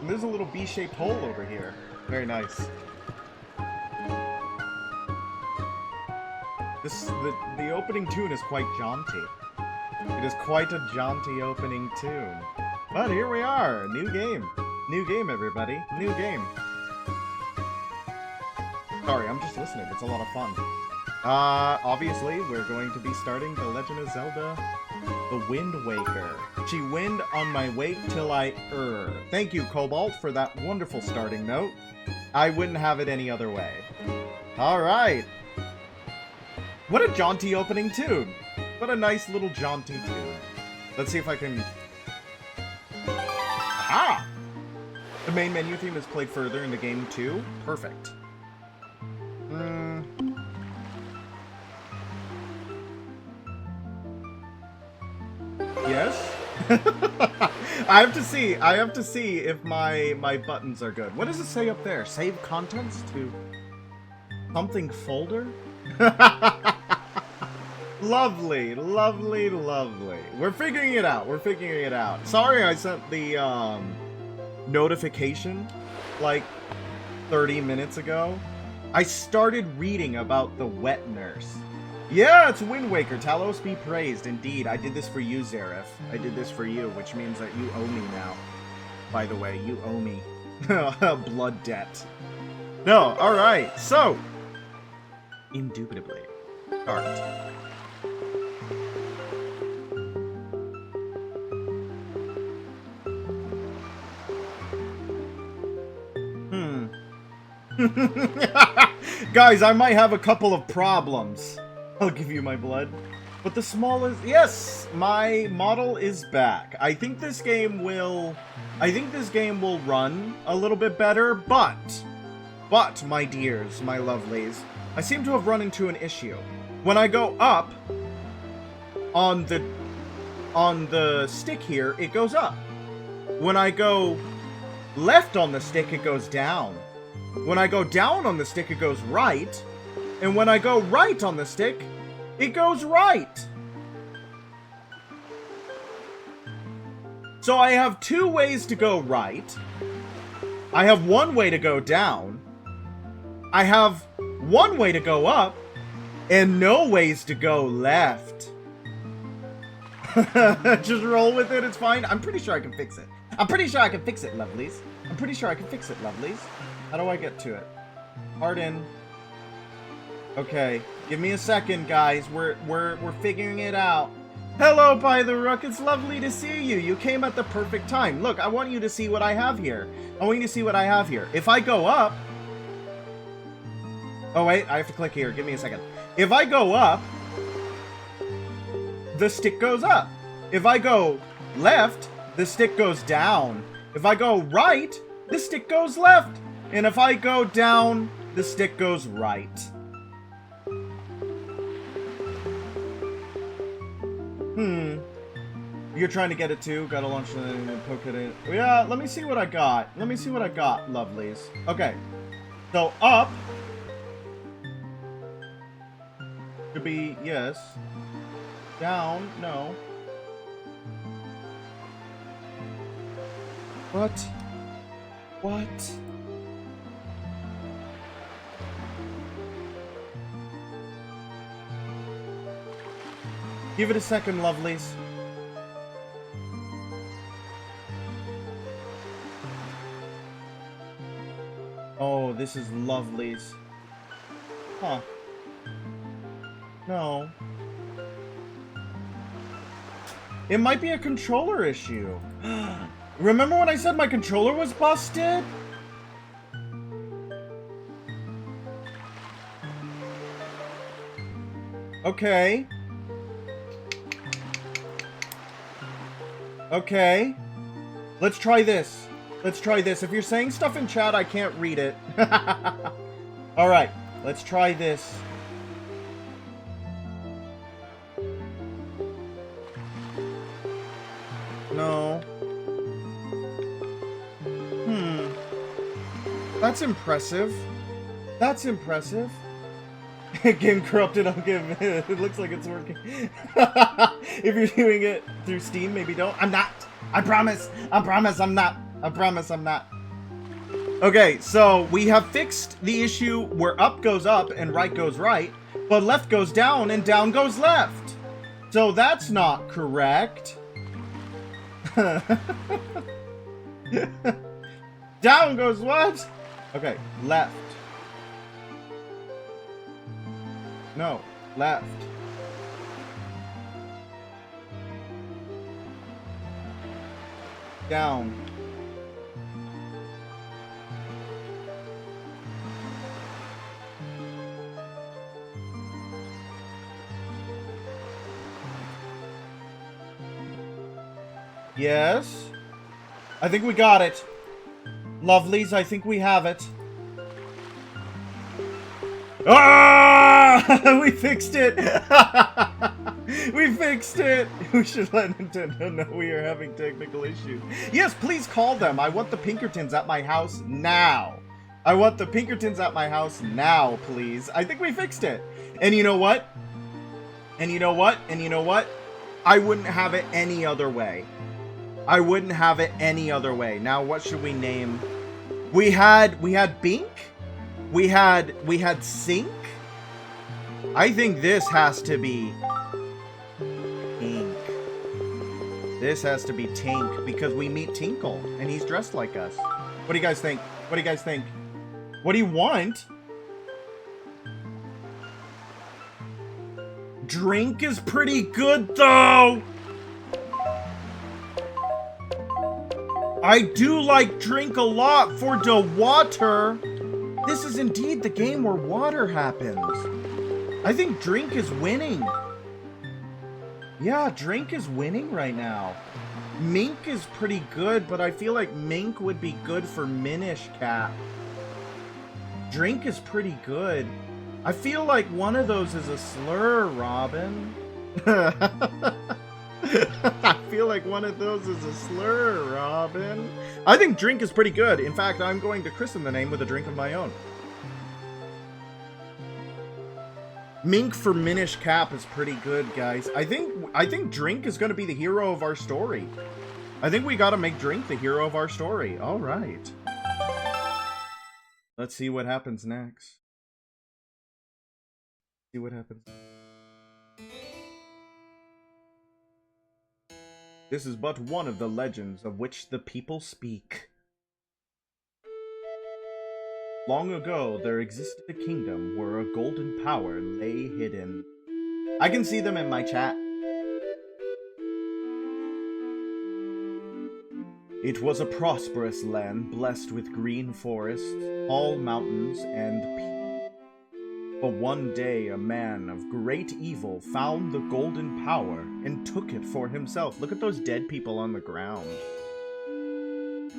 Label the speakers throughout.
Speaker 1: There's a little B-shaped hole over here. Very nice. The opening tune is quite jaunty. It is quite a jaunty opening tune. But here we are, new game. New game, everybody. New game. Sorry, I'm just listening. It's a lot of fun. Obviously, we're going to be starting The Legend of Zelda The Wind Waker. She wind on my wait till I Thank you, Cobalt, for that wonderful starting note. I wouldn't have it any other way. Alright. What a jaunty opening tune. What a nice little jaunty tune. Let's see if I can... Aha! The main menu theme is played further in the game too. Perfect. Yes? I have to see if my buttons are good. What does it say up there? Save contents to something folder? Lovely, lovely, lovely. We're figuring it out. We're figuring it out. Sorry I sent the notification like 30 minutes ago. I started reading about the wet nurse. Yeah, it's Wind Waker. Talos be praised. Indeed, I did this for you, Zareth. I did this for you, which means that you owe me now. By the way, you owe me. Blood debt. No, alright. So, indubitably, start. Guys, I might have a couple of problems. I'll give you my blood. But the smallest... Yes! My model is back. I think this game will run a little bit better, but, my dears, my lovelies, I seem to have run into an issue. When I go up on the stick here, it goes up. When I go left on the stick, it goes down. When I go down on the stick, it goes right. And when I go right on the stick, it goes right. So I have two ways to go right. I have one way to go down. I have one way to go up. And no ways to go left. Just roll with it, it's fine. I'm pretty sure I can fix it. I'm pretty sure I can fix it, lovelies. I'm pretty sure I can fix it, lovelies. How do I get to it? Pardon. Okay, give me a second, guys. We're figuring it out. Hello, By the Rook. It's lovely to see you. You came at the perfect time. Look, I want you to see what I have here. I want you to see what I have here. If I go up... Oh, wait. I have to click here. Give me a second. If I go up, the stick goes up. If I go left, the stick goes down. If I go right, the stick goes left. And if I go down, the stick goes right. You're trying to get it too? Gotta launch it and poke it in. Yeah, let me see what I got. Let me see what I got, lovelies. Okay. So, up. Should be, yes. Down, no. What? What? Give it a second, lovelies. Oh, this is lovelies. Huh. No. It might be a controller issue. Remember when I said my controller was busted? Okay. Okay. Let's try this. Let's try this. If you're saying stuff in chat, I can't read it. Alright. Let's try this. No. That's impressive. That's impressive. Game corrupted, I'll give it. It looks like it's working. If you're doing it through Steam, maybe don't. I'm not. I promise. I promise I'm not. I promise I'm not. Okay, so we have fixed the issue where up goes up and right goes right, but left goes down and down goes left. So that's not correct. Down goes what? Okay, left. No, left. Down. Yes. I think we got it. Lovelies, I think we have it. Ah! We fixed it! We fixed it! We should let Nintendo know we are having technical issues. Yes, please call them. I want the Pinkertons at my house now. I want the Pinkertons at my house now, please. I think we fixed it. And you know what? And you know what? And you know what? I wouldn't have it any other way. I wouldn't have it any other way. Now, what should we name? We had Bink. We had Sink. I think this has to be Tink. This has to be Tink because we meet Tinkle and he's dressed like us. What do you guys think? What do you guys think? What do you want? Drink is pretty good though. I do like drink a lot for the water. This is indeed the game where water happens. I think drink is winning. Yeah, drink is winning right now. Mink is pretty good, but I feel like mink would be good for Minish Cap. Drink is pretty good. I feel like one of those is a slur, Robin. I feel like one of those is a slur, Robin. I think drink is pretty good. In fact, I'm going to christen the name with a drink of my own. Mink for Minish Cap is pretty good, guys. I think drink is going to be the hero of our story. I think we got to make drink the hero of our story. All right. Let's see what happens next. See what happens. This is but one of the legends of which the people speak. Long ago, there existed a kingdom where a golden power lay hidden. I can see them in my chat. It was a prosperous land blessed with green forests, tall mountains, and peace. But one day, a man of great evil found the golden power and took it for himself. Look at those dead people on the ground.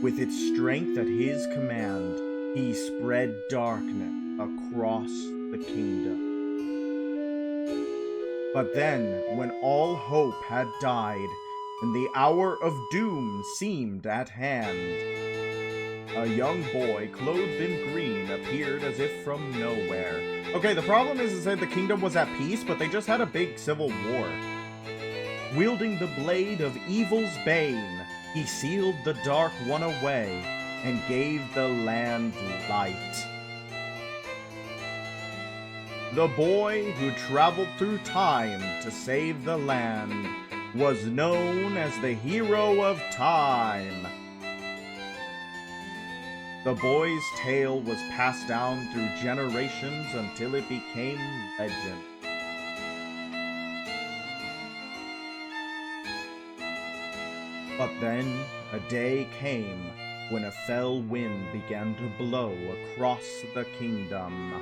Speaker 1: With its strength at his command, he spread darkness across the kingdom. But then, when all hope had died, and the hour of doom seemed at hand, a young boy clothed in green appeared as if from nowhere. Okay, the problem is that the kingdom was at peace, but they just had a big civil war. Wielding the blade of evil's bane, he sealed the Dark One away and gave the land light. The boy who traveled through time to save the land was known as the Hero of Time. The boy's tale was passed down through generations until it became legend. But then a day came when a fell wind began to blow across the kingdom.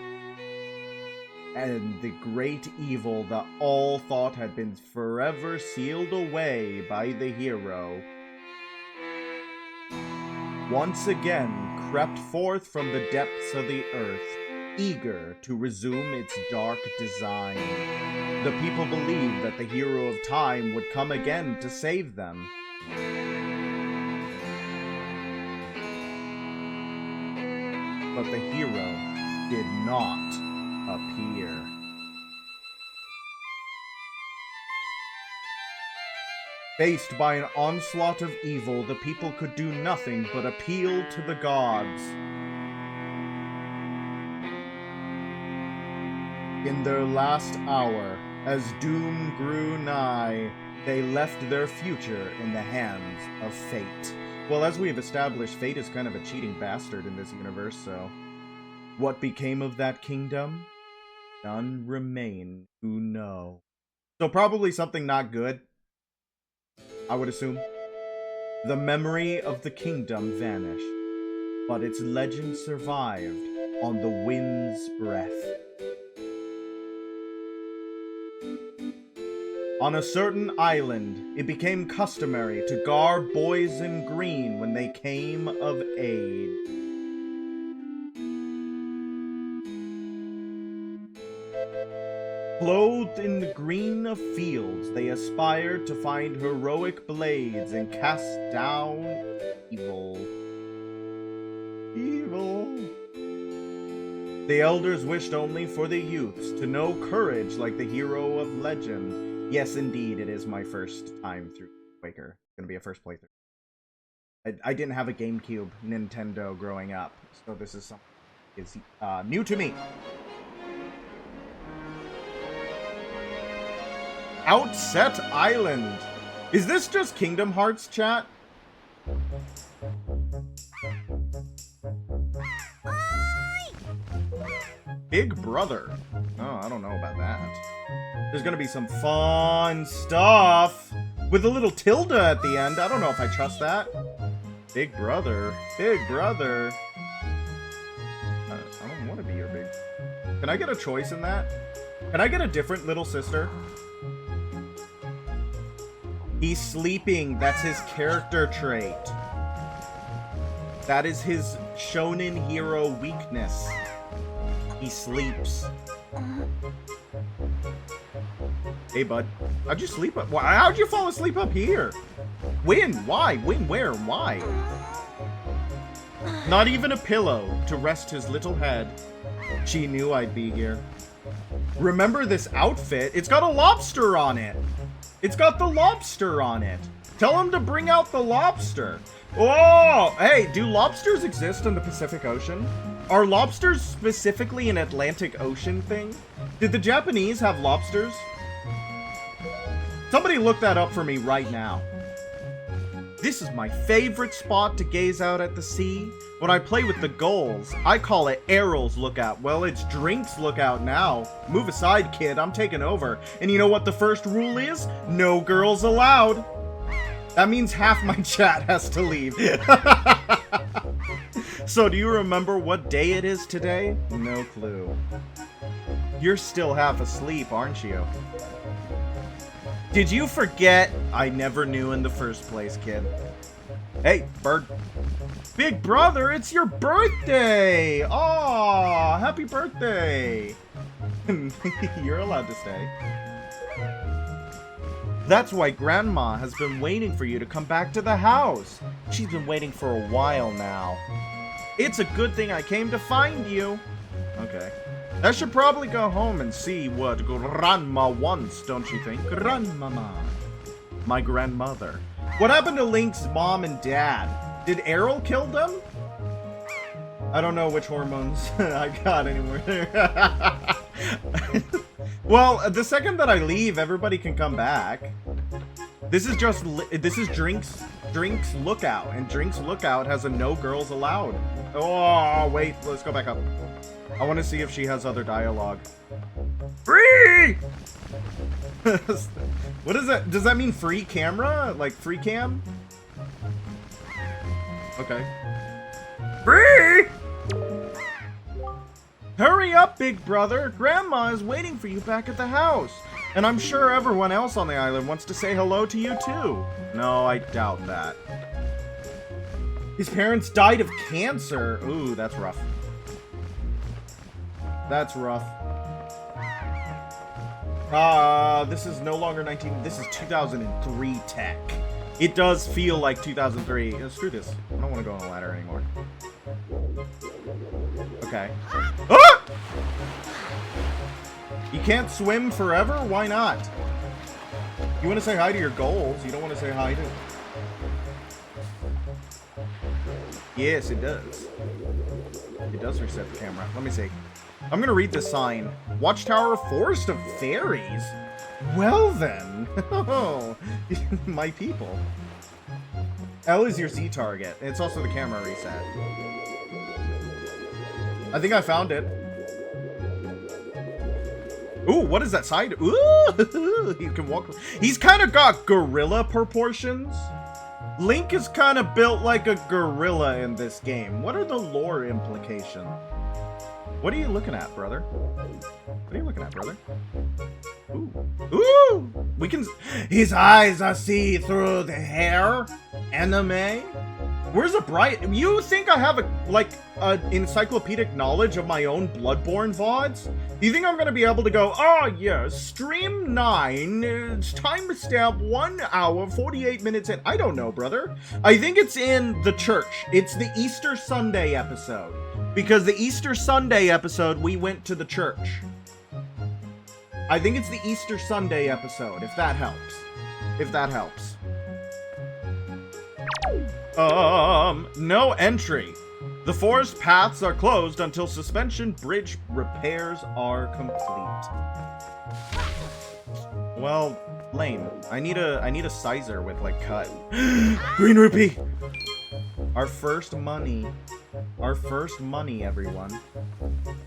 Speaker 1: And the great evil that all thought had been forever sealed away by the hero once again crept forth from the depths of the earth, eager to resume its dark design. The people believed that the Hero of Time would come again to save them. But the hero did not appear. Faced by an onslaught of evil, the people could do nothing but appeal to the gods. In their last hour, as doom grew nigh, they left their future in the hands of fate. Well, as we have established, fate is kind of a cheating bastard in this universe, so... What became of that kingdom? None remain who know. So probably something not good, I would assume. The memory of the kingdom vanished, but its legend survived on the wind's breath. On a certain island, it became customary to garb boys in green when they came of age. Clothed in the green of fields, they aspired to find heroic blades and cast down evil. The elders wished only for the youths to know courage like the hero of legend. Yes, indeed, it is my first time through Waker. It's gonna be a first playthrough. I didn't have a GameCube Nintendo growing up, so this is something is new to me. Outset Island. Is this just Kingdom Hearts, chat? Big Brother. Oh, I don't know about that. There's gonna be some fun stuff with a little tilde at the end. I don't know if I trust that. Big Brother. Big Brother. I don't want to be your big... Can I get a choice in that? Can I get a different little sister? He's sleeping. That's his character trait. That is his shonen hero weakness. He sleeps. Hey, bud. How'd you sleep up? How'd you fall asleep up here? When? Why? When? Where? Why? Not even a pillow to rest his little head. She knew I'd be here. Remember this outfit? It's got a lobster on it. It's got the lobster on it. Tell him to bring out the lobster. Oh, hey, do lobsters exist in the Pacific Ocean? Are lobsters specifically an Atlantic Ocean thing? Did the Japanese have lobsters? Somebody look that up for me right now. This is my favorite spot to gaze out at the sea. When I play with the gulls, I call it Errol's Lookout. Well, it's Drink's Lookout now. Move aside, kid. I'm taking over. And you know what the first rule is? No girls allowed. That means half my chat has to leave. So do you remember what day it is today? No clue. You're still half asleep, aren't you? Did you forget? I never knew in the first place, kid. Hey, bird. Big brother, it's your birthday! Aw, happy birthday! You're allowed to stay. That's why Grandma has been waiting for you to come back to the house. She's been waiting for a while now. It's a good thing I came to find you. Okay. I should probably go home and see what Grandma wants, don't you think? Grandmama. My grandmother. What happened to Link's mom and dad? Did Errol kill them? I don't know which hormones I got anymore. Well, the second that I leave, everybody can come back. This is Drink's Lookout, and Drink's Lookout has a no girls allowed. Oh, wait, let's go back up. I want to see if she has other dialogue. Free! What is that? Does that mean free camera? Like free cam? Okay. Free! Hurry up, big brother. Grandma is waiting for you back at the house. And I'm sure everyone else on the island wants to say hello to you too. No, I doubt that. His parents died of cancer. Ooh, that's rough. That's rough. This is no longer this is 2003 tech. It does feel like 2003. Screw this. I don't want to go on a ladder anymore. Okay. Ah! You can't swim forever? Why not? You want to say hi to your goals. You don't want to say hi to... Yes, it does. It does reset the camera. Let me see. I'm gonna read this sign. Watchtower Forest of Fairies? Well then. My people. L is your Z target. It's also the camera reset. I think I found it. Ooh, what is that side? Ooh, he can walk. He's kind of got gorilla proportions. Link is kind of built like a gorilla in this game. What are the lore implications? What are you looking at, brother? What are you looking at, brother? Ooh. Ooh! We can... His eyes I see through the hair. Anime. Where's the bright... You think I have an encyclopedic knowledge of my own Bloodborne VODs? Do you think I'm gonna be able to go, oh yes, stream 9, it's timestamp 1 hour, 48 minutes in... I don't know, brother. I think it's in the church. It's the Easter Sunday episode. Because the Easter Sunday episode, we went to the church. I think it's the Easter Sunday episode, if that helps. If that helps. No entry. The forest paths are closed until suspension bridge repairs are complete. Well, lame. I need a sizer with like cut. Green rupee. Our first money. Our first money, everyone.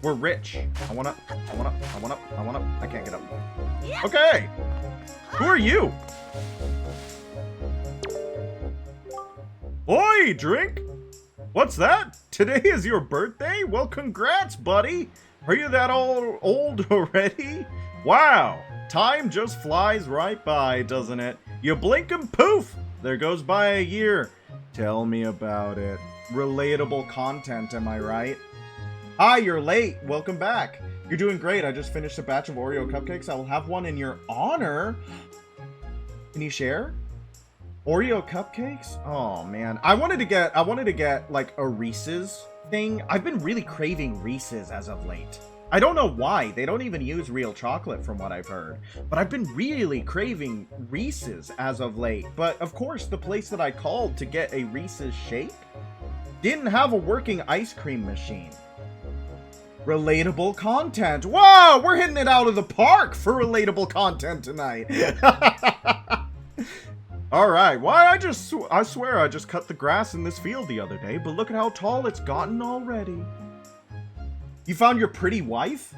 Speaker 1: We're rich. I wanna. I can't get up. Okay. Who are you? Oi, drink. What's that? Today is your birthday? Well, congrats, buddy. Are you that old already? Wow. Time just flies right by, doesn't it? You blink and poof. There goes by a year. Tell me about it. Relatable content, am I right? Hi, you're late. Welcome back. You're doing great. I just finished a batch of Oreo cupcakes. I will have one in your honor. Can you share? Oreo cupcakes? Oh man. I wanted to get like a Reese's thing. I've been really craving Reese's as of late. I don't know why. They don't even use real chocolate from what I've heard. But I've been really craving Reese's as of late. But of course, the place that I called to get a Reese's shake didn't have a working ice cream machine. Relatable content. Wow, we're hitting it out of the park for relatable content tonight. Alright, why I swear I just cut the grass in this field the other day, but look at how tall it's gotten already. You found your pretty wife?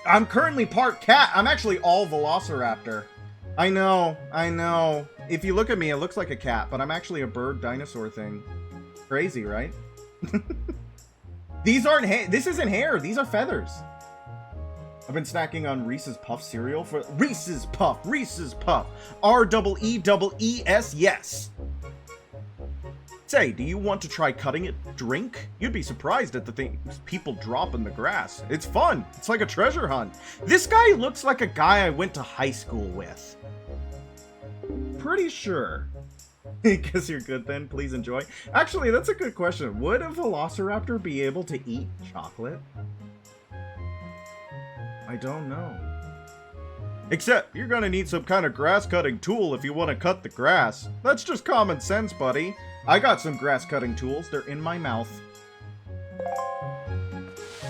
Speaker 1: I'm currently part cat. I'm actually all Velociraptor. I know. If you look at me, it looks like a cat, but I'm actually a bird dinosaur thing. Crazy, right? These aren't hair. This isn't hair. These are feathers. I've been snacking on Reese's Puff cereal for... Reese's Puff. R-E-E-S, yes. Say, do you want to try cutting it? Drink? You'd be surprised at the things people drop in the grass. It's fun. It's like a treasure hunt. This guy looks like a guy I went to high school with. Pretty sure. Guess you're good then. Please enjoy. Actually, that's a good question. Would a velociraptor be able to eat chocolate? I don't know. Except, you're gonna need some kind of grass-cutting tool if you want to cut the grass. That's just common sense, buddy. I got some grass-cutting tools. They're in my mouth.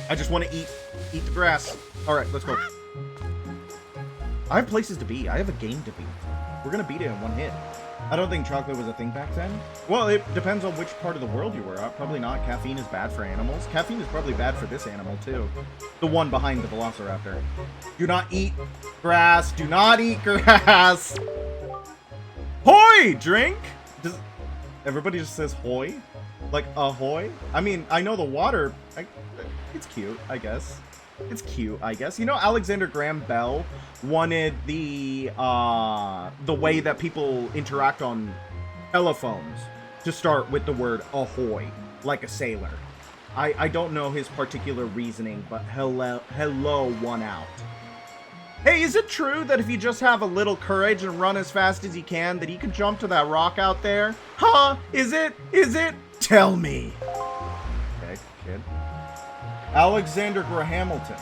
Speaker 1: I just want to eat the grass. Alright, let's go. I have places to be. I have a game to beat. We're gonna beat it in one hit. I don't think chocolate was a thing back then. Well, it depends on which part of the world you were at. Probably not. Caffeine is bad for animals. Caffeine is probably bad for this animal, too. The one behind the velociraptor. Do not eat grass. Do not eat grass. Hoy, drink. Everybody just says hoy. Like, ahoy. I mean, I know the water. It's cute, I guess. It's cute, I guess. You know, Alexander Graham Bell wanted the way that people interact on telephones to start with the word ahoy, like a sailor. I don't know his particular reasoning, but hello won out. Hey, is it true that if you just have a little courage and run as fast as you can, that you can jump to that rock out there? Huh? Is it? Tell me. Okay, kid. Alexander Graham Hamilton.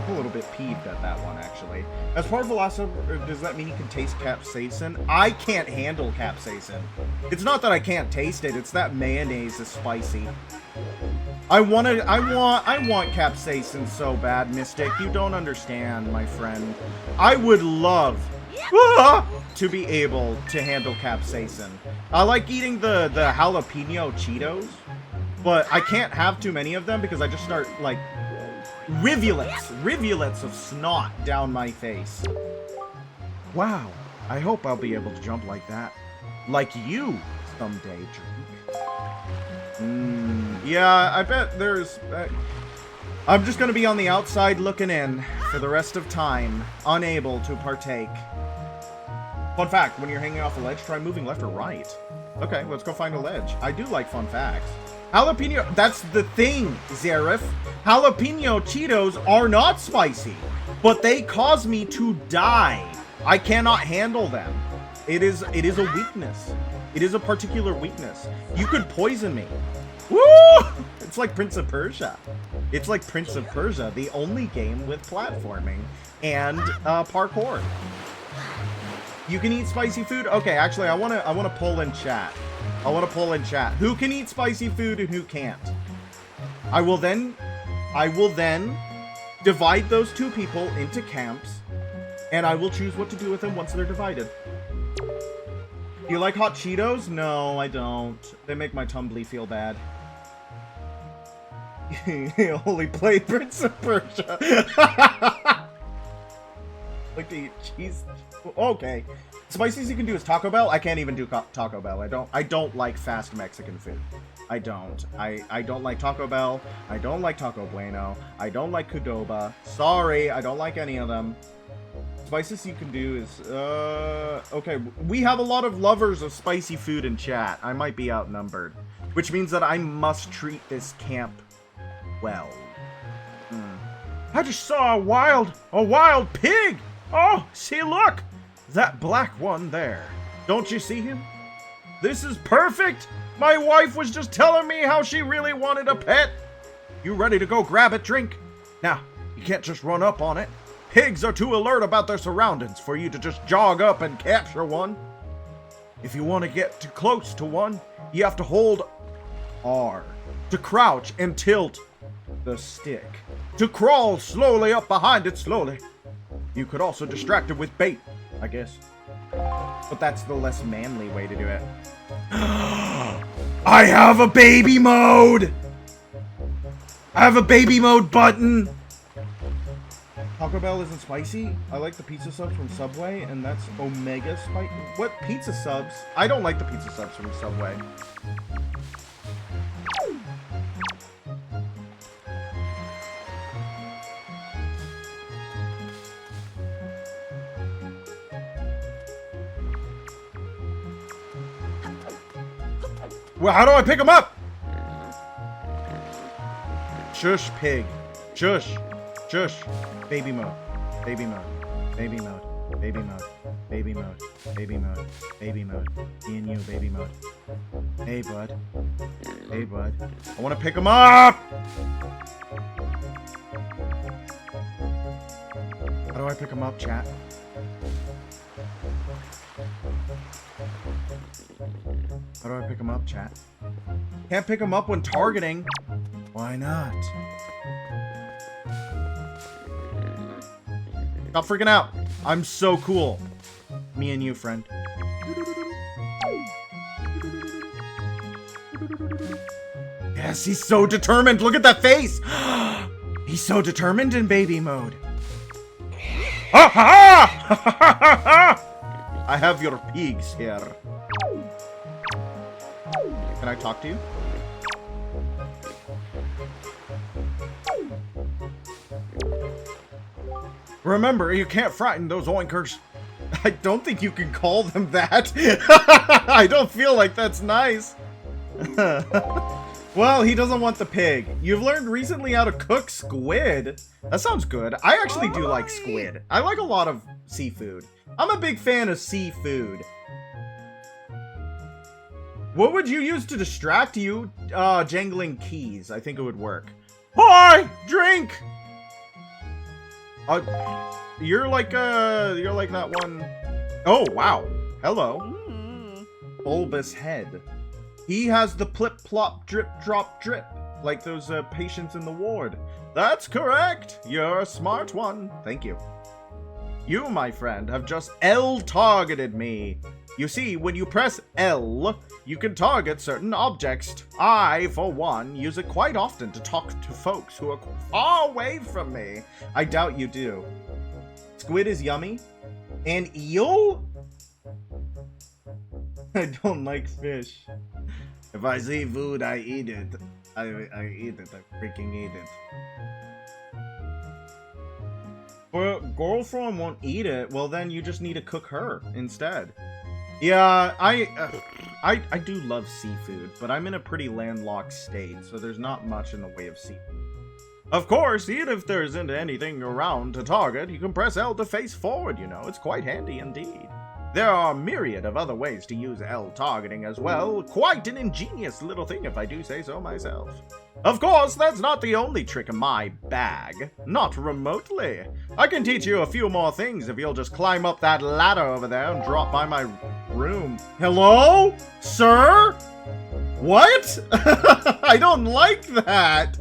Speaker 1: a little bit peeved at that one, actually. As part of Velociraptor, does that mean you can taste capsaicin? I can't handle capsaicin. It's not that I can't taste it, it's that mayonnaise is spicy. I want capsaicin so bad, Mystic. You don't understand, my friend. I would love to be able to handle capsaicin. I like eating the jalapeno Cheetos, but I can't have too many of them because I just start, like, rivulets of snot down my face. Wow, I hope I'll be able to jump like that. Like you someday, Drink. Yeah, I bet there's... I'm just gonna be on the outside looking in for the rest of time, unable to partake. Fun fact, when you're hanging off a ledge, try moving left or right. Okay, let's go find a ledge. I do like fun facts. Jalapeno, that's the thing, Zareth. Jalapeno Cheetos are not spicy, but they cause me to die. I cannot handle them. It is a weakness. It is a particular weakness. You could poison me. Woo! It's like Prince of Persia. It's like Prince of Persia, the only game with platforming and parkour. You can eat spicy food? Okay, actually, I wanna poll in chat. I want to pull in chat. Who can eat spicy food and who can't? I will then divide those two people into camps, and I will choose what to do with them once they're divided. Do you like hot Cheetos? No, I don't. They make my tumbly feel bad. Holy play Prince of Persia. Like to eat cheese. Okay. Spiciest you can do is Taco Bell. I can't even do Taco Bell. I don't like fast Mexican food. I don't. I don't like Taco Bell. I don't like Taco Bueno. I don't like Qdoba. Sorry, I don't like any of them. Spiciest you can do is okay, we have a lot of lovers of spicy food in chat. I might be outnumbered, which means that I must treat this camp well. I just saw a wild pig. Oh, see, look. That black one there. Don't you see him? This is perfect! My wife was just telling me how she really wanted a pet. You ready to go grab it, Drink? Now, you can't just run up on it. Pigs are too alert about their surroundings for you to just jog up and capture one. If you want to get too close to one, you have to hold R to crouch and tilt the stick. To crawl slowly up behind it slowly. You could also distract it with bait, I guess. But that's the less manly way to do it. I have a baby mode! I have a baby mode button! Taco Bell isn't spicy? I like the pizza subs from Subway, and that's Omega spicy. What pizza subs? I don't like the pizza subs from Subway. Well, how do I pick him up? Shush, pig. Shush. Shush. Baby mode. Baby mode. Baby mode. Baby mode. Baby mode. Baby mode. Baby mode. Me and you, baby mode. Hey, bud. Hey, bud. I want to pick him up! How do I pick him up, chat? How do I pick him up, chat? Can't pick him up when targeting. Why not? Stop freaking out. I'm so cool. Me and you, friend. Yes, he's so determined. Look at that face. He's so determined in baby mode. Ha ha! I have your pigs here. Can I talk to you? Remember, you can't frighten those oinkers. I don't think you can call them that. I don't feel like that's nice. Well, he doesn't want the pig. You've learned recently how to cook squid. That sounds good. I actually do like squid. I like a lot of seafood. I'm a big fan of seafood. What would you use to distract you? Jangling keys. I think it would work. Hi! Drink! You're like that one. Oh, wow. Hello. Bulbous head. He has the plip plop drip drop drip, like those patients in the ward. That's correct. You're a smart one. Thank you. You, my friend, have just L-targeted me. You see, when you press L, you can target certain objects. I, for one, use it quite often to talk to folks who are far away from me. I doubt you do. Squid is yummy. And eel? I don't like fish. If I see food, I eat it. I eat it. I freaking eat it. But girlfriend won't eat it. Well, then you just need to cook her instead. Yeah, I do love seafood, but I'm in a pretty landlocked state, so there's not much in the way of seafood. Of course, even if there isn't anything around to target, you can press L to face forward, you know. It's quite handy indeed. There are a myriad of other ways to use L targeting as well. Quite an ingenious little thing if I do say so myself. Of course, that's not the only trick in my bag. Not remotely. I can teach you a few more things if you'll just climb up that ladder over there and drop by my room. Hello? Sir? What? I don't like that.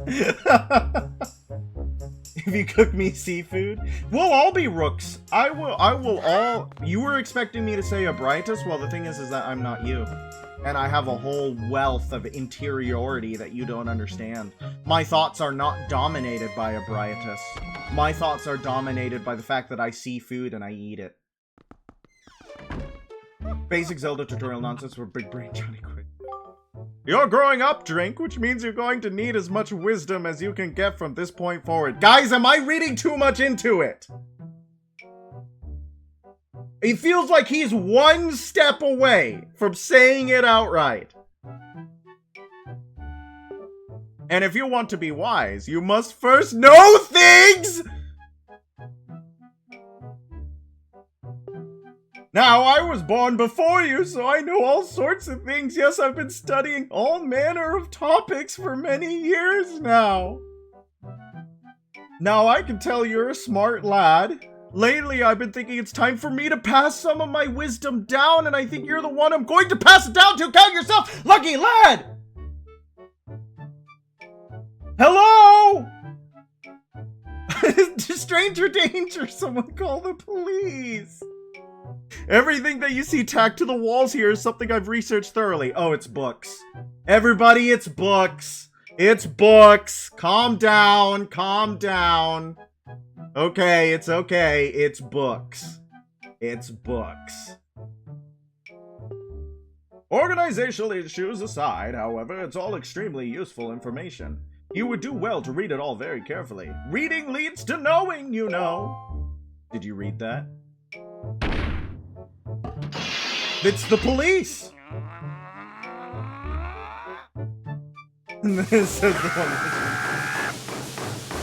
Speaker 1: If you cook me seafood, we'll all be rooks. I will all. You were expecting me to say Abritus? Well, the thing is that I'm not you. And I have a whole wealth of interiority that you don't understand. My thoughts are not dominated by Abritus. My thoughts are dominated by the fact that I see food and I eat it. Basic Zelda tutorial nonsense for big brain Johnny Quick. You're growing up, Drink, which means you're going to need as much wisdom as you can get from this point forward. Guys, am I reading too much into it? It feels like he's one step away from saying it outright. And if you want to be wise, you must first know things! Now, I was born before you, so I know all sorts of things. Yes, I've been studying all manner of topics for many years now. Now, I can tell you're a smart lad. Lately, I've been thinking it's time for me to pass some of my wisdom down, and I think you're the one I'm going to pass it down to. Count yourself lucky, lad! Hello? Stranger danger, someone call the police. Everything that you see tacked to the walls here is something I've researched thoroughly. Oh, it's books. Everybody, it's books. It's books. Calm down. Calm down. Okay, it's okay. It's books. It's books. Organizational issues aside, however, it's all extremely useful information. You would do well to read it all very carefully. Reading leads to knowing, you know. Did you read that? It's the police! This is the one.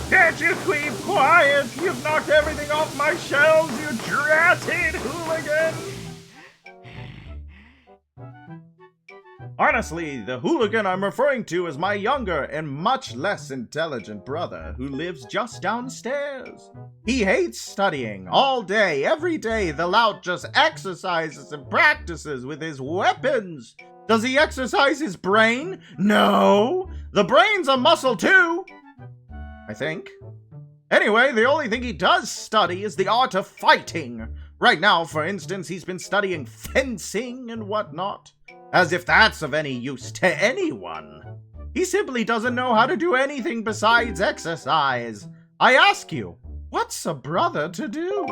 Speaker 1: Can't you keep quiet? You've knocked everything off my shelves, you dratted hooligan! Honestly, the hooligan I'm referring to is my younger and much less intelligent brother who lives just downstairs. He hates studying. All day, every day, the lout just exercises and practices with his weapons. Does he exercise his brain? No. The brain's a muscle too, I think. Anyway, the only thing he does study is the art of fighting. Right now, for instance, he's been studying fencing and whatnot. As if that's of any use to anyone. He simply doesn't know how to do anything besides exercise. I ask you, what's a brother to do?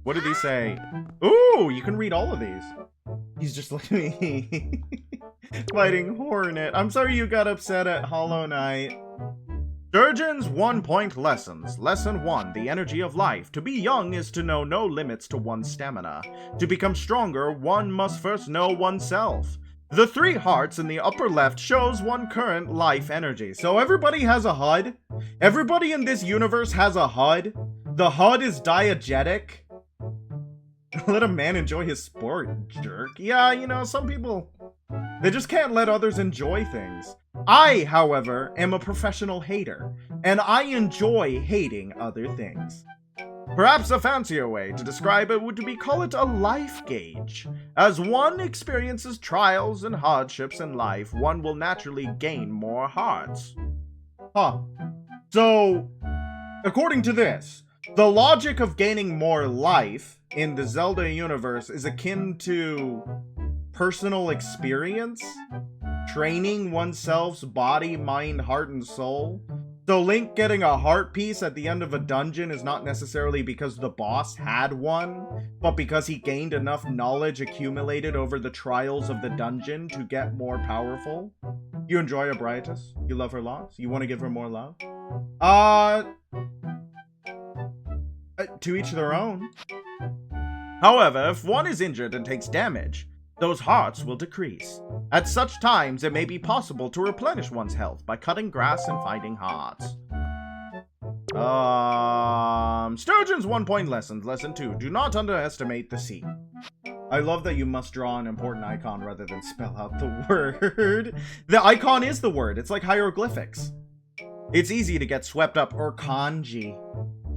Speaker 1: What did he say? Ooh, you can read all of these. He's just looking at me. Fighting Hornet. I'm sorry you got upset at Hollow Knight. Sturgeon's 1-point lessons. Lesson 1, the energy of life. To be young is to know no limits to one's stamina. To become stronger, one must first know oneself. The 3 hearts in the upper left shows one current life energy. So everybody has a HUD. Everybody in this universe has a HUD. The HUD is diegetic. Let a man enjoy his sport, jerk. Yeah, you know, some people, they just can't let others enjoy things. I, however, am a professional hater. and I enjoy hating other things. Perhaps a fancier way to describe it would be call it a life gauge. As one experiences trials and hardships in life, one will naturally gain more hearts. Huh. So, according to this, the logic of gaining more life in the Zelda universe is akin to personal experience, training oneself's body, mind, heart, and soul. So Link getting a heart piece at the end of a dungeon is not necessarily because the boss had one, but because he gained enough knowledge accumulated over the trials of the dungeon to get more powerful. You enjoy Abriatus? You love her lots? You want to give her more love? To each their own. However, if one is injured and takes damage, those hearts will decrease. At such times, it may be possible to replenish one's health by cutting grass and finding hearts. Sturgeon's 1-point lessons. Lesson 2. Do not underestimate the sea. I love that you must draw an important icon rather than spell out the word. The icon is the word. It's like hieroglyphics. It's easy to get swept up, or kanji.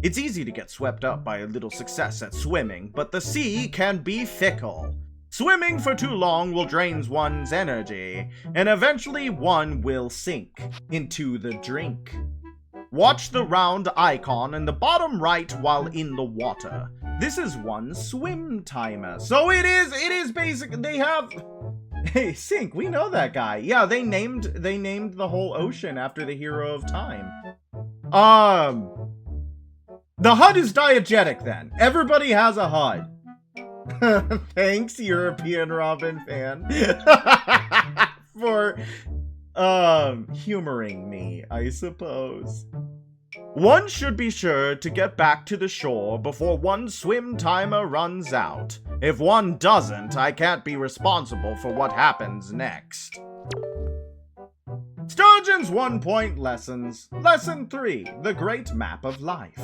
Speaker 1: It's easy to get swept up by a little success at swimming, but the sea can be fickle. Swimming for too long will drain one's energy, and eventually one will sink into the drink. Watch the round icon in the bottom right while in the water. This is one's swim timer. So it is basic. They have... Hey, Sink, we know that guy. Yeah, they named the whole ocean after the hero of time. The HUD is diegetic then. Everybody has a HUD. Thanks, European Robin fan, for humoring me, I suppose. One should be sure to get back to the shore before one's swim timer runs out. If one doesn't, I can't be responsible for what happens next. Sturgeon's 1-point lessons. Lesson 3. The Great Map of Life.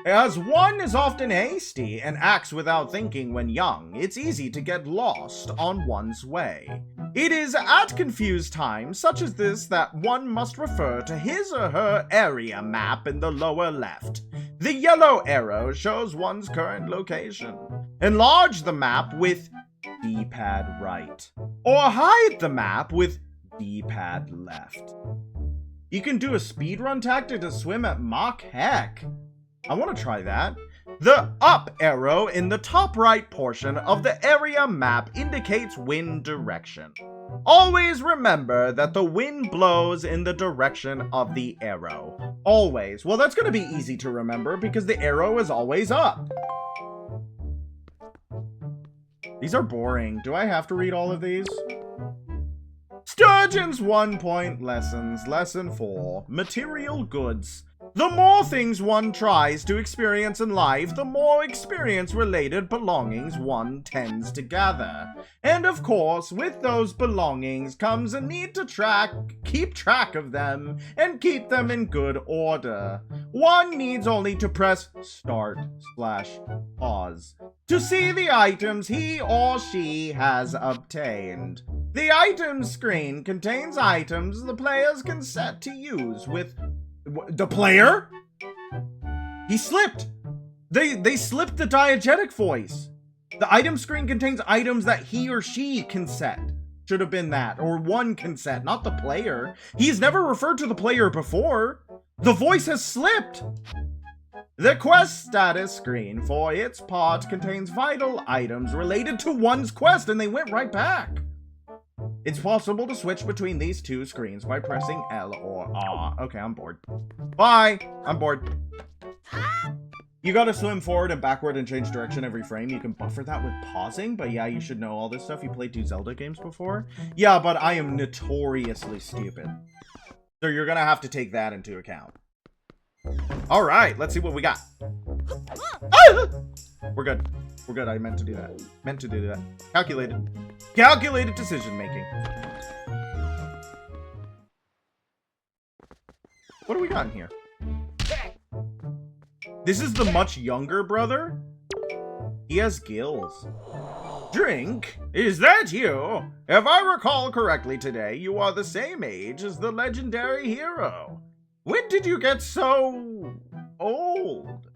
Speaker 1: As one is often hasty and acts without thinking when young, it's easy to get lost on one's way. It is at confused times such as this that one must refer to his or her area map in the lower left. The yellow arrow shows one's current location. Enlarge the map with D-pad right, or hide the map with D-pad left. You can do a speedrun tactic to swim at Mach Heck. I want to try that. The up arrow in the top right portion of the area map indicates wind direction. Always remember that the wind blows in the direction of the arrow. Always. Well, that's going to be easy to remember because the arrow is always up. These are boring. Do I have to read all of these? Sturgeon's 1-point lessons. Lesson 4. Material goods. The more things one tries to experience in life, the more experience-related belongings one tends to gather. And of course, with those belongings comes a need to keep track of them and keep them in good order. One needs only to press Start/Pause to see the items he or she has obtained. The items screen contains items the players can set to use with... The player? He slipped! They slipped the diegetic voice. The item screen contains items that he or she can set. Should have been that. Or one can set, not the player. He's never referred to the player before. The voice has slipped! The quest status screen, for its part, contains vital items related to one's quest, and they went right back. It's possible to switch between these two screens by pressing L or R. Okay, I'm bored. Bye! I'm bored. You gotta swim forward and backward and change direction every frame. You can buffer that with pausing, but yeah, you should know all this stuff. You played 2 Zelda games before? Yeah, but I am notoriously stupid. So you're gonna have to take that into account. Alright, let's see what we got. Ah! We're good. We're good. I meant to do that. Meant to do that. Calculated. Calculated decision making. What do we got in here? This is the much younger brother? He has gills. Drink? Is that you? If I recall correctly today, you are the same age as the legendary hero. When did you get so old?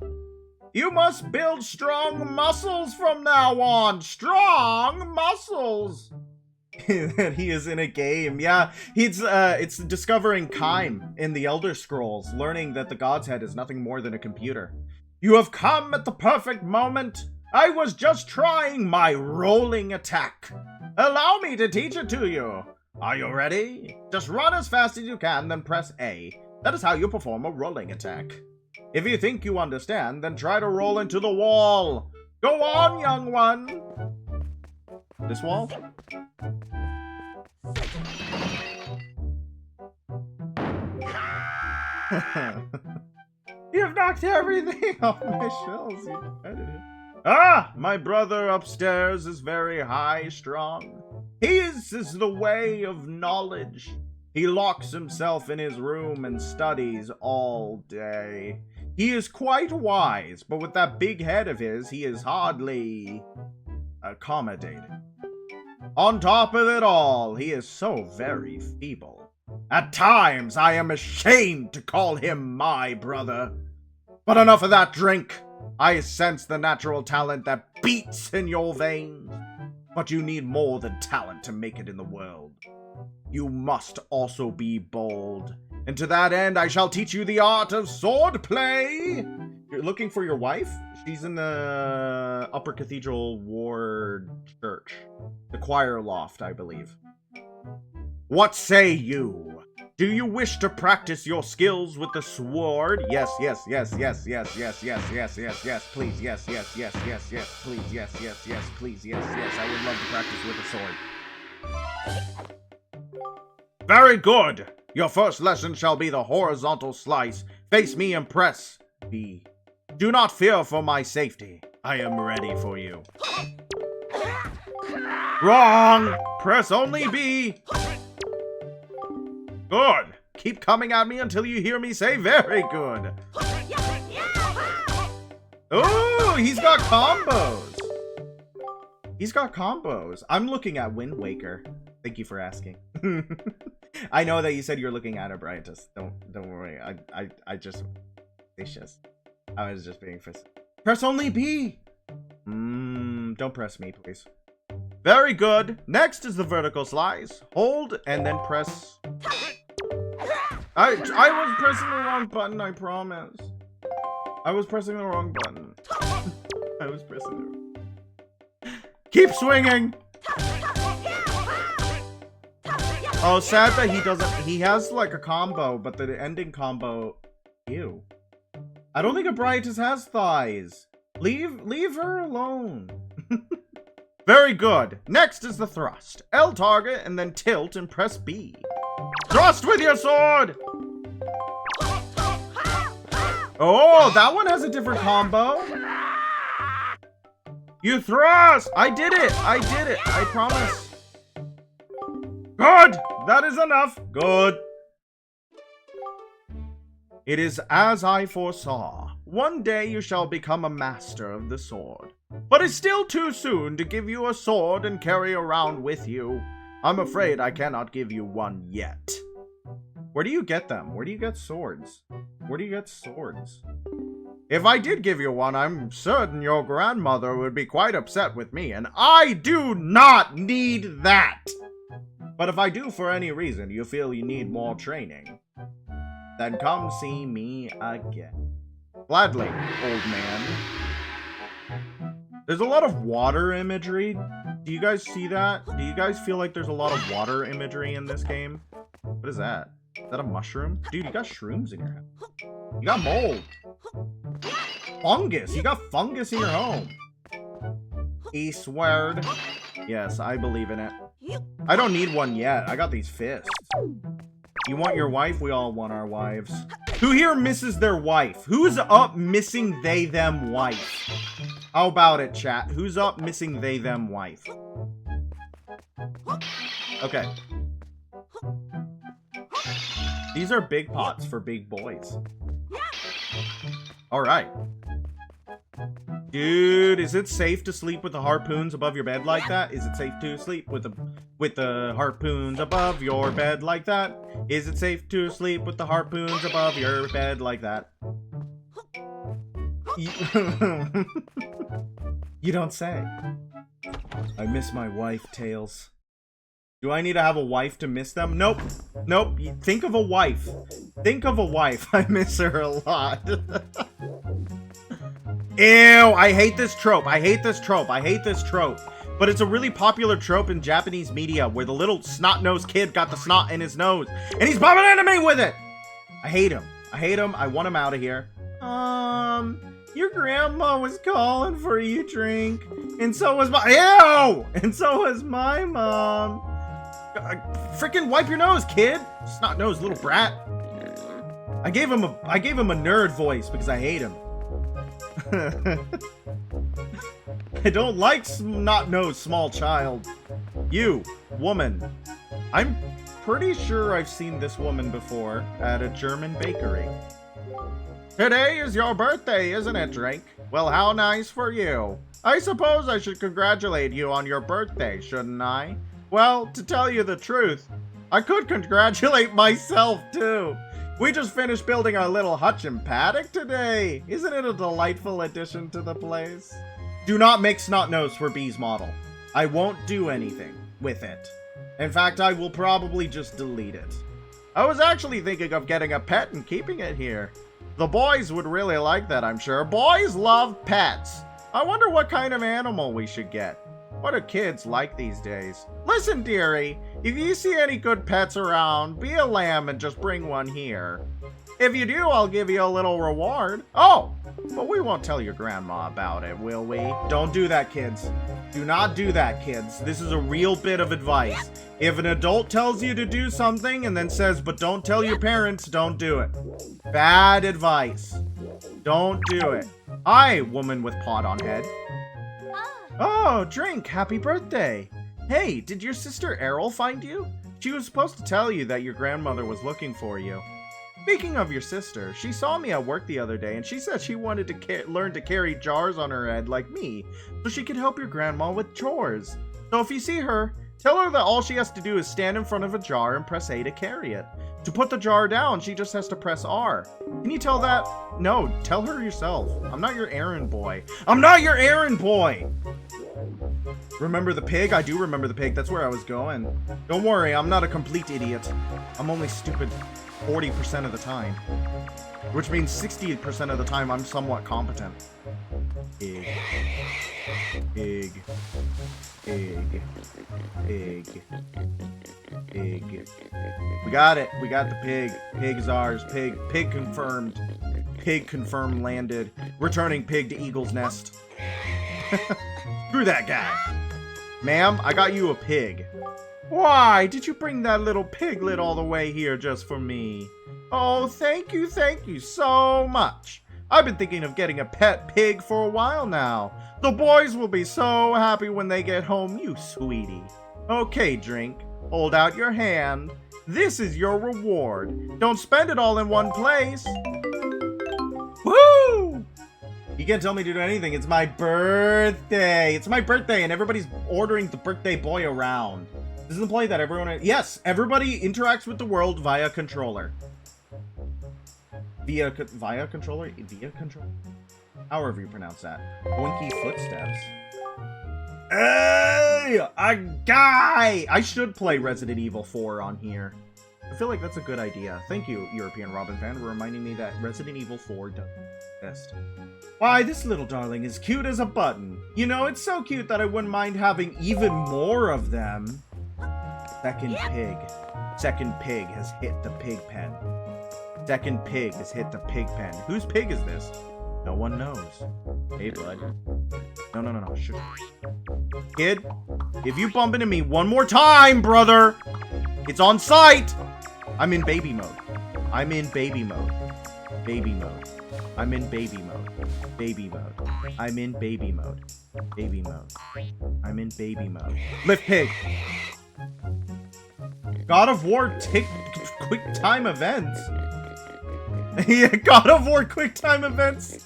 Speaker 1: You must build strong muscles from now on. Strong muscles. That he is in a game. Yeah, it's discovering Kime in the Elder Scrolls, learning that the God's Head is nothing more than a computer. You have come at the perfect moment. I was just trying my rolling attack. Allow me to teach it to you. Are you ready? Just run as fast as you can, then press A. That is how you perform a rolling attack. If you think you understand, then try to roll into the wall. Go on, young one. This wall? You've knocked everything off my shelves. Ah, my brother upstairs is very high strung. His is the way of knowledge. He locks himself in his room and studies all day. He is quite wise, but with that big head of his, he is hardly accommodated. On top of it all, he is so very feeble. At times, I am ashamed to call him my brother. But enough of that drink. I sense the natural talent that beats in your veins. But you need more than talent to make it in the world. You must also be bold. And to that end, I shall teach you the art of sword play. You're looking for your wife? She's in the Upper Cathedral Ward Church. The choir loft, I believe. What say you? Do you wish to practice your skills with the sword? Yes, yes, yes, yes, yes, yes, yes, yes, yes, yes, please, yes, yes, yes, yes, yes, please, yes, yes, yes, please, yes, yes, I would love to practice with a sword. Very good! Your first lesson shall be the horizontal slice. Face me and press B. Do not fear for my safety. I am ready for you. Wrong! Press only B. Good. Keep coming at me until you hear me say very good. Ooh, he's got combos. He's got combos. I'm looking at Wind Waker. Thank you for asking. I know that you said you're looking at Abritus. Don't worry. I just vicious. I was just being facetious. Press only B. Don't press me, please. Very good. Next is the vertical slice. Hold and then press. I was pressing the wrong button, I promise. I was pressing the wrong button. I was pressing the wrong. Keep swinging. Oh, sad that he doesn't. He has like a combo, but the ending combo. Ew. I don't think Abritus has thighs. Leave her alone. Very good. Next is the thrust. L target and then tilt and press B. Thrust with your sword! Oh, that one has a different combo. You thrust! I did it! I did it! I promise. Good! That is enough. Good. It is as I foresaw. One day you shall become a master of the sword. But it's still too soon to give you a sword and carry around with you. I'm afraid I cannot give you one yet. Where do you get them? Where do you get swords? Where do you get swords? If I did give you one, I'm certain your grandmother would be quite upset with me, and I do not need that! But if I do for any reason you feel you need more training, then come see me again. Gladly, old man. There's a lot of water imagery. Do you guys see that? Do you guys feel like there's a lot of water imagery in this game? What is that? Is that a mushroom? Dude, you got shrooms in your house. You got mold. Fungus. You got fungus in your home. Eastward. Yes, I believe in it. I don't need one yet. I got these fists. You want your wife? We all want our wives. Who here misses their wife? Who's up missing they, them wife? How about it, chat? Who's up missing they, them wife? Okay. These are big pots for big boys. Alright. Dude, is it safe to sleep with the harpoons above your bed like that? Is it safe to sleep with the harpoons above your bed like that? Is it safe to sleep with the harpoons above your bed like that? You don't say. I miss my wife, Tails. Do I need to have a wife to miss them? Nope. Nope. Think of a wife. Think of a wife. I miss her a lot. Ew, I hate this trope. I hate this trope. I hate this trope. But it's a really popular trope in Japanese media where the little snot-nosed kid got the snot in his nose and he's bumping into me with it. I hate him. I hate him. I want him out of here. Your grandma was calling for you, Drink. And so was my... Ew! And so was my mom. Freaking wipe your nose, kid. Snot-nosed little brat. I gave him a nerd voice because I hate him. I don't like snot-nosed small child. You, woman. I'm pretty sure I've seen this woman before at a German bakery. Today is your birthday, isn't it, Drink? Well, how nice for you. I suppose I should congratulate you on your birthday, shouldn't I? Well, to tell you the truth, I could congratulate myself, too. We just finished building our little hutch and paddock today. Isn't it a delightful addition to the place? Do not make snot-nose for Bea's model. I won't do anything with it. In fact, I will probably just delete it. I was actually thinking of getting a pet and keeping it here. The boys would really like that, I'm sure. Boys love pets. I wonder what kind of animal we should get. What do kids like these days? Listen, dearie, if you see any good pets around, be a lamb and just bring one here. If you do, I'll give you a little reward. Oh, but we won't tell your grandma about it, will we? Don't do that, kids. Do not do that, kids. This is a real bit of advice. If an adult tells you to do something and then says, but don't tell your parents, don't do it. Bad advice. Don't do it. Hi, woman with pot on head. Oh, Drink, happy birthday. Hey, did your sister Errol find you? She was supposed to tell you that your grandmother was looking for you. Speaking of your sister, she saw me at work the other day and she said she wanted to learn to carry jars on her head like me so she could help your grandma with chores. So if you see her, tell her that all she has to do is stand in front of a jar and press A to carry it. To put the jar down, she just has to press R. Can you tell that? No, tell her yourself. I'm not your errand boy. I'm not your errand boy! Remember the pig? I do remember the pig. That's where I was going. Don't worry, I'm not a complete idiot. I'm only stupid 40% of the time. Which means 60% of the time I'm somewhat competent. Pig. Pig. Pig. Pig. Pig. We got it. We got the pig. Pig is ours. Pig. Pig confirmed. Pig confirmed landed. Returning pig to Eagle's Nest. Screw that guy. Ma'am, I got you a pig. Why did you bring that little piglet all the way here just for me? Oh, thank you so much. I've been thinking of getting a pet pig for a while now. The boys will be so happy when they get home, you sweetie. Okay, Drink, hold out your hand. This is your reward. Don't spend it all in one place. Woo! You can't tell me to do anything. It's my birthday. It's my birthday, and everybody's ordering the birthday boy around. This is a play that everyone... Yes, everybody interacts with the world via controller. Via controller? Via controller? However you pronounce that. Winky footsteps. Hey! A guy! I should play Resident Evil 4 on here. I feel like that's a good idea. Thank you, European Robin fan, for reminding me that Resident Evil 4 does exist. Why, this little darling is cute as a button. You know, it's so cute that I wouldn't mind having even more of them. Second pig. Second pig has hit the pig pen. Second pig has hit the pig pen. Whose pig is this? No one knows. Hey, bud. No. Shh. Kid, if you bump into me one more time, brother, it's on sight. I'm in baby mode. I'm in baby mode. Baby mode. I'm in baby mode. Baby mode. I'm in baby mode. Baby mode. I'm in baby mode. Lift pig. God of War quick time events. Yeah, God of War quick time events.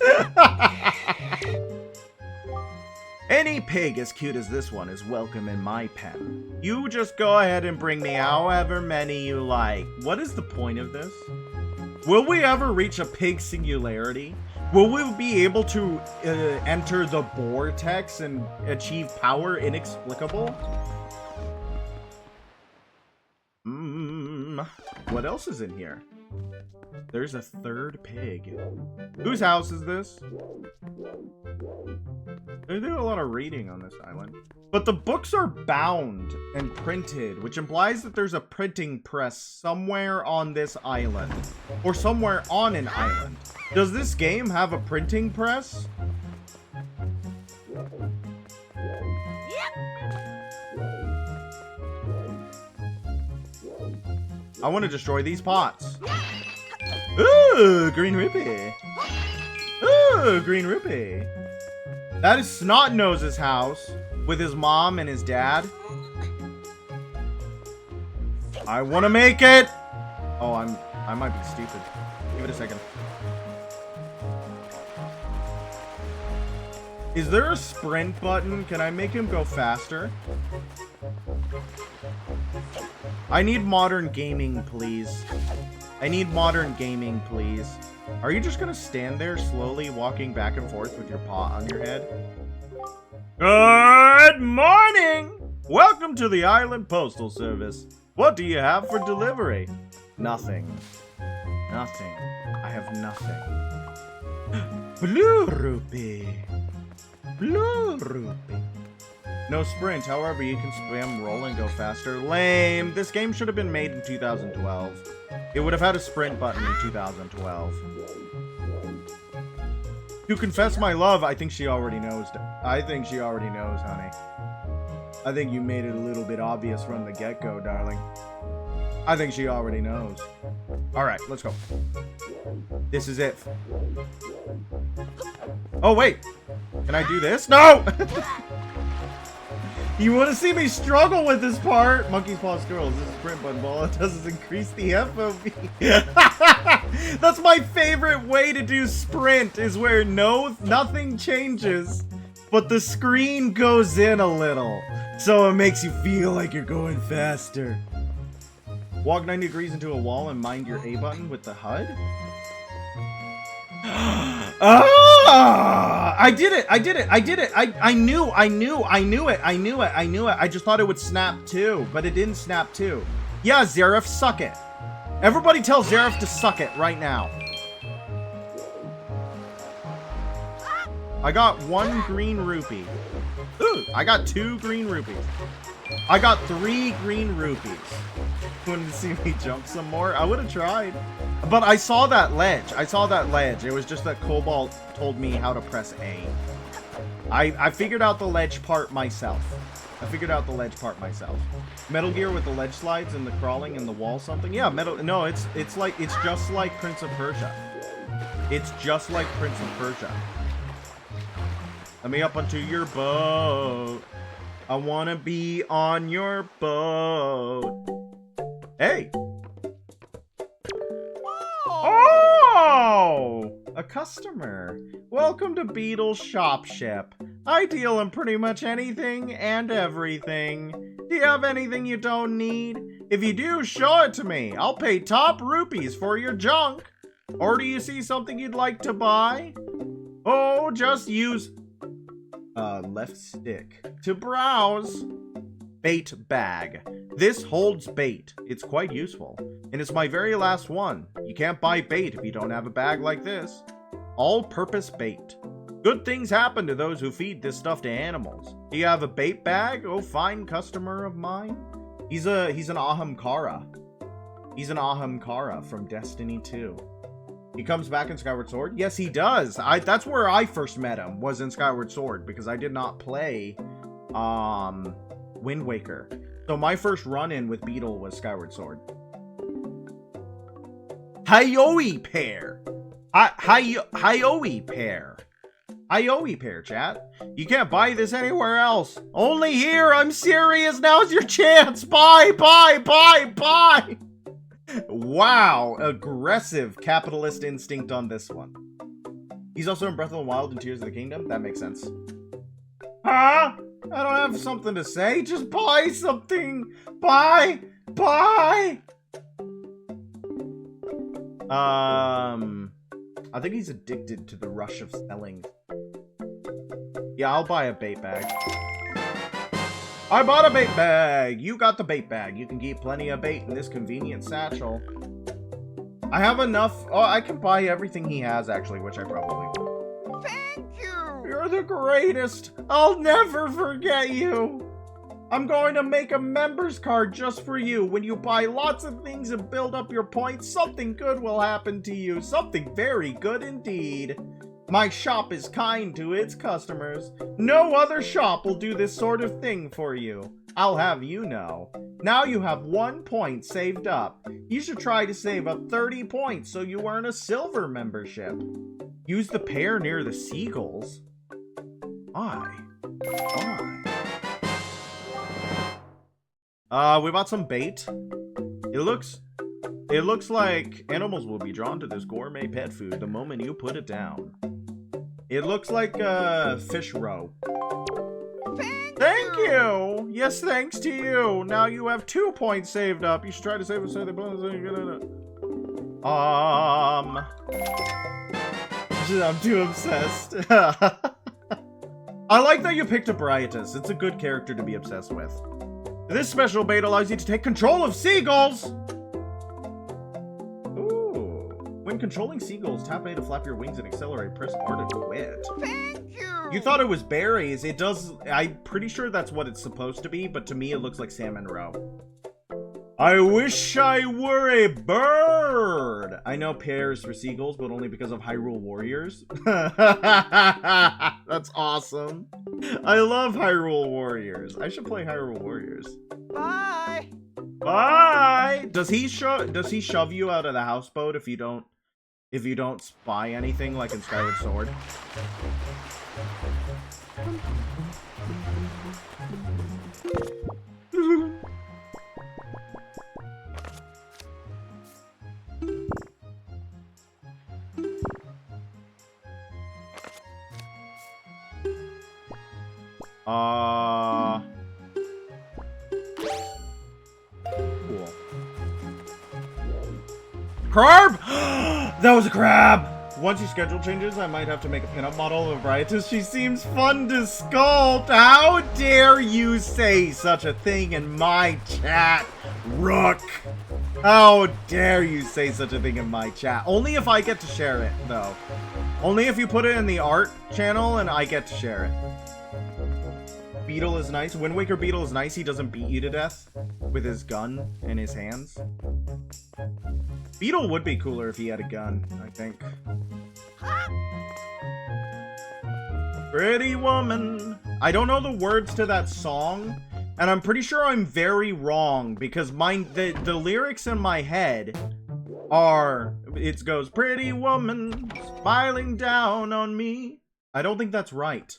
Speaker 1: Any pig as cute as this one is welcome in my pen. You just go ahead and bring me however many you like. What is the point of this? Will we ever reach a pig singularity? Will we be able to enter the vortex and achieve power inexplicable? What else is in here? There's a third pig. Whose house is this? They're doing a lot of reading on this island. But the books are bound and printed, which implies that there's a printing press somewhere on this island. Or somewhere on an island. Does this game have a printing press? I want to destroy these pots. Ooh, green rupee. Ooh, green rupee. That is Snotnose's house with his mom and his dad. I want to make it. Oh, I might be stupid. Give it a second. Is there a sprint button? Can I make him go faster? I need modern gaming, please. I need modern gaming, please. Are you just gonna stand there slowly walking back and forth with your paw on your head? Good morning! Welcome to the Island Postal Service. What do you have for delivery? Nothing. Nothing. I have nothing. Blue rupee. Blue rupee. No sprint, however, you can spam roll and go faster. Lame. This game should have been made in 2012. It would have had a sprint button in 2012. To confess my love, I think she already knows. I think she already knows, honey. I think you made it a little bit obvious from the get-go, darling. I think she already knows. Alright, let's go. This is it. Oh, wait. Can I do this? No! You want to see me struggle with this part? Monkey's paw squirrels. This is sprint button. All it does is increase the FOV. That's my favorite way to do sprint, is where nothing changes, but the screen goes in a little, so it makes you feel like you're going faster. Walk 90 degrees into a wall and mind your A button with the HUD. Ah! I did it! I did it! I did it! I knew it! I just thought it would snap too, but it didn't snap too. Yeah, Zareth, suck it. Everybody tell Zareth to suck it right now. I got 1 green rupee. Ooh, I got 2 green rupees. I got 3 green rupees. Wanted to see me jump some more? I would have tried. But I saw that ledge. It was just that Cobalt told me how to press A. I figured out the ledge part myself. Metal Gear with the ledge slides and the crawling and the wall something. Yeah, no, it's just like Prince of Persia. It's just like Prince of Persia. Let me up onto your boat. I wanna be on your boat. Hey! Oh! A customer. Welcome to Beetle's Shop Ship. I deal in pretty much anything and everything. Do you have anything you don't need? If you do, show it to me. I'll pay top rupees for your junk. Or do you see something you'd like to buy? Oh, just use left stick to browse. Bait bag. This holds bait. It's quite useful. And it's my very last one. You can't buy bait if you don't have a bag like this. All-purpose bait. Good things happen to those who feed this stuff to animals. Do you have a bait bag? Oh, fine customer of mine. He's an Ahamkara. He's an Ahamkara from Destiny 2. He comes back in Skyward Sword? Yes, he does. That's where I first met him, was in Skyward Sword, because I did not play Wind Waker. So my first run-in with Beetle was Skyward Sword. Hiyoe pear. Hiyoe pear. Hiyoe pear, chat. You can't buy this anywhere else. Only here. I'm serious. Now's your chance. Buy, buy, buy, buy. Wow. Aggressive capitalist instinct on this one. He's also in Breath of the Wild and Tears of the Kingdom. That makes sense. Huh? I don't have something to say. Just buy something. Buy. Buy. I think he's addicted to the rush of selling. Yeah, I'll buy a bait bag. I bought a bait bag! You got the bait bag. You can keep plenty of bait in this convenient satchel. I have enough. Oh, I can buy everything he has, actually, which I probably will.
Speaker 2: Thank you!
Speaker 1: You're the greatest! I'll never forget you! I'm going to make a member's card just for you. When you buy lots of things and build up your points, something good will happen to you. Something very good indeed. My shop is kind to its customers. No other shop will do this sort of thing for you. I'll have you know. Now you have 1 point saved up. You should try to save up 30 points so you earn a silver membership. Use the pair near the seagulls. Why? We bought some bait. It looks like animals will be drawn to this gourmet pet food the moment you put it down. It looks like fish roe. Thank you! Yes, thanks to you! Now you have 2 points saved up. You should try to save it so the bonus. I'm too obsessed. I like that you picked Abriatus. It's a good character to be obsessed with. This special bait allows you to take control of seagulls! Ooh. When controlling seagulls, tap A to flap your wings and accelerate. Press R to quit.
Speaker 2: Thank you!
Speaker 1: You thought it was berries. It does... I'm pretty sure that's what it's supposed to be, but to me it looks like salmon roe. I wish I were a bird! I know pears for seagulls, but only because of Hyrule Warriors. That's awesome. I love Hyrule Warriors. I should play Hyrule Warriors.
Speaker 2: Bye!
Speaker 1: Bye! Does he shove you out of the houseboat if you don't spy anything like in Skyward Sword? Cool. Crab! That was a crab! Once your schedule changes, I might have to make a pinup model of Abriatus. She seems fun to sculpt. How dare you say such a thing in my chat, Rook? How dare you say such a thing in my chat? Only if I get to share it, though. Only if you put it in the art channel and I get to share it. Beetle is nice. Wind Waker Beetle is nice. He doesn't beat you to death with his gun in his hands. Beetle would be cooler if he had a gun, I think. Pretty woman. I don't know the words to that song, and I'm pretty sure I'm very wrong because the lyrics in my head are, it goes, pretty woman smiling down on me. I don't think that's right.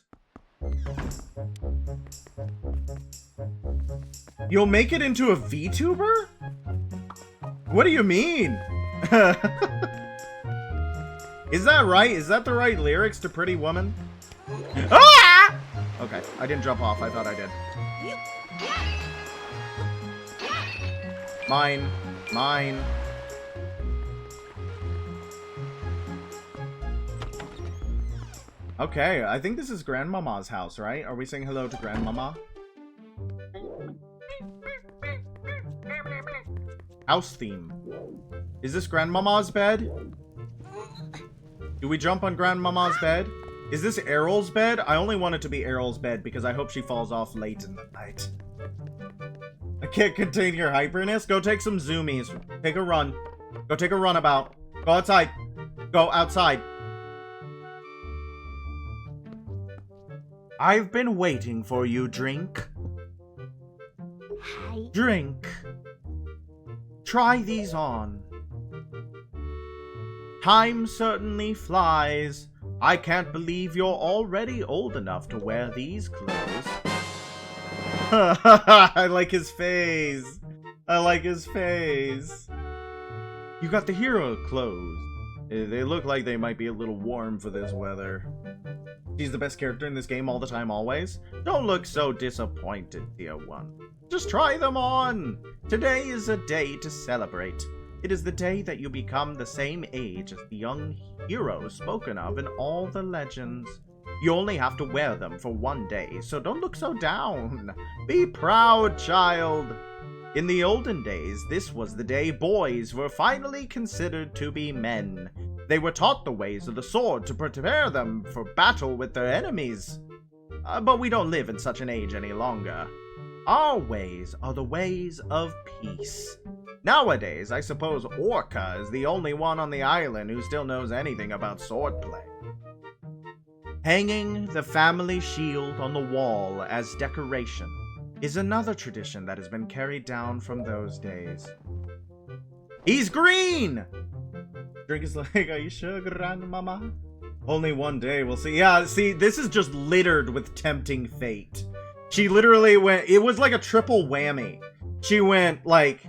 Speaker 1: You'll make it into a VTuber? What do you mean? Is that right? Is that the right lyrics to Pretty Woman? Ah! Okay, I didn't jump off. I thought I did. Mine. Mine. Okay, I think this is Grandmama's house, right? Are we saying hello to Grandmama? House theme. Is this Grandmama's bed? Do we jump on Grandmama's bed? Is this Errol's bed? I only want it to be Errol's bed because I hope she falls off late in the night. I can't contain your hyperness. Go take some zoomies. Take a run. Go take a runabout. Go outside. Go outside. I've been waiting for you, Drink.
Speaker 2: Hi.
Speaker 1: Drink. Try these on. Time certainly flies. I can't believe you're already old enough to wear these clothes. I like his face. I like his face. You got the hero clothes. They look like they might be a little warm for this weather. She's the best character in this game all the time, always. Don't look so disappointed, dear one. Just try them on. Today is a day to celebrate. It is the day that you become the same age as the young heroes spoken of in all the legends. You only have to wear them for one day, so don't look so down. Be proud, child. In the olden days, this was the day boys were finally considered to be men. They were taught the ways of the sword to prepare them for battle with their enemies. But we don't live in such an age any longer. Our ways are the ways of peace. Nowadays, I suppose Orca is the only one on the island who still knows anything about swordplay. Hanging the family shield on the wall as decoration is another tradition that has been carried down from those days. He's green! Drink is like, are you sure, grandmama? Only one day, we'll see. Yeah, see, this is just littered with tempting fate. She literally went, it was like a triple whammy. She went like,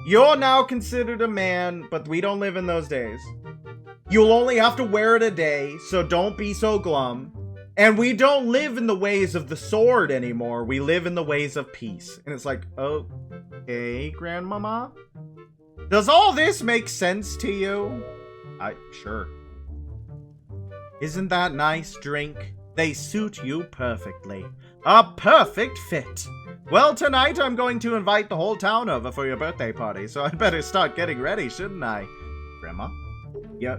Speaker 1: you're now considered a man, but we don't live in those days. You'll only have to wear it a day, so don't be so glum. And we don't live in the ways of the sword anymore. We live in the ways of peace. And it's like, okay, grandmama? Does all this make sense to you? Sure. Isn't that nice, drink? They suit you perfectly. A perfect fit. Well, tonight I'm going to invite the whole town over for your birthday party, so I'd better start getting ready, shouldn't I? Grandma? Yeah.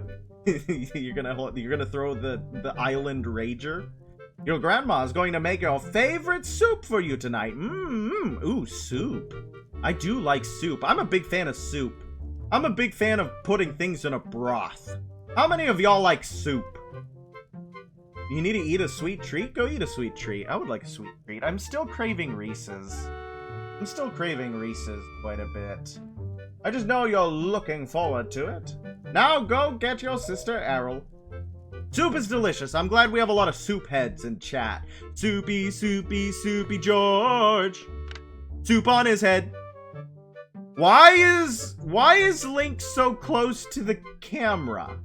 Speaker 1: you're gonna throw the island rager? Your grandma's going to make your favorite soup for you tonight. Ooh, soup. I do like soup. I'm a big fan of soup. I'm a big fan of putting things in a broth. How many of y'all like soup? You need to eat a sweet treat? Go eat a sweet treat. I would like a sweet treat. I'm still craving Reese's. I'm still craving Reese's quite a bit. I just know you're looking forward to it. Now go get your sister Errol. Soup is delicious. I'm glad we have a lot of soup heads in chat. Soupy, soupy, soupy George. Soup on his head. Why is Link so close to the camera?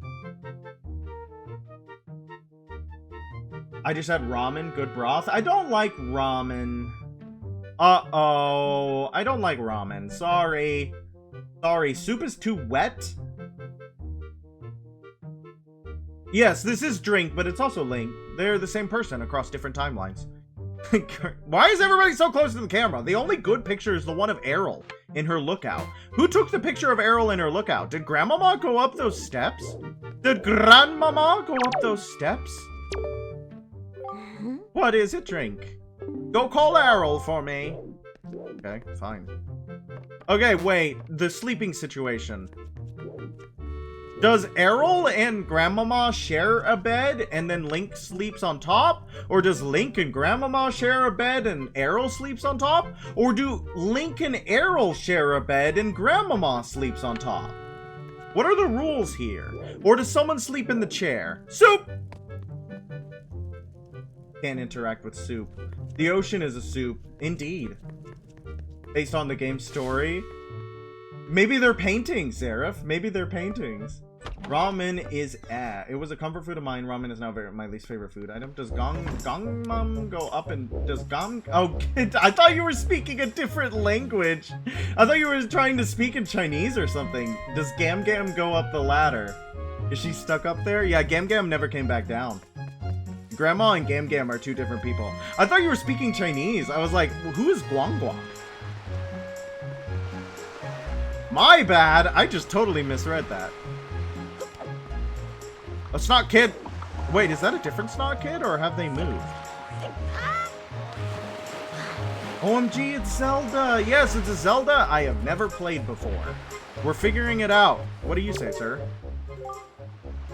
Speaker 1: I just had ramen, good broth. I don't like ramen. Uh-oh. I don't like ramen. Sorry. Sorry, soup is too wet? Yes, this is Drink, but it's also Link. They're the same person across different timelines. Why is everybody so close to the camera? The only good picture is the one of Errol in her lookout. Who took the picture of Errol in her lookout? Did Grandmama go up those steps? Did Grandmama go up those steps? What is it, Drink? Go call Errol for me. Okay, fine. Okay, wait. The sleeping situation. Does Errol and Grandmama share a bed and then Link sleeps on top? Or does Link and Grandmama share a bed and Errol sleeps on top? Or do Link and Errol share a bed and Grandmama sleeps on top? What are the rules here? Or does someone sleep in the chair? Soup! Can't interact with soup. The ocean is a soup. Indeed. Based on the game's story. Maybe they're paintings, Seraph. Maybe they're paintings. Ramen is it was a comfort food of mine. Ramen is now my least favorite food item. Does gongmam go up and does gong? Oh, I thought you were speaking a different language. I thought you were trying to speak in Chinese or something. Does Gam Gam go up the ladder? Is she stuck up there? Yeah, Gam Gam never came back down. Grandma and Gam Gam are two different people. I thought you were speaking Chinese. I was like, who is Guang Guang? My bad. I just totally misread that. A Snot Kid. Wait, is that a different Snot Kid or have they moved? OMG, it's Zelda. Yes, it's a Zelda I have never played before. We're figuring it out. What do you say, sir?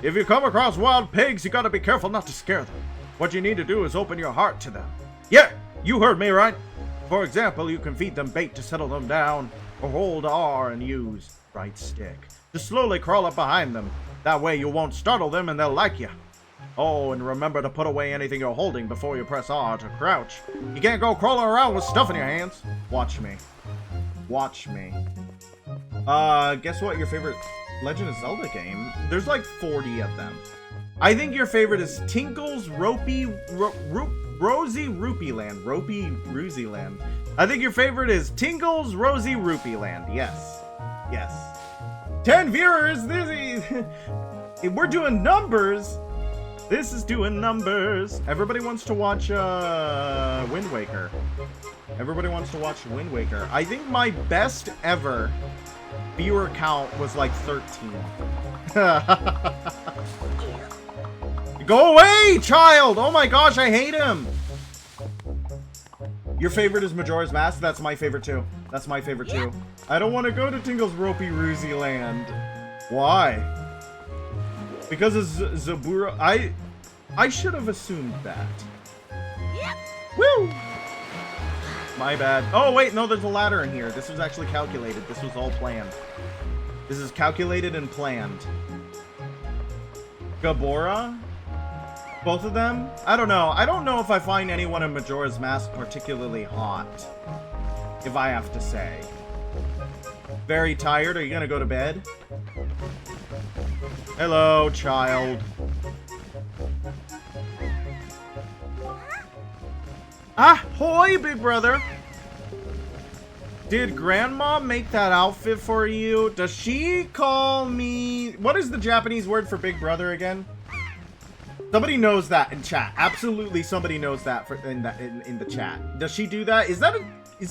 Speaker 1: If you come across wild pigs, you gotta be careful not to scare them. What you need to do is open your heart to them. Yeah, you heard me right. For example, you can feed them bait to settle them down, or hold R and use right stick to slowly crawl up behind them. That way you won't startle them and they'll like you. Oh, and remember to put away anything you're holding before you press R to crouch. You can't go crawling around with stuff in your hands. Watch me. Watch me. Guess what your favorite Legend of Zelda game? There's like 40 of them. I think your favorite is Tinkle's Rosy Rupee Land. Rosy Land. I think your favorite is Tingle's Rosy Rupee Land. Yes. Yes. 10 viewers. This is... We're doing numbers. This is doing numbers. Everybody wants to watch Wind Waker. Everybody wants to watch Wind Waker. I think my best ever viewer count was like 13. Go away, child! Oh my gosh, I hate him! Your favorite is Majora's Mask? That's my favorite too. That's my favorite too. I don't want to go to Tingle's Ropey Roozy Land. Why? Because of Zabura. I should have assumed that. Woo! My bad. Oh wait, no, there's a ladder in here. This was actually calculated. This was all planned. This is calculated and planned. Gabora? Both of them? I don't know. I don't know if I find anyone in Majora's Mask particularly hot. If I have to say. Very tired? Are you gonna go to bed? Hello, child. Ahoy, big brother! Did Grandma make that outfit for you? Does she call me... What is the Japanese word for big brother again? Somebody knows that in chat. Absolutely somebody knows that in the chat. Does she do that?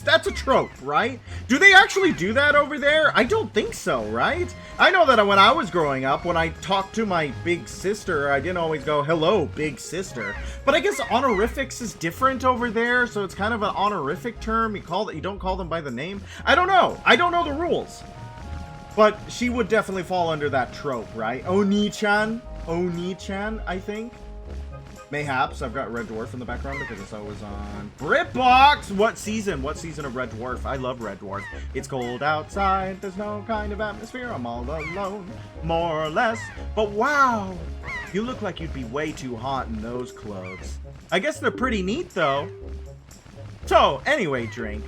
Speaker 1: That's a trope, right? Do they actually do that over there? I don't think so, right? I know that when I was growing up, when I talked to my big sister, I didn't always go, hello, big sister. But I guess honorifics is different over there, so it's kind of an honorific term. You don't call them by the name. I don't know. I don't know the rules. But she would definitely fall under that trope, right? Oni-chan. Oni-chan, I think. Mayhaps. I've got Red Dwarf in the background because it's always on BritBox. What season? What season of Red Dwarf? I love Red Dwarf. It's cold outside. There's no kind of atmosphere. I'm all alone, more or less. But wow, you look like you'd be way too hot in those clothes. I guess they're pretty neat though. So anyway, Drink,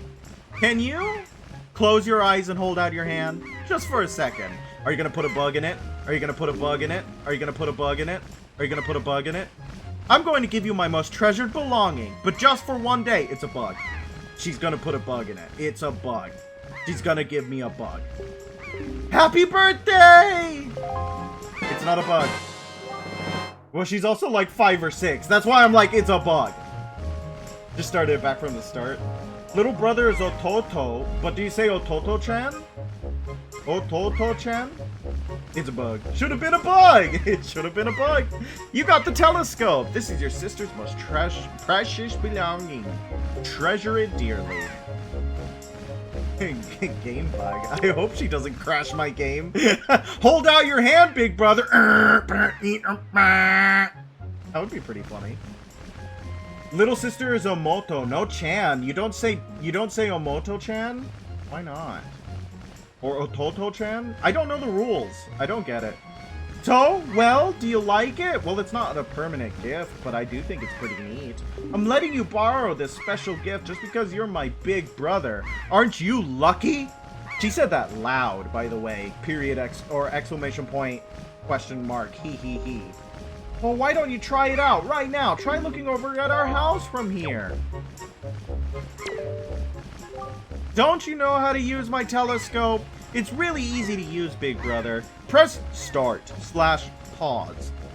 Speaker 1: can you close your eyes and hold out your hand just for a second? Are you gonna put a bug in it? Are you gonna put a bug in it? Are you gonna put a bug in it? Are you gonna put a bug in it? I'm going to give you my most treasured belonging, but just for one day. It's a bug. She's gonna put a bug in it. It's a bug. She's gonna give me a bug. Happy birthday! It's not a bug. Well, she's also like 5 or 6. That's why I'm like, it's a bug. Just started it back from the start. Little brother is Ototo, but do you say Ototo-chan? Ototo-chan? It's a bug. Should have been a bug! It should have been a bug. You got the telescope. This is your sister's most precious belonging. Treasure it dearly. Game bug. I hope she doesn't crash my game. Hold out your hand, big brother. That would be pretty funny. Little sister is Omoto, no Chan. You don't say Omoto-chan? Why not? Or Ototo-chan? I don't know the rules. I don't get it. So, well, do you like it? Well, it's not a permanent gift, but I do think it's pretty neat. I'm letting you borrow this special gift just because you're my big brother. Aren't you lucky? She said that loud, by the way. Period X or exclamation point, question mark, he. Well, why don't you try it out right now? Try looking over at our house from here. Don't you know how to use my telescope? It's really easy to use, big brother. Press start/pause.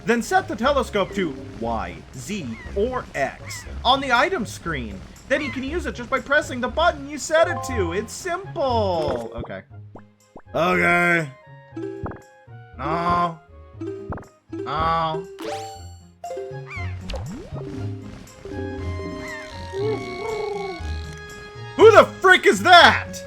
Speaker 1: Then set the telescope to Y, Z, or X on the item screen. Then you can use it just by pressing the button you set it to. It's simple. Okay. Okay. No. No. Who the frick is that?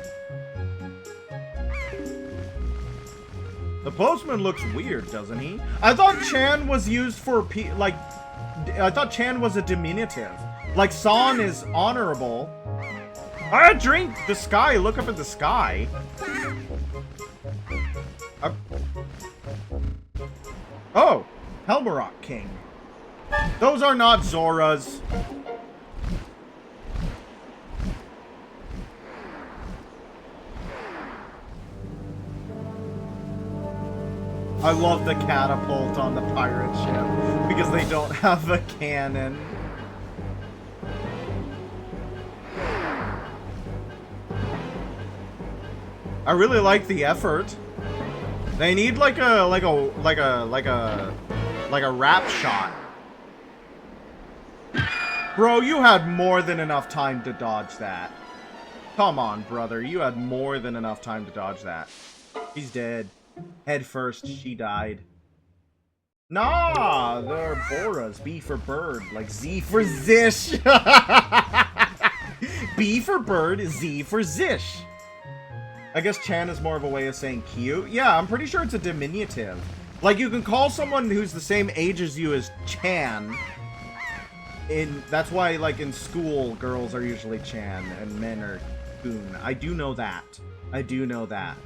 Speaker 1: The postman looks weird, doesn't he? I thought Chan was used for I thought Chan was a diminutive. Like San is honorable. I drink the sky. Look up at the sky. Oh, Helmarok King. Those are not Zoras. I love the catapult on the pirate ship because they don't have a cannon. I really like the effort. They need like a rap shot. Bro, you had more than enough time to dodge that. Come on, brother. You had more than enough time to dodge that. She's dead. Head first, she died. Nah, they're Boras. B for bird. Like Z for Zish. B for bird, Z for Zish. I guess Chan is more of a way of saying cute. Yeah, I'm pretty sure it's a diminutive. Like, you can call someone who's the same age as you as Chan. That's why, like, in school, girls are usually Chan and men are Boon. I do know that. I do know that.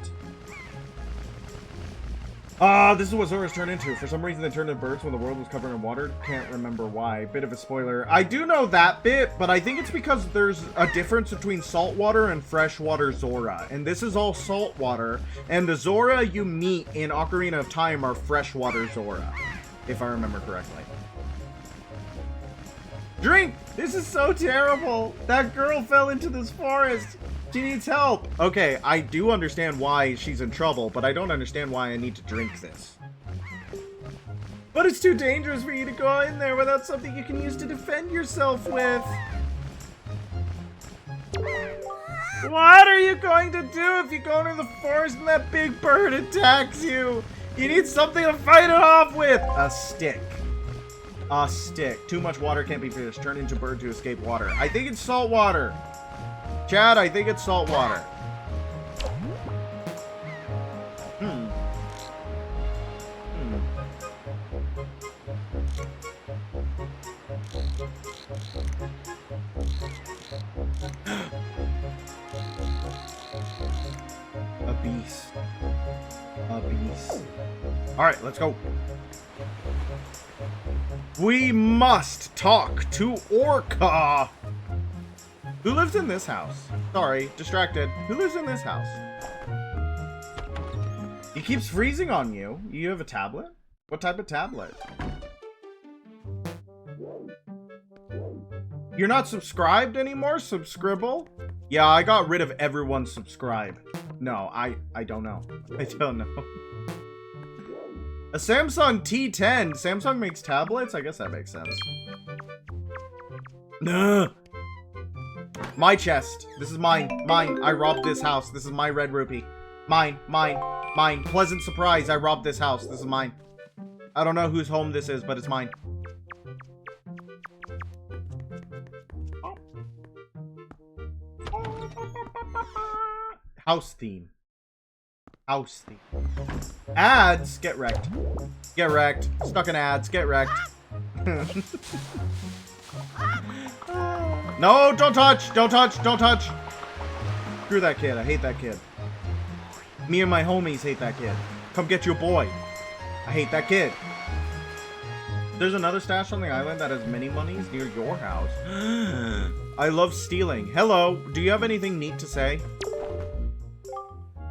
Speaker 1: This is what Zora's turned into. For some reason, they turned into birds when the world was covered in water. Can't remember why. Bit of a spoiler. I do know that bit, but I think it's because there's a difference between saltwater and freshwater Zora. And this is all saltwater. And the Zora you meet in Ocarina of Time are freshwater Zora. If I remember correctly. Drink! This is so terrible! That girl fell into this forest! She needs help! Okay, I do understand why she's in trouble, but I don't understand why I need to drink this. But it's too dangerous for you to go in there without something you can use to defend yourself with! What are you going to do if you go into the forest and that big bird attacks you? You need something to fight it off with! A stick. A stick. Too much water can't be fished. Turn into bird to escape water. I think it's salt water. Chad, I think it's salt water. A beast. A beast. Alright, let's go. We must talk to Orca. Who lives in this house? Sorry, distracted. Who lives in this house? He keeps freezing on you. You have a tablet? What type of tablet? You're not subscribed anymore? Subscribble? Yeah, I got rid of everyone subscribe. No, I don't know. I don't know. A Samsung T10. Samsung makes tablets? I guess that makes sense. Nah. My chest. This is mine. Mine. I robbed this house. This is my red rupee. Mine. Mine. Mine. Pleasant surprise. I robbed this house. This is mine. I don't know whose home this is, but it's mine. House theme. House theme. Ads. Get wrecked. Get wrecked. Stuck in ads. Get wrecked. No, don't touch! Don't touch! Don't touch! Screw that kid. I hate that kid. Me and my homies hate that kid. Come get your boy. I hate that kid. There's another stash on the island that has mini monies near your house. I love stealing. Hello, do you have anything neat to say?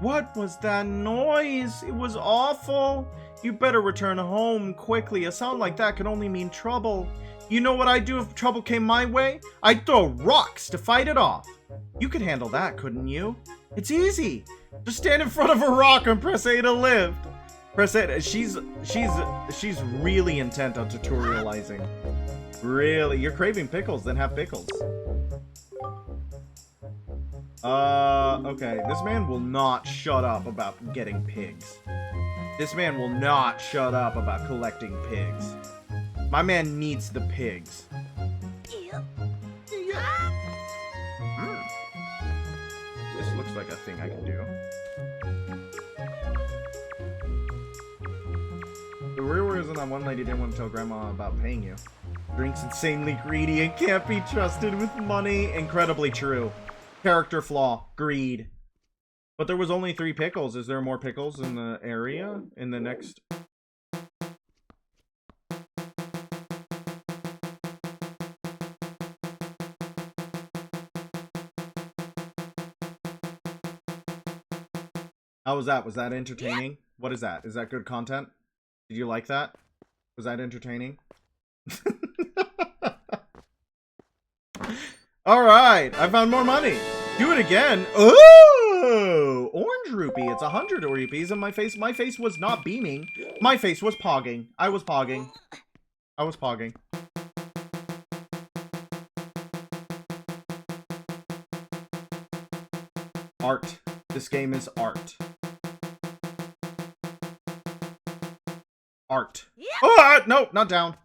Speaker 1: What was that noise? It was awful. You better return home quickly. A sound like that could only mean trouble. You know what I'd do if trouble came my way? I'd throw rocks to fight it off. You could handle that, couldn't you? It's easy. Just stand in front of a rock and press A to lift. Press A. She's really intent on tutorializing. Really, you're craving pickles, then have pickles. Okay. This man will not shut up about getting pigs. This man will not shut up about collecting pigs. My man needs the pigs. This looks like a thing I can do. The real reason that one lady didn't want to tell grandma about paying you. Drink's insanely greedy and can't be trusted with money. Incredibly true. Character flaw. Greed. But there was only 3 pickles. Is there more pickles in the area? In the next... How was that? Was that entertaining? What is that? Is that good content? Did you like that? Was that entertaining? Alright, I found more money. Do it again. Oh! Orange rupee. It's 100 rupees and my face was not beaming. My face was pogging. I was pogging. I was pogging. Art. This game is art. Art. Oh, no, not down.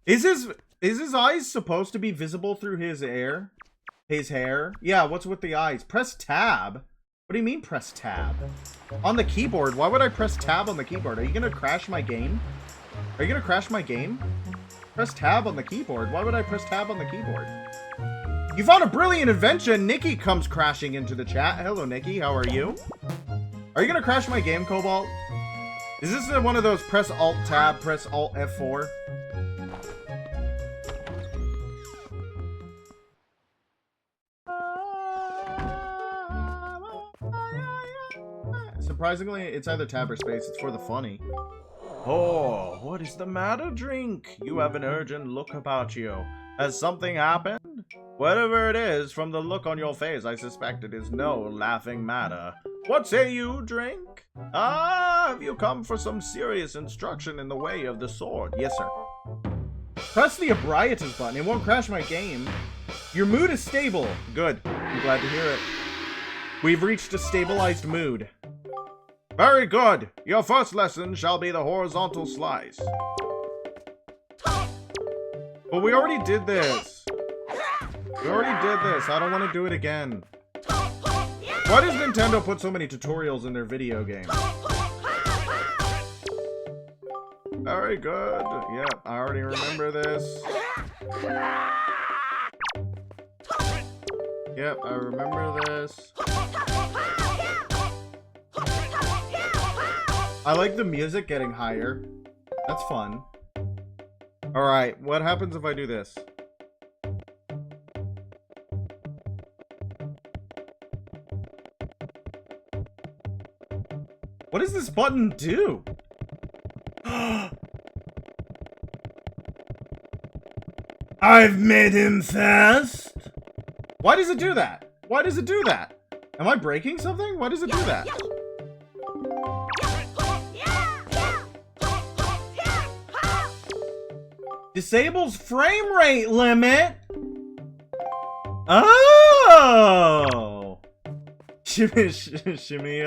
Speaker 1: Is his eyes supposed to be visible through his hair? His hair? Yeah, what's with the eyes? Press tab? What do you mean press tab? On the keyboard? Why would I press tab on the keyboard? Are you gonna crash my game? Are you gonna crash my game? Press tab on the keyboard. Why would I press tab on the keyboard? You found a brilliant invention! Nikki comes crashing into the chat. Hello, Nikki. How are you? Are you gonna crash my game, Cobalt? Is this one of those press Alt-Tab, press Alt-F4? Surprisingly, it's either tab or space. It's for the funny. Oh, what is the matter, Drink? You have an urgent look about you. Has something happened? Whatever it is, from the look on your face, I suspect it is no laughing matter. What say you, Drink? Ah, have you come for some serious instruction in the way of the sword? Yes, sir. Press the ebrietors button. It won't crash my game. Your mood is stable. Good. I'm glad to hear it. We've reached a stabilized mood. Very good. Your first lesson shall be the horizontal slice. But we already did this. We already did this. I don't want to do it again. Why does Nintendo put so many tutorials in their video games? Very good. Yep, I already remember this. Yep, I remember this. I like the music getting higher. That's fun. Alright, what happens if I do this? What does this button do? I've made him fast. Why does it do that? Why does it do that? Am I breaking something? Why does it do that? Disables frame rate limit. Oh. Shimmy, shimmy,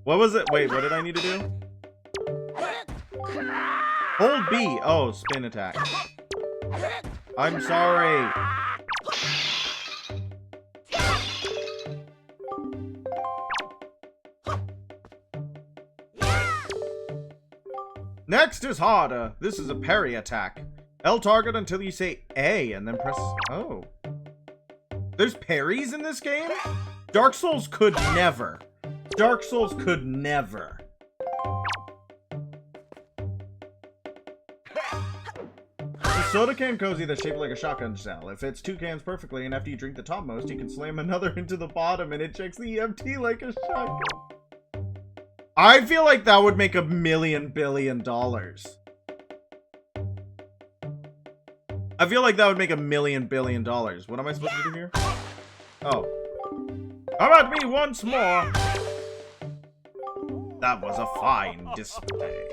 Speaker 1: What was it? Wait, what did I need to do? Hold B. Oh, spin attack. I'm sorry. Next is harder. This is a parry attack. L target until you say A and then press... Oh. There's parries in this game? Dark Souls could never. Dark Souls could never. The soda can cozy that's shaped like a shotgun shell. It fits 2 cans perfectly, and after you drink the topmost, you can slam another into the bottom, and it checks the EMT like a shotgun. I feel like that would make $1 million billion. I feel like that would make $1 million billion. What am I supposed to do here? Oh. How about me once more? That was a fine display.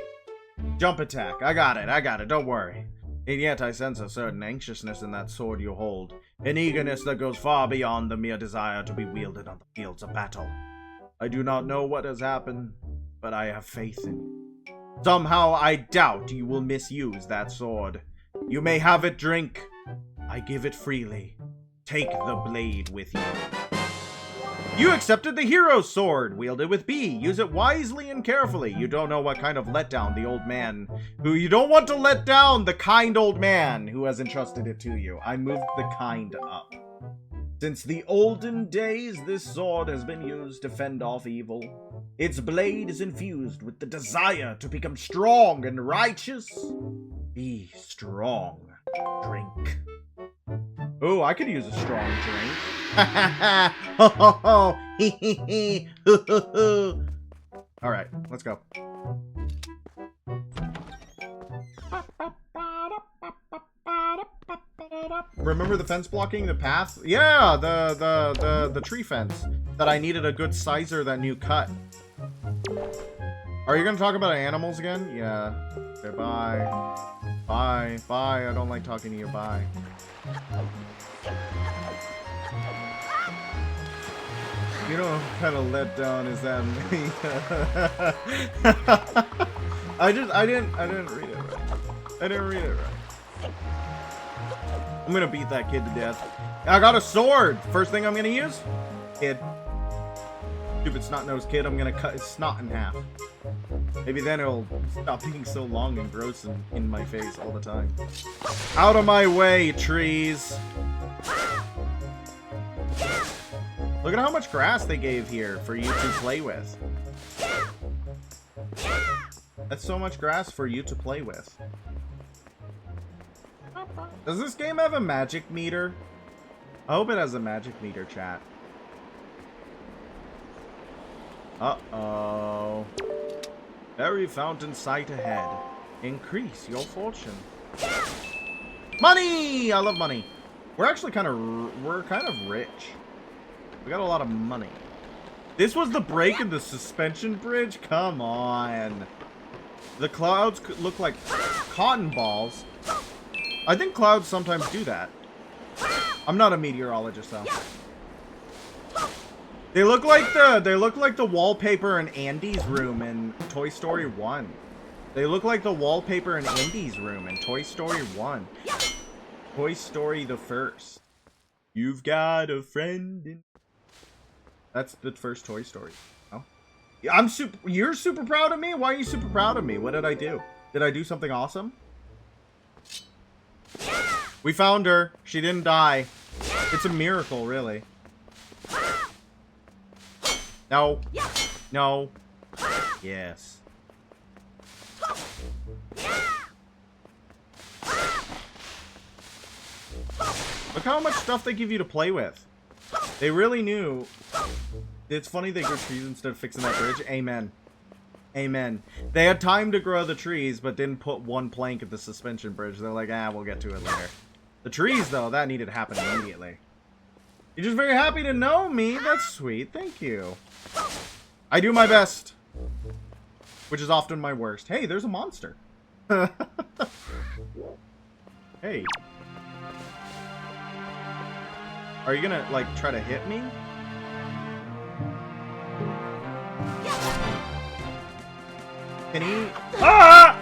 Speaker 1: Jump attack. I got it. Don't worry. And yet I sense a certain anxiousness in that sword you hold. An eagerness that goes far beyond the mere desire to be wielded on the fields of battle. I do not know what has happened, but I have faith in you. Somehow I doubt you will misuse that sword. You may have it, Drink. I give it freely. Take the blade with you. You accepted the hero's sword. Wield it with B. Use it wisely and carefully. You don't know what kind of letdown the old man who you don't want to let down the kind old man who has entrusted it to you. I moved the kind up. Since the olden days, this sword has been used to fend off evil. Its blade is infused with the desire to become strong and righteous. Be strong, Drink. Oh, I could use a strong drink. Ho ho ho! Hee hee hee! Hoo hoo hoo! Alright, let's go. Remember the fence blocking the path? Yeah, the tree fence that I needed a good sizer that new cut. Are you gonna talk about animals again? Yeah. Okay, bye. Bye. Bye. I don't like talking to you. Bye. You know what kind of letdown is that me? I didn't read it right. I didn't read it right. I'm gonna beat that kid to death. I got a sword! First thing I'm gonna use? Kid. Stupid snot-nosed kid, I'm gonna cut his snot in half. Maybe then it'll stop being so long and gross and in my face all the time. Out of my way, trees! Look at how much grass they gave here for you to play with. That's so much grass for you to play with. Does this game have a magic meter? I hope it has a magic meter, chat. Uh-oh. Berry fountain sight ahead. Increase your fortune. Money! I love money. We're actually kind of rich. We got a lot of money. This was the break in the suspension bridge? Come on. The clouds look like cotton balls. I think clouds sometimes do that. I'm not a meteorologist though. They look like the wallpaper in Andy's room in Toy Story 1. They look like the wallpaper in Andy's room in Toy Story 1. Toy Story the first. You've got a friend in... That's the first Toy Story. Oh. You're super proud of me? Why are you super proud of me? What did I do? Did I do something awesome? We found her. She didn't die. It's a miracle, really. No. No. Yes. Look how much stuff they give you to play with. They really knew. It's funny they grew trees instead of fixing that bridge. Amen. Amen. They had time to grow the trees, but didn't put one plank at the suspension bridge. They're like, we'll get to it later. The trees, though, that needed to happen immediately. You're just very happy to know me. That's sweet. Thank you. I do my best. Which is often my worst. Hey, there's a monster. Hey. Are you gonna, like, try to hit me? Can he... Ah!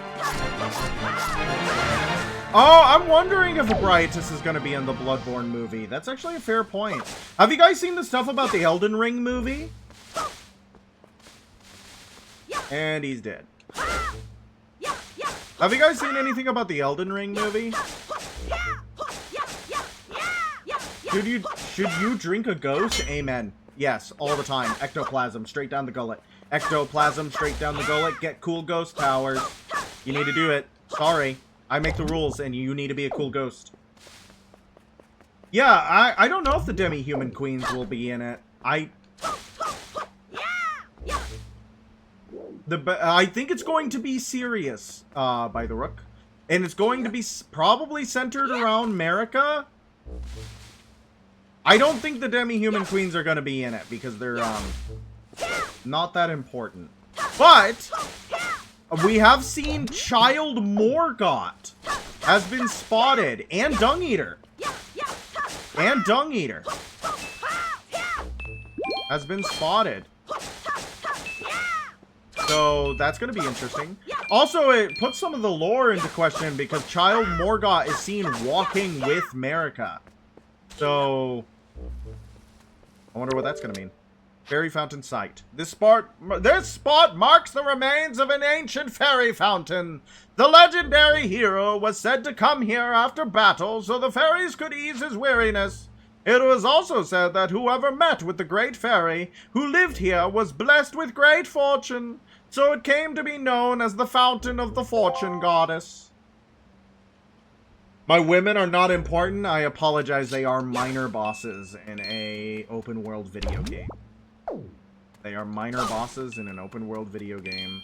Speaker 1: Oh, I'm wondering if Abriatus is gonna be in the Bloodborne movie. That's actually a fair point. Have you guys seen the stuff about the Elden Ring movie? And he's dead. Have you guys seen anything about the Elden Ring movie? Should you drink a ghost? Amen. Yes, all the time. Ectoplasm, straight down the gullet. Ectoplasm, straight down the gullet. Get cool ghost powers. You need to do it. Sorry. I make the rules, and you need to be a cool ghost. Yeah, I don't know if the demi-human queens will be in it. I think it's going to be serious, by the Rook. And it's going to be probably centered around America. I don't think the demi-human queens are going to be in it, because they're, not that important. But we have seen Child Morgott has been spotted, and Dung Eater. And Dung Eater has been spotted. So that's going to be interesting. Also, it puts some of the lore into question because Child Morgott is seen walking with Marika. So I wonder what that's going to mean. Fairy Fountain Site. This spot marks the remains of an ancient fairy fountain. The legendary hero was said to come here after battle so the fairies could ease his weariness. It was also said that whoever met with the great fairy who lived here was blessed with great fortune, so it came to be known as the Fountain of the Fortune Goddess. My women are not important. I apologize. They are minor bosses in a open world video game. They are minor bosses in an open world video game.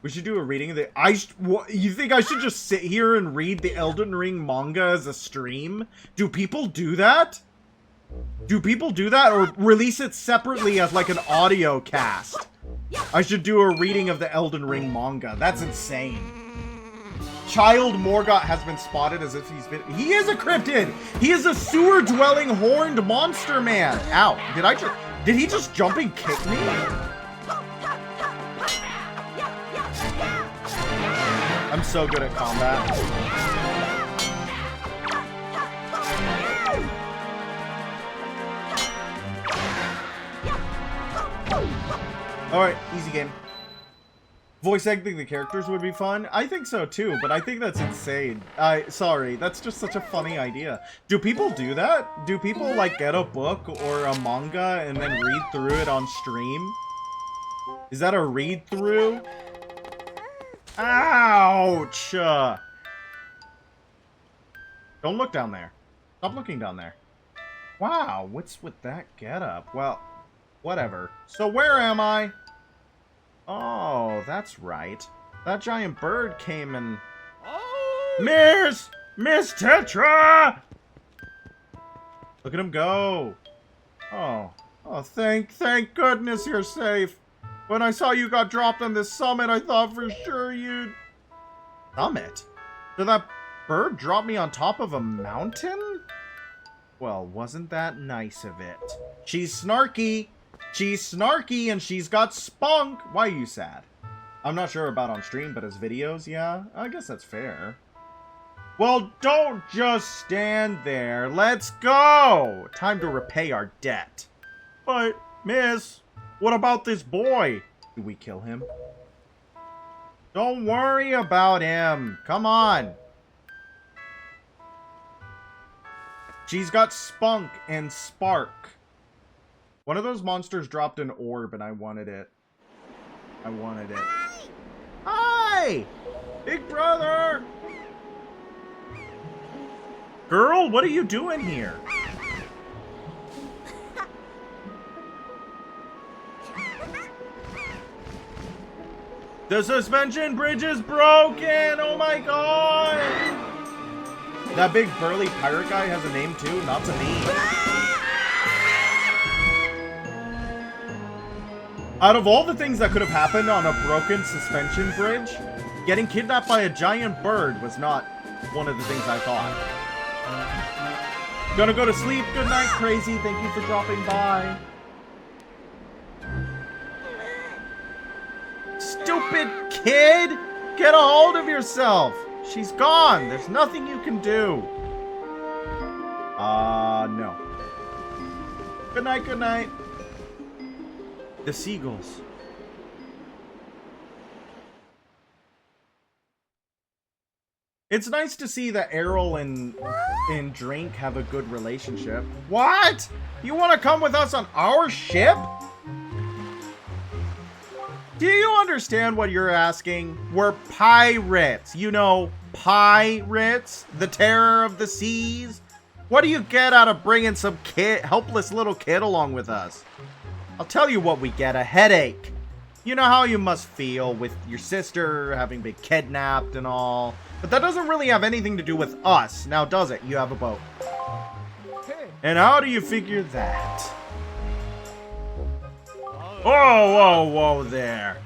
Speaker 1: We should do a reading of the... you think I should just sit here and read the Elden Ring manga as a stream? Do people do that? Do people do that? Or release it separately as like an audio cast? I should do a reading of the Elden Ring manga. That's insane. Child Morgott has been spotted as if he's been... He is a cryptid! He is a sewer-dwelling horned monster man! Ow. Did he just jump and kick me? I'm so good at combat. Alright, easy game. Voice acting the characters would be fun. I think so too, but I think that's insane. Sorry, that's just such a funny idea. Do people do that? Do people like get a book or a manga and then read through it on stream? Is that a read through? Ouch! Don't look down there. Stop looking down there. Wow, what's with that getup? Well, whatever. So where am I? Oh, that's right. That giant bird came and... Oh! Miss Tetra! Look at him go. Oh, thank goodness you're safe. When I saw you got dropped on this summit, I thought for sure you'd... Summit? Did that bird drop me on top of a mountain? Well, wasn't that nice of it? She's snarky. She's snarky and she's got spunk. Why are you sad? I'm not sure about on stream, but as videos, yeah, I guess that's fair. Well, don't just stand there. Let's go. Time to repay our debt. But, miss, what about this boy? Do we kill him? Don't worry about him. Come on. She's got spunk and spark. One of those monsters dropped an orb and I wanted it. I wanted it. Hi! Big brother! Girl, what are you doing here? The suspension bridge is broken! Oh my god! That big burly pirate guy has a name too, not to me. Out of all the things that could have happened on a broken suspension bridge, getting kidnapped by a giant bird was not one of the things I thought. Gonna go to sleep. Good night, Crazy. Thank you for dropping by. Stupid kid! Get a hold of yourself! She's gone. There's nothing you can do. No. Good night, good night. The seagulls. It's nice to see that Errol and Drink have a good relationship. What? You want to come with us on our ship? Do you understand what you're asking? We're pirates. You know, pirates? The terror of the seas? What do you get out of bringing some helpless little kid along with us? I'll tell you what we get, a headache. You know how you must feel with your sister having been kidnapped and all. But that doesn't really have anything to do with us, now does it? You have a boat. And how do you figure that? Whoa there.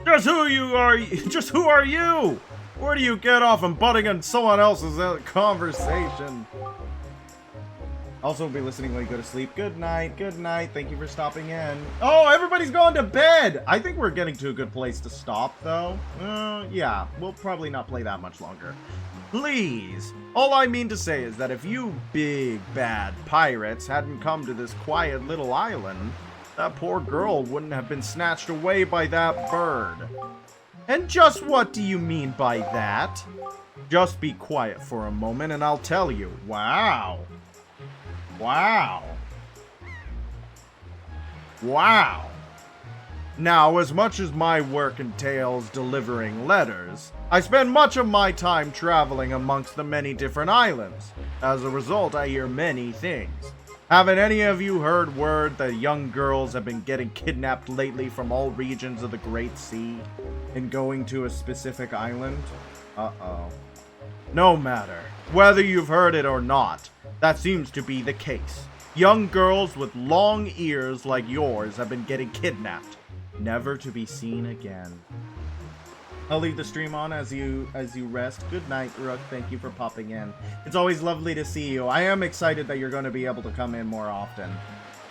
Speaker 1: Just who are you? Where do you get off and butting in someone else's conversation? Also, we'll be listening when you go to sleep. Good night. Good night. Thank you for stopping in. Oh, everybody's going to bed. I think we're getting to a good place to stop, though. Yeah, we'll probably not play that much longer. Please. All I mean to say is that if you big, bad pirates hadn't come to this quiet little island, that poor girl wouldn't have been snatched away by that bird. And just what do you mean by that? Just be quiet for a moment and I'll tell you. Wow. Wow. Wow. Now, as much as my work entails delivering letters, I spend much of my time traveling amongst the many different islands. As a result, I hear many things. Haven't any of you heard word that young girls have been getting kidnapped lately from all regions of the Great Sea and going to a specific island? Uh-oh. No matter whether you've heard it or not, that seems to be the case. Young girls with long ears like yours have been getting kidnapped, never to be seen again. I'll leave the stream on as you rest. Good night, Rook. Thank you for popping in. It's always lovely to see you. I am excited that you're going to be able to come in more often.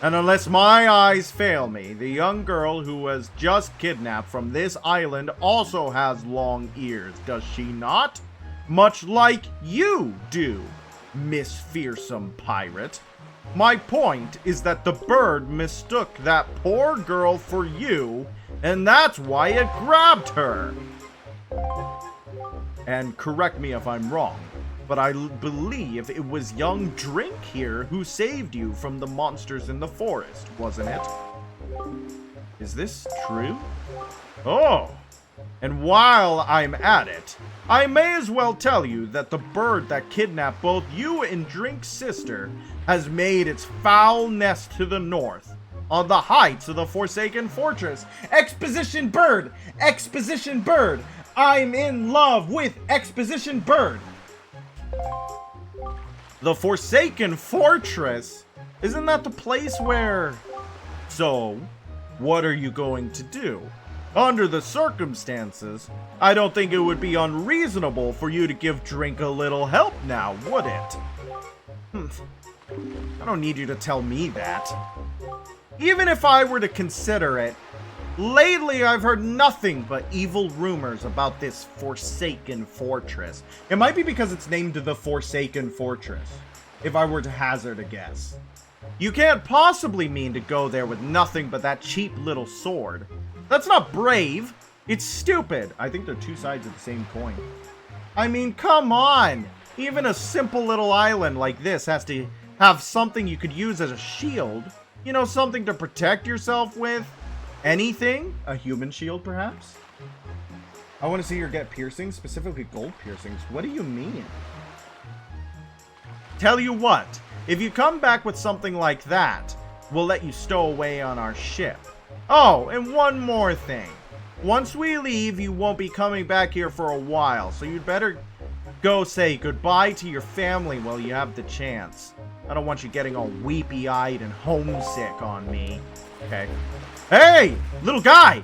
Speaker 1: And unless my eyes fail me, the young girl who was just kidnapped from this island also has long ears, does she not? Much like you do, Miss Fearsome Pirate. My point is that the bird mistook that poor girl for you, and that's why it grabbed her. And correct me if I'm wrong, but I believe it was young Drink here who saved you from the monsters in the forest, wasn't it? Is this true? Oh! And while I'm at it, I may as well tell you that the bird that kidnapped both you and Drink's sister has made its foul nest to the north, on the heights of the Forsaken Fortress. Exposition Bird! Exposition Bird! I'm in love with Exposition Bird! The Forsaken Fortress? Isn't that the place where... So, what are you going to do? Under the circumstances, I don't think it would be unreasonable for you to give Drink a little help now, would it? I don't need you to tell me that. Even if I were to consider it, lately I've heard nothing but evil rumors about this Forsaken Fortress. It might be because it's named the Forsaken Fortress, if I were to hazard a guess. You can't possibly mean to go there with nothing but that cheap little sword. That's not brave. It's stupid. I think they're two sides of the same coin. I mean, come on. Even a simple little island like this has to have something you could use as a shield. You know, something to protect yourself with. Anything? A human shield, perhaps? I want to see her get piercings, specifically gold piercings. What do you mean? Tell you what, if you come back with something like that, we'll let you stow away on our ship. Oh, and one more thing. Once we leave, you won't be coming back here for a while, so you'd better go say goodbye to your family while you have the chance. I don't want you getting all weepy-eyed and homesick on me. Okay. Hey, little guy!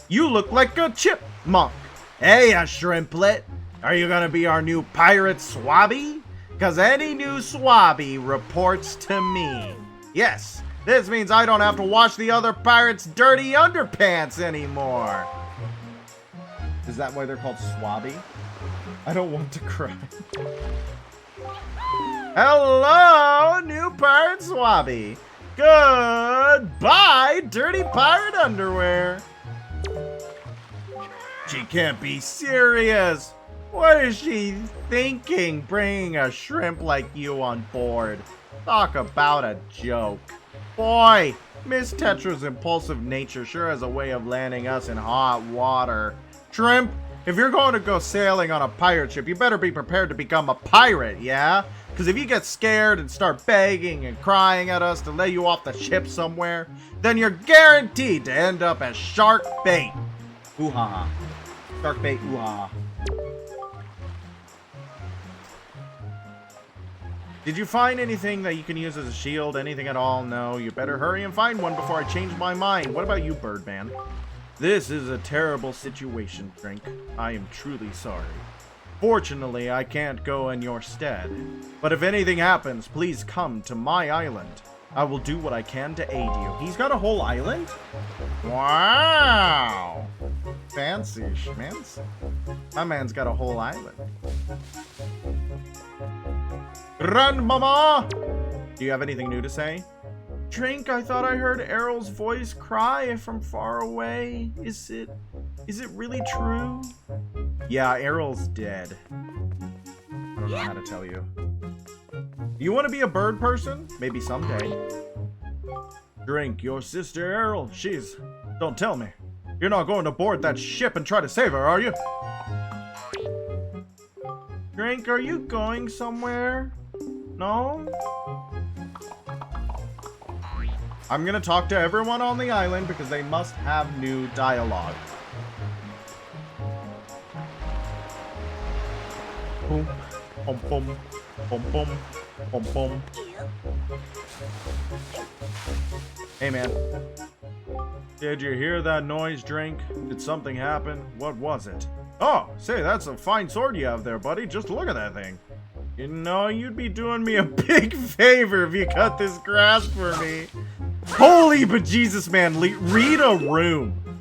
Speaker 1: You look like a chipmunk. Hey, a shrimplet. Are you gonna be our new pirate swabby? Cause any new swabby reports to me. Yes, this means I don't have to wash the other pirates' dirty underpants anymore. Is that why they're called swabby? I don't want to cry. Hello, new pirate swabby. Goodbye, dirty pirate underwear. She can't be serious. What is she thinking, bringing a shrimp like you on board? Talk about a joke. Boy, Miss Tetra's impulsive nature sure has a way of landing us in hot water. Shrimp, if you're going to go sailing on a pirate ship, you better be prepared to become a pirate, yeah? Because if you get scared and start begging and crying at us to lay you off the ship somewhere, then you're guaranteed to end up as shark bait. Ooh-ha-ha. Shark bait, ooh-ha-ha. Did you find anything that you can use as a shield? Anything at all? No. You better hurry and find one before I change my mind. What about you, Birdman? This is a terrible situation, Drink. I am truly sorry. Fortunately, I can't go in your stead. But if anything happens, please come to my island. I will do what I can to aid you. He's got a whole island? Wow! Fancy schmancy. My man's got a whole island. Run, mama! Do you have anything new to say? Drink, I thought I heard Errol's voice cry from far away. Is it really true? Yeah, Errol's dead. I don't know how to tell you. Do you want to be a bird person? Maybe someday. Drink, your sister Errol, she's... Don't tell me. You're not going to board that ship and try to save her, are you? Drink, are you going somewhere? No? I'm gonna talk to everyone on the island because they must have new dialogue. Boom, boom, boom, boom, boom, boom, boom. Hey, man. Did you hear that noise, Drink? Did something happen? What was it? Oh, say, that's a fine sword you have there, buddy. Just look at that thing. You know, you'd be doing me a big favor if you cut this grass for me. Holy bejesus, man. Read a room.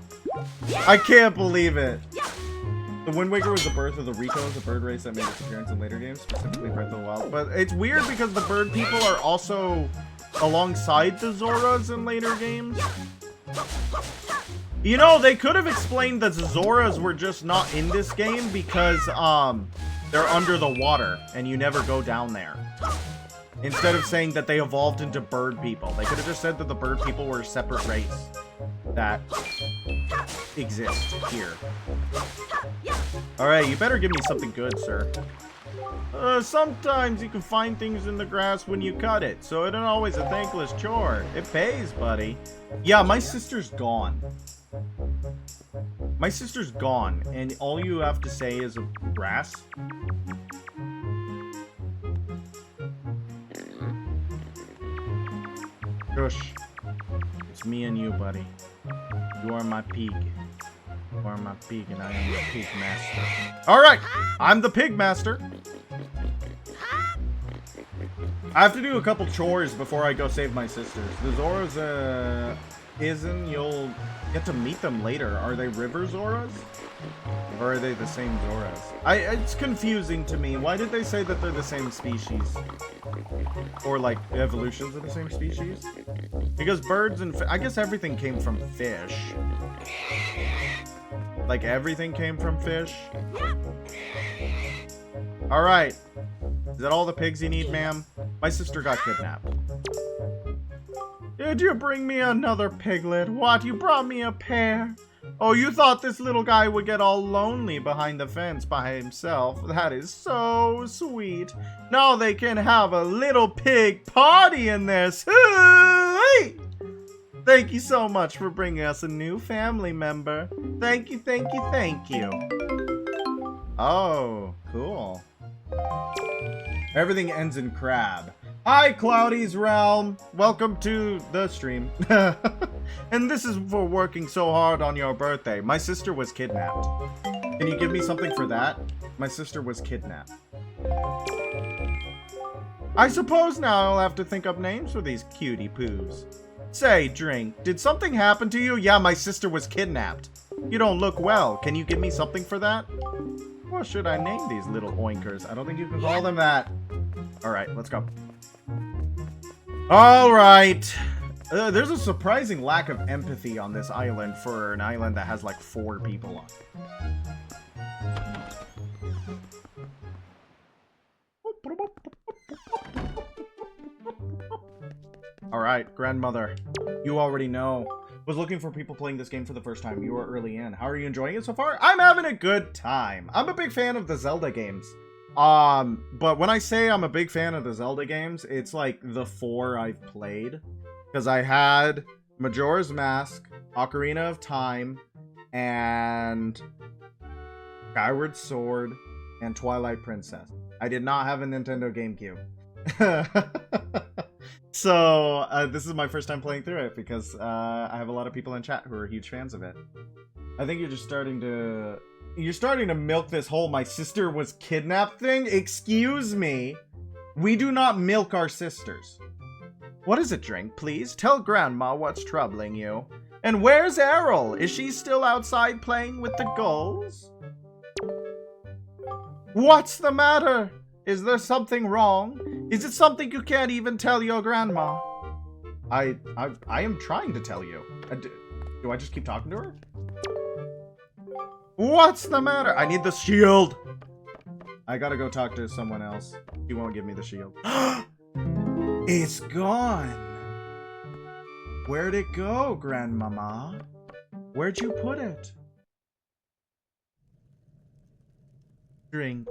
Speaker 1: I can't believe it. The Wind Waker was the birth of the Ricos, a bird race that made its appearance in later games, specifically Breath of the Wild. But it's weird because the bird people are also alongside the Zoras in later games. You know, they could have explained that the Zoras were just not in this game because they're under the water and you never go down there. Instead of saying that they evolved into bird people. They could have just said that the bird people were a separate race that exists here. Alright, you better give me something good, sir. Sometimes you can find things in the grass when you cut it, so it isn't always a thankless chore. It pays, buddy. Yeah, my sister's gone. My sister's gone, and all you have to say is grass. Shush. It's me and you, buddy. You are my pig. You are my pig, and I am the pig master. Alright! I'm the pig master. I have to do a couple chores before I go save my sisters. The Zoras, you'll get to meet them later. Are they river Zoras? Or are they the same Zoras? It's confusing to me. Why did they say that they're the same species? Or, like, evolutions of the same species? Because birds and I guess everything came from fish. Like, everything came from fish? Alright. Is that all the pigs you need, ma'am? My sister got kidnapped. Did you bring me another piglet? What? You brought me a pair? Oh, you thought this little guy would get all lonely behind the fence by himself. That is so sweet. Now they can have a little pig party in there. Sweet! Thank you so much for bringing us a new family member. Thank you, thank you, thank you. Oh, cool. Everything ends in crab. Hi, Cloudy's Realm. Welcome to the stream. And this is for working so hard on your birthday. My sister was kidnapped. Can you give me something for that? My sister was kidnapped. I suppose now I'll have to think up names for these cutie poos. Say, Drink, did something happen to you? Yeah, my sister was kidnapped. You don't look well. Can you give me something for that? What should I name these little oinkers? I don't think you can call them that. Alright, let's go. Alright. There's a surprising lack of empathy on this island for an island that has like 4 people on it. Alright, grandmother. You already know. Was looking for people playing this game for the first time. You are early in. How are you enjoying it so far? I'm having a good time. I'm a big fan of the Zelda games. But when I say I'm a big fan of the Zelda games, it's like the 4 I've played. Because I had Majora's Mask, Ocarina of Time, and Skyward Sword, and Twilight Princess. I did not have a Nintendo GameCube. So, this is my first time playing through it because I have a lot of people in chat who are huge fans of it. I think you're just starting to... You're starting to milk this whole my sister was kidnapped thing? Excuse me. We do not milk our sisters. What is it, Drink? Please tell Grandma what's troubling you. And where's Errol? Is she still outside playing with the gulls? What's the matter? Is there something wrong? Is it something you can't even tell your grandma? I am trying to tell you. Do I just keep talking to her? What's the matter? I need the shield. I gotta go talk to someone else. He won't give me the shield. It's gone. Where'd it go, Grandmama? Where'd you put it? Drink.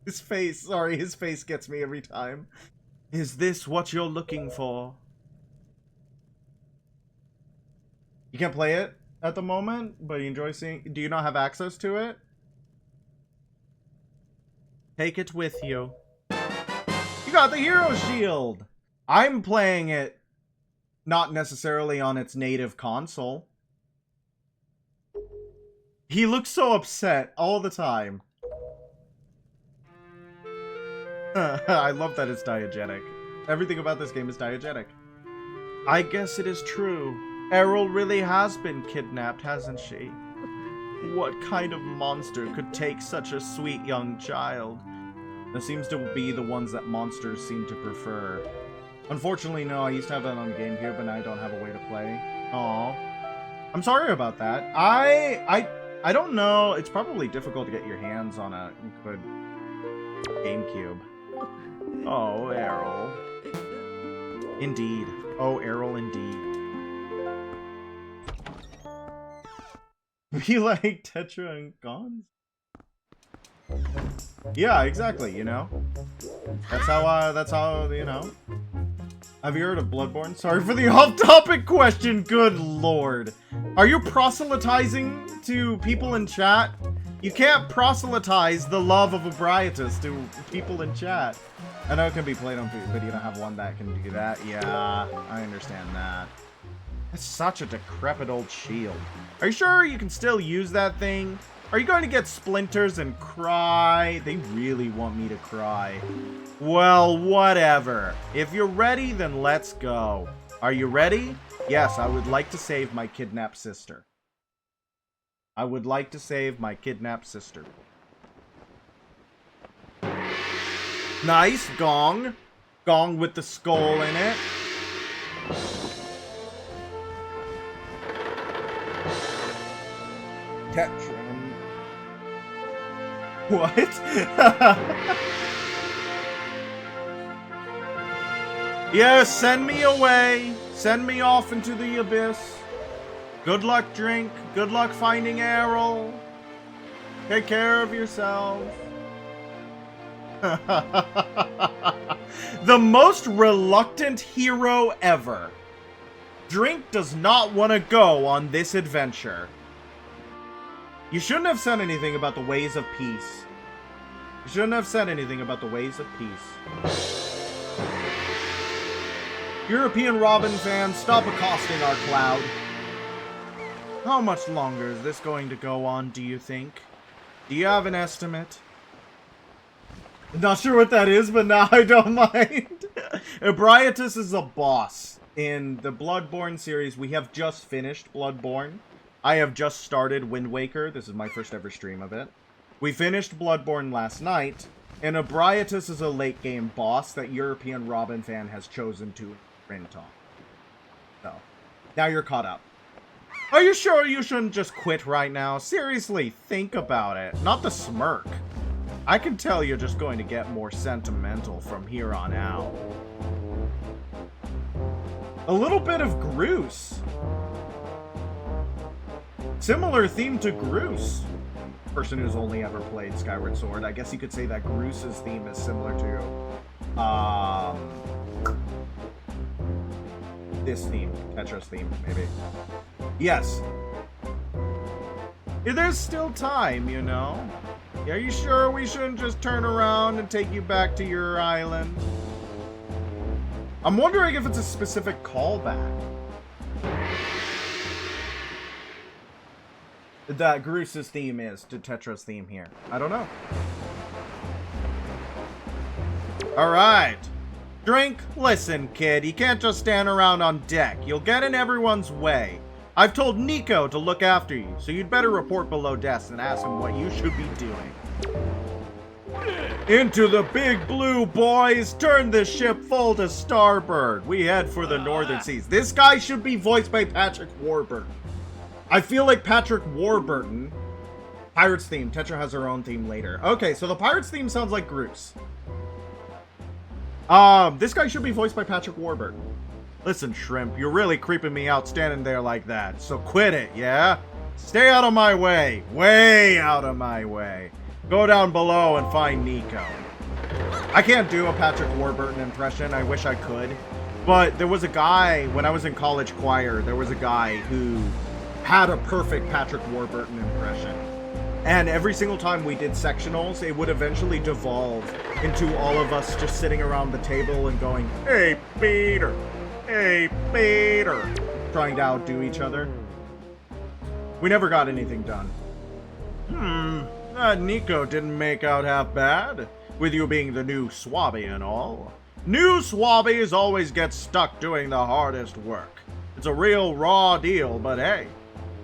Speaker 1: His face, sorry, his face gets me every time. Is this what you're looking for? You can't play it at the moment, but you enjoy seeing... Do you not have access to it? Take it with you. You got the hero shield! I'm playing it not necessarily on its native console. He looks so upset all the time. I love that it's diegetic. Everything about this game is diegetic. I guess it is true. Errol really has been kidnapped, hasn't she? What kind of monster could take such a sweet young child? That seems to be the ones that monsters seem to prefer. Unfortunately, no, I used to have that on Game Gear, but now I don't have a way to play. Aw. I'm sorry about that. I don't know. It's probably difficult to get your hands on a good GameCube. Oh, Errol. Indeed. Oh, Errol, indeed. Be like Tetra and Gons? Yeah, exactly, you know? That's how, you know? Have you heard of Bloodborne? Sorry for the off-topic question, good lord. Are you proselytizing to people in chat? You can't proselytize the love of Ebrietas to people in chat. I know it can be played on, but you don't have one that can do that. Yeah, I understand that. That's such a decrepit old shield. Are you sure you can still use that thing? Are you going to get splinters and cry? They really want me to cry. Well, whatever. If you're ready, then let's go. Are you ready? Yes, I would like to save my kidnapped sister. I would like to save my kidnapped sister. Nice, gong. Gong with the skull in it. Tetra. What? Yeah, send me away. Send me off into the abyss. Good luck, Drink. Good luck finding Errol. Take care of yourself. The most reluctant hero ever. Drink does not want to go on this adventure. You shouldn't have said anything about the ways of peace. You shouldn't have said anything about the ways of peace. European Robin fans, stop accosting our cloud. How much longer is this going to go on, do you think? Do you have an estimate? Not sure what that is, but now I don't mind. Ebrietas is a boss. In the Bloodborne series, we have just finished Bloodborne. I have just started Wind Waker. This is my first ever stream of it. We finished Bloodborne last night, and Ebrietas is a late game boss that European Robin fan has chosen to print on. So, now you're caught up. Are you sure you shouldn't just quit right now? Seriously, think about it. Not the smirk. I can tell you're just going to get more sentimental from here on out. A little bit of Groose. Similar theme to Groose. Person who's only ever played Skyward Sword. I guess you could say that Groose's theme is similar to this theme, Tetra's theme, maybe. Yes. Yeah, there's still time, you know. Are you sure we shouldn't just turn around and take you back to your island? I'm wondering if it's a specific callback. That Groose's theme is to Tetra's theme here. I don't know. Alright. Drink, listen, kid. You can't just stand around on deck. You'll get in everyone's way. I've told Nico to look after you, so you'd better report below decks and ask him what you should be doing. Into the big blue, boys! Turn the ship full to starboard. We head for the northern seas. This guy should be voiced by Patrick Warburton. I feel like Patrick Warburton. Pirates theme. Tetra has her own theme later. Okay, so the Pirates theme sounds like Groose. This guy should be voiced by Patrick Warburton. Listen, Shrimp, you're really creeping me out standing there like that. So quit it, yeah? Stay out of my way. Way out of my way. Go down below and find Nico. I can't do a Patrick Warburton impression. I wish I could. But there was a guy, when I was in college choir, there was a guy who had a perfect Patrick Warburton impression. And every single time we did sectionals, it would eventually devolve into all of us just sitting around the table and going, "Hey, Peter! Hey, Peter!" Trying to outdo each other. We never got anything done. That Nico didn't make out half bad, with you being the new swabby and all. New swabbies always get stuck doing the hardest work. It's a real raw deal, but hey,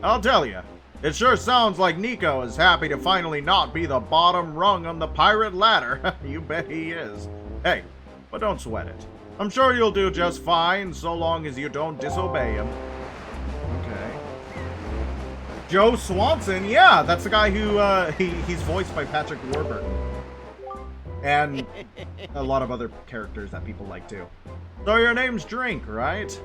Speaker 1: I'll tell you, it sure sounds like Nico is happy to finally not be the bottom rung on the pirate ladder. You bet he is. Hey, but don't sweat it. I'm sure you'll do just fine, so long as you don't disobey him. Okay. Joe Swanson, yeah, that's the guy who, he's voiced by Patrick Warburton. And a lot of other characters that people like too. So your name's Drink, right?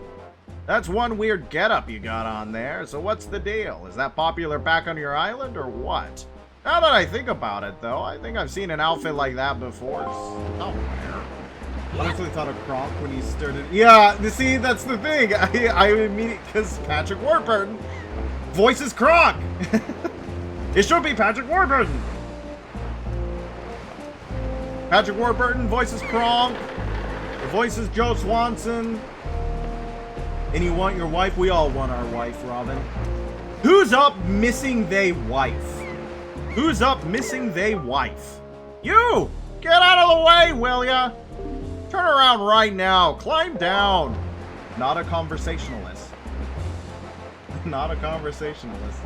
Speaker 1: That's one weird getup you got on there, so what's the deal? Is that popular back on your island, or what? Now that I think about it, though, I think I've seen an outfit like that before somewhere. I honestly thought of Kronk when he started. Yeah, see, that's the thing. I immediately, because Patrick Warburton voices Kronk. It should be Patrick Warburton. Patrick Warburton voices Kronk. The voices Joe Swanson. And you want your wife? We all want our wife, Robin. Who's up missing they wife? Who's up missing they wife? You! Get out of the way, will ya? Turn around right now. Climb down. Not a conversationalist. Not a conversationalist.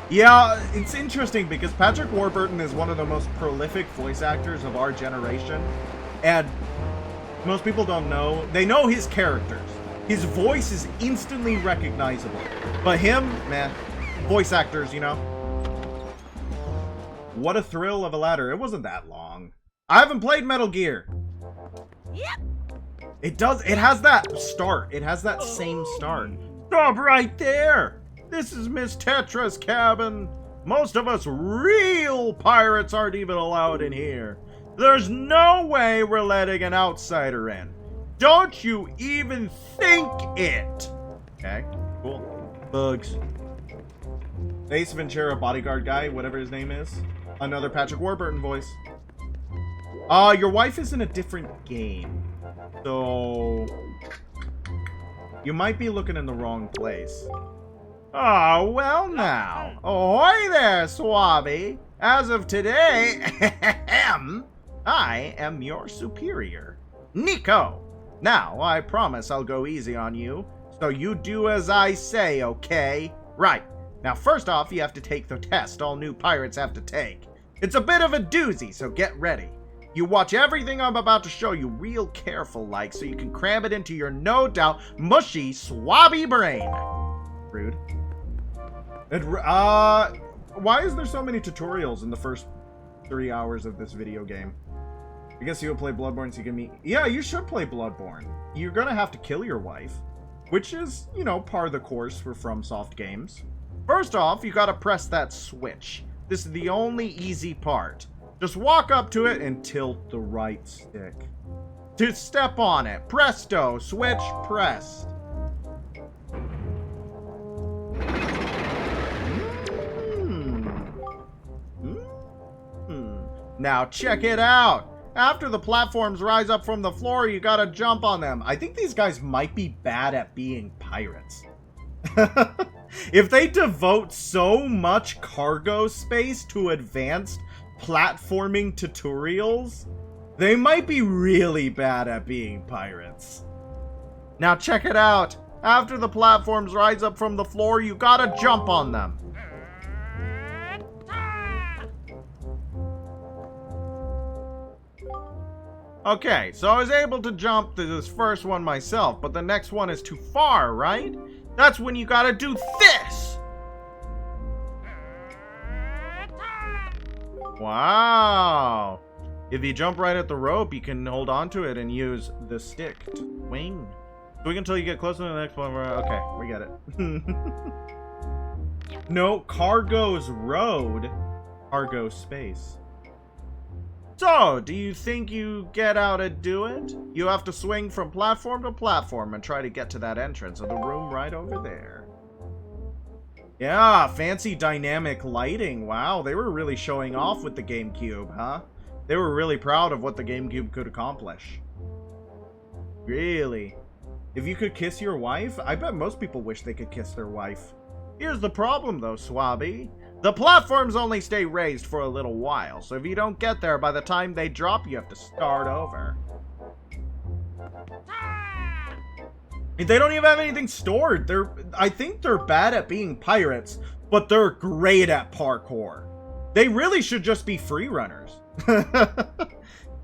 Speaker 1: Yeah, it's interesting because Patrick Warburton is one of the most prolific voice actors of our generation. And most people don't know. They know his characters. His voice is instantly recognizable. But him, man, voice actors, you know. What a thrill of a ladder. It wasn't that long. I haven't played Metal Gear. Yep. It has that start. It has that same start. Stop right there. This is Miss Tetra's cabin. Most of us real pirates aren't even allowed in here. There's no way we're letting an outsider in. Don't you even think it. Okay, cool. Bugs. Ace Ventura bodyguard guy, whatever his name is. Another Patrick Warburton voice. Your wife is in a different game. So you might be looking in the wrong place. Oh, well now. Ahoy there, Swabby. As of today, I am your superior, Nico. Now, I promise I'll go easy on you, so you do as I say, okay? Right. Now, first off, you have to take the test all new pirates have to take. It's a bit of a doozy, so get ready. You watch everything I'm about to show you real careful like, so you can cram it into your no doubt mushy, swabby brain. Rude. Why is there so many tutorials in the first 3 hours of this video game? I guess you'll play Bloodborne so you can meet... Yeah, you should play Bloodborne. You're gonna have to kill your wife, which is, you know, par the course for FromSoft games. First off, you gotta press that switch. This is the only easy part. Just walk up to it and tilt the right stick. To step on it. Presto, switch pressed. Now check it out. After the platforms rise up from the floor, you gotta jump on them. I think these guys might be bad at being pirates. If they devote so much cargo space to advanced platforming tutorials, they might be really bad at being pirates. Now check it out. After the platforms rise up from the floor, you gotta jump on them. Okay, so I was able to jump to this first one myself, but the next one is too far, right? That's when you gotta do this! Wow! If you jump right at the rope, you can hold on to it and use the stick to wing. Swing until you get closer to the next one. Okay, we get it. No, Cargo's road. Cargo space. So, do you think you get how to do it? You have to swing from platform to platform and try to get to that entrance of the room right over there. Yeah, fancy dynamic lighting. Wow, they were really showing off with the GameCube, huh? They were really proud of what the GameCube could accomplish. Really? If you could kiss your wife? I bet most people wish they could kiss their wife. Here's the problem though, Swabby. The platforms only stay raised for a little while, so if you don't get there by the time they drop, you have to start over. They don't even have anything stored. I think they're bad at being pirates, but they're great at parkour. They really should just be free runners.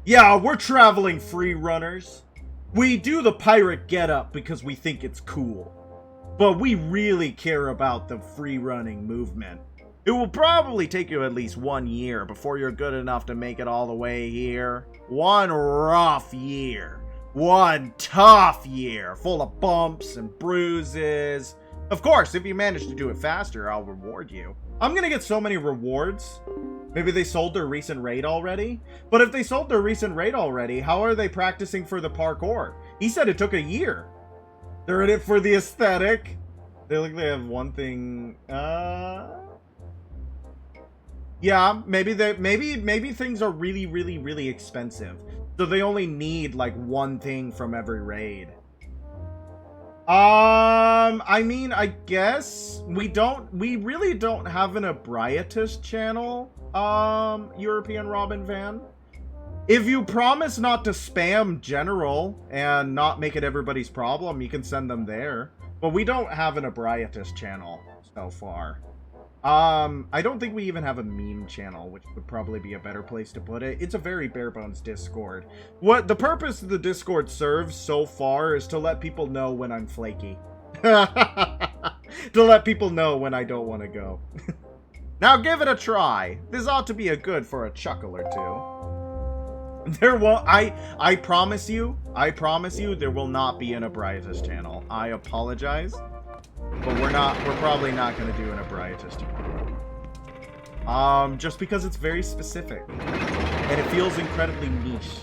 Speaker 1: Yeah, we're traveling free runners. We do the pirate getup because we think it's cool. But we really care about the free running movement. It will probably take you at least 1 year before you're good enough to make it all the way here. One rough year. One tough year, full of bumps and bruises. Of course, if you manage to do it faster, I'll reward you. I'm gonna get so many rewards. Maybe they sold their recent raid already? But if they sold their recent raid already, how are they practicing for the parkour? He said it took a year. They're in it for the aesthetic. They look like they have one thing. Yeah, maybe things are really, really, really expensive. So they only need like one thing from every raid. I mean, I guess we really don't have an Ebriatus channel, European Robin Van. If you promise not to spam general and not make it everybody's problem, you can send them there. But we don't have an Ebriatus channel so far. I don't think we even have a meme channel, which would probably be a better place to put it. It's a very bare bones Discord. What the purpose of the Discord serves so far is to let people know when I'm flaky. To let people know when I don't want to go. Now give it a try. This ought to be a good for a chuckle or two. There won't, I promise you, there will not be an Ebriatus channel. I apologize. But we're probably not going to do an Ebriatus channel. Just because it's very specific. And it feels incredibly niche.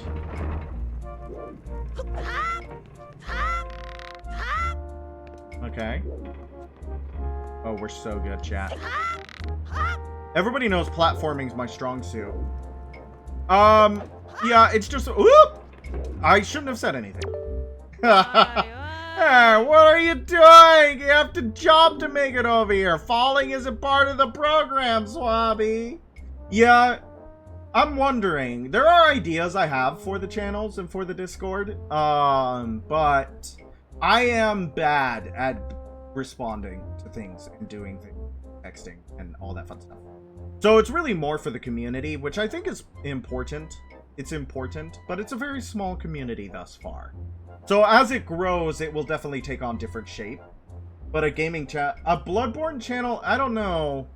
Speaker 1: Okay. Oh, we're so good, chat. Everybody knows platforming's my strong suit. Yeah, it's just... Whoop! I shouldn't have said anything. Hey, what are you doing? You have to jump to make it over here. Falling isn't part of the program, Swabby. Yeah, I'm wondering. There are ideas I have for the channels and for the Discord. But I am bad at responding to things and doing things, texting and all that fun stuff. So it's really more for the community, which I think is important. It's important, but it's a very small community thus far. So as it grows, it will definitely take on different shape. But a gaming chat, a Bloodborne channel, I don't know.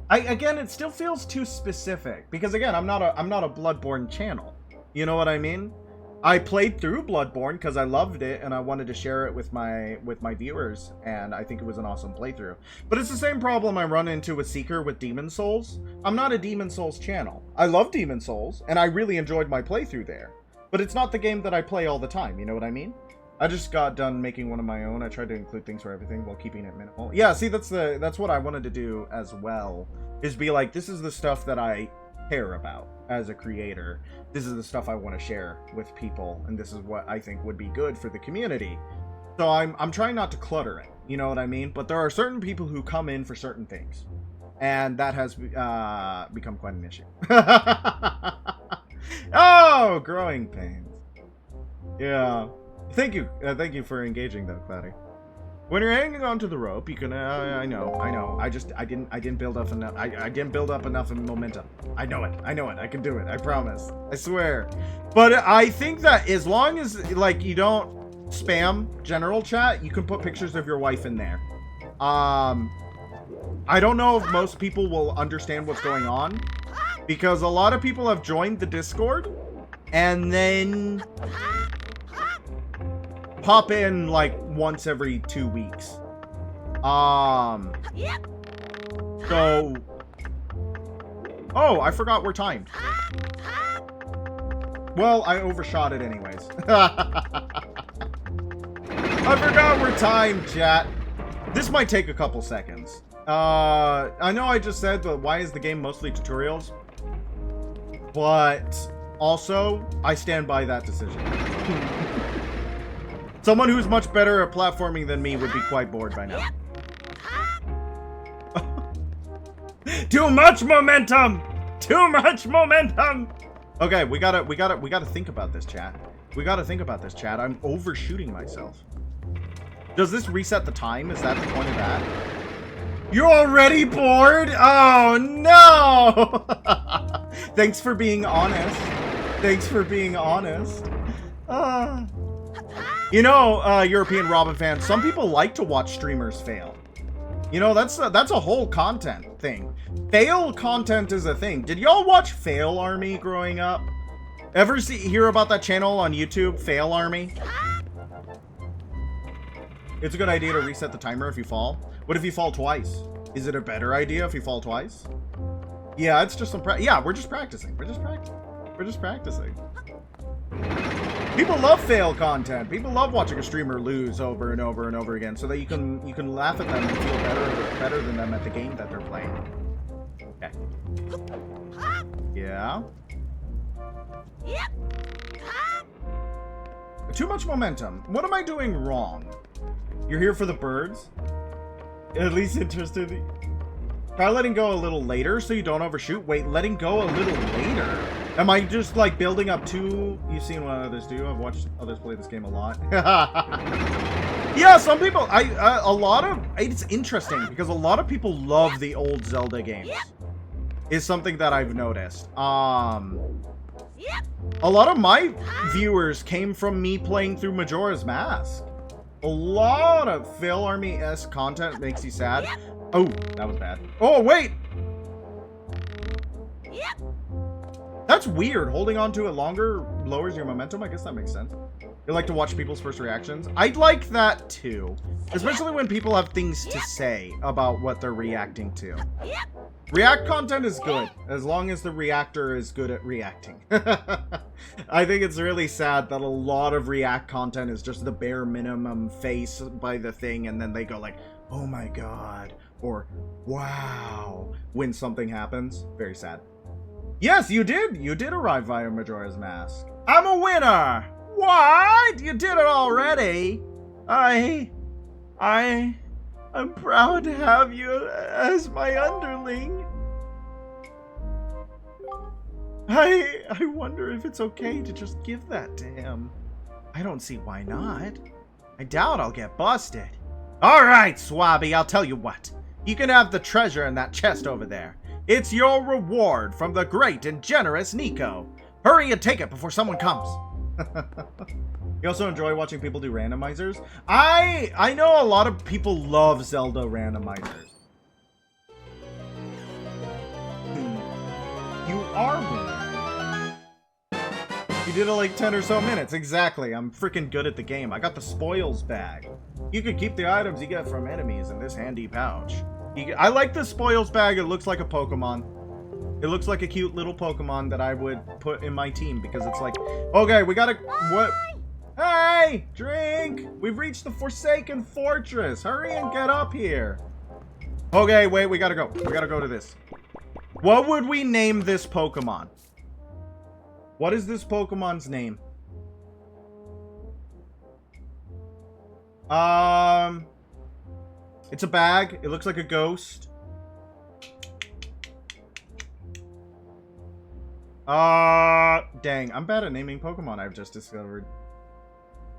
Speaker 1: Again, it still feels too specific because again, I'm not a Bloodborne channel. You know what I mean? I played through Bloodborne because I loved it and I wanted to share it with my viewers, and I think it was an awesome playthrough. But it's the same problem I run into with Seeker with Demon Souls. I'm not a Demon Souls channel. I love Demon Souls and I really enjoyed my playthrough there. But it's not the game that I play all the time, you know what I mean? I just got done making one of my own. I tried to include things for everything while keeping it minimal. Yeah, see, that's what I wanted to do as well, is be like, this is the stuff that I care about as a creator. This is the stuff I want to share with people, and this is what I think would be good for the community. So I'm trying not to clutter it, you know what I mean? But there are certain people who come in for certain things, and that has become quite an issue. Oh, growing pains. Yeah. Thank you for engaging though, Cloudy. When you're hanging onto the rope, you can. I know. I didn't build up enough. I didn't build up enough momentum. I know it. I can do it. I promise. I swear. But I think that as long as like you don't spam general chat, you can put pictures of your wife in there. I don't know if most people will understand what's going on, because a lot of people have joined the Discord and then pop in like once every 2 weeks. So, oh, I forgot we're timed. Well, I overshot it anyways. I forgot we're timed, chat. This might take a couple seconds. I know I just said, but why is the game mostly tutorials? But also, I stand by that decision. Someone who's much better at platforming than me would be quite bored by now. Too much momentum! Too much momentum! Okay, we gotta think about this, chat. We gotta think about this, chat. I'm overshooting myself. Does this reset the time? Is that the point of that? You're already bored? Oh, no! Thanks for being honest. Thanks for being honest. You know, European Robin fans, some people like to watch streamers fail. You know, that's a whole content thing. Fail content is a thing. Did y'all watch Fail Army growing up? Ever hear about that channel on YouTube, Fail Army? It's a good idea to reset the timer if you fall. What if you fall twice? Is it a better idea if you fall twice? Yeah, it's just some yeah, we're just practicing. We're just practicing. We're just practicing. People love fail content. People love watching a streamer lose over and over and over again so that you can laugh at them and feel better than them at the game that they're playing. Okay. Yeah. Too much momentum. What am I doing wrong? You're here for the birds? At least interested. Try letting go a little later so you don't overshoot. Wait, letting go a little later? Am I just like building up too? You've seen what others do. I've watched others play this game a lot. Yeah, some people, it's interesting because a lot of people love the old Zelda games. Is something that I've noticed. A lot of my viewers came from me playing through Majora's Mask. A lot of Fail Army-esque content makes you sad. Oh, that was bad. Oh, wait! That's weird. Holding on to it longer lowers your momentum. I guess that makes sense. You like to watch people's first reactions? I'd like that too. Especially when people have things to say about what they're reacting to. React content is good, as long as the reactor is good at reacting. I think it's really sad that a lot of React content is just the bare minimum face by the thing, and then they go like, oh my god, or wow, when something happens. Very sad. Yes, you did! You did arrive via Majora's Mask. I'm a winner! What? You did it already? I'm proud to have you as my underling. I wonder if it's okay to just give that to him. I don't see why not. I doubt I'll get busted. Alright, Swabby, I'll tell you what. You can have the treasure in that chest over there. It's your reward from the great and generous Nico. Hurry and take it before someone comes. You also enjoy watching people do randomizers? I know a lot of people love Zelda randomizers. You are winning. You did it like 10 or so minutes. Exactly. I'm freaking good at the game. I got the spoils bag. You can keep the items you get from enemies in this handy pouch. I like the spoils bag. It looks like a Pokemon. It looks like a cute little Pokemon that I would put in my team because it's like, okay, we gotta, what? Hey, drink! We've reached the Forsaken Fortress. Hurry and get up here. Okay, wait, we gotta go. We gotta go to this. What would we name this Pokemon? What is this Pokemon's name? It's a bag. It looks like a ghost. Dang, I'm bad at naming Pokemon I've just discovered.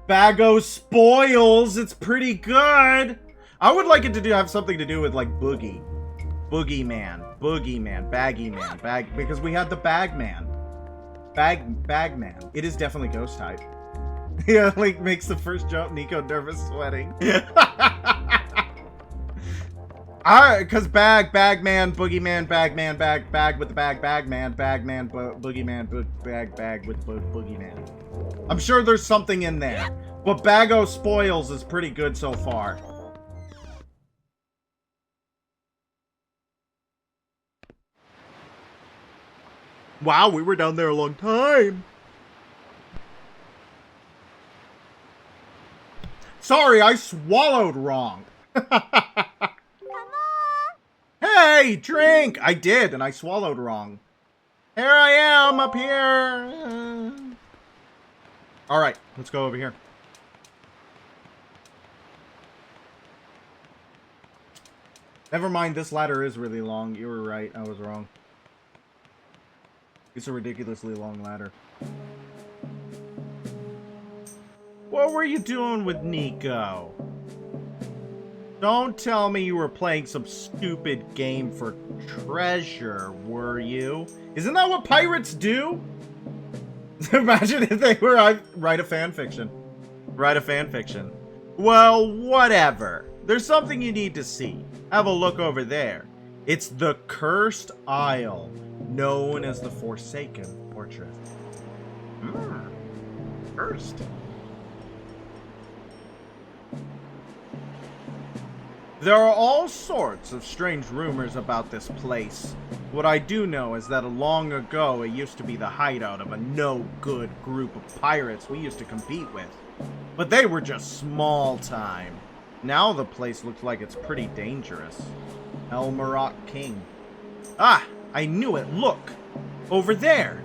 Speaker 1: Bago Spoils, it's pretty good. I would like it to have something to do with like Boogie. Boogeyman, Boogeyman, Baggy Man, because we had the Bagman. Bagman. It is definitely ghost type. Yeah, like makes the first jump, Nico nervous sweating. Alright, because Bagman, Boogeyman, Bagman, bag with the Bagman, Boogeyman, bag with Boogeyman. I'm sure there's something in there. But Bago Spoils is pretty good so far. Wow, we were down there a long time. Sorry, I swallowed wrong.
Speaker 3: Come on.
Speaker 1: Hey, drink! I did, and I swallowed wrong. Here I am, up here. Alright, let's go over here. Never mind, this ladder is really long. You were right, I was wrong. It's a ridiculously long ladder. What were you doing with Nico? Don't tell me you were playing some stupid game for treasure, were you? Isn't that what pirates do? Imagine if they were... write a fanfiction. Write a fanfiction. Well, whatever. There's something you need to see. Have a look over there. It's the Cursed Isle, known as the Forsaken Fortress. Cursed. There are all sorts of strange rumors about this place. What I do know is that long ago it used to be the hideout of a no-good group of pirates we used to compete with. But they were just small time. Now the place looks like it's pretty dangerous. Elmarok King. Ah, I knew it. Look! Over there!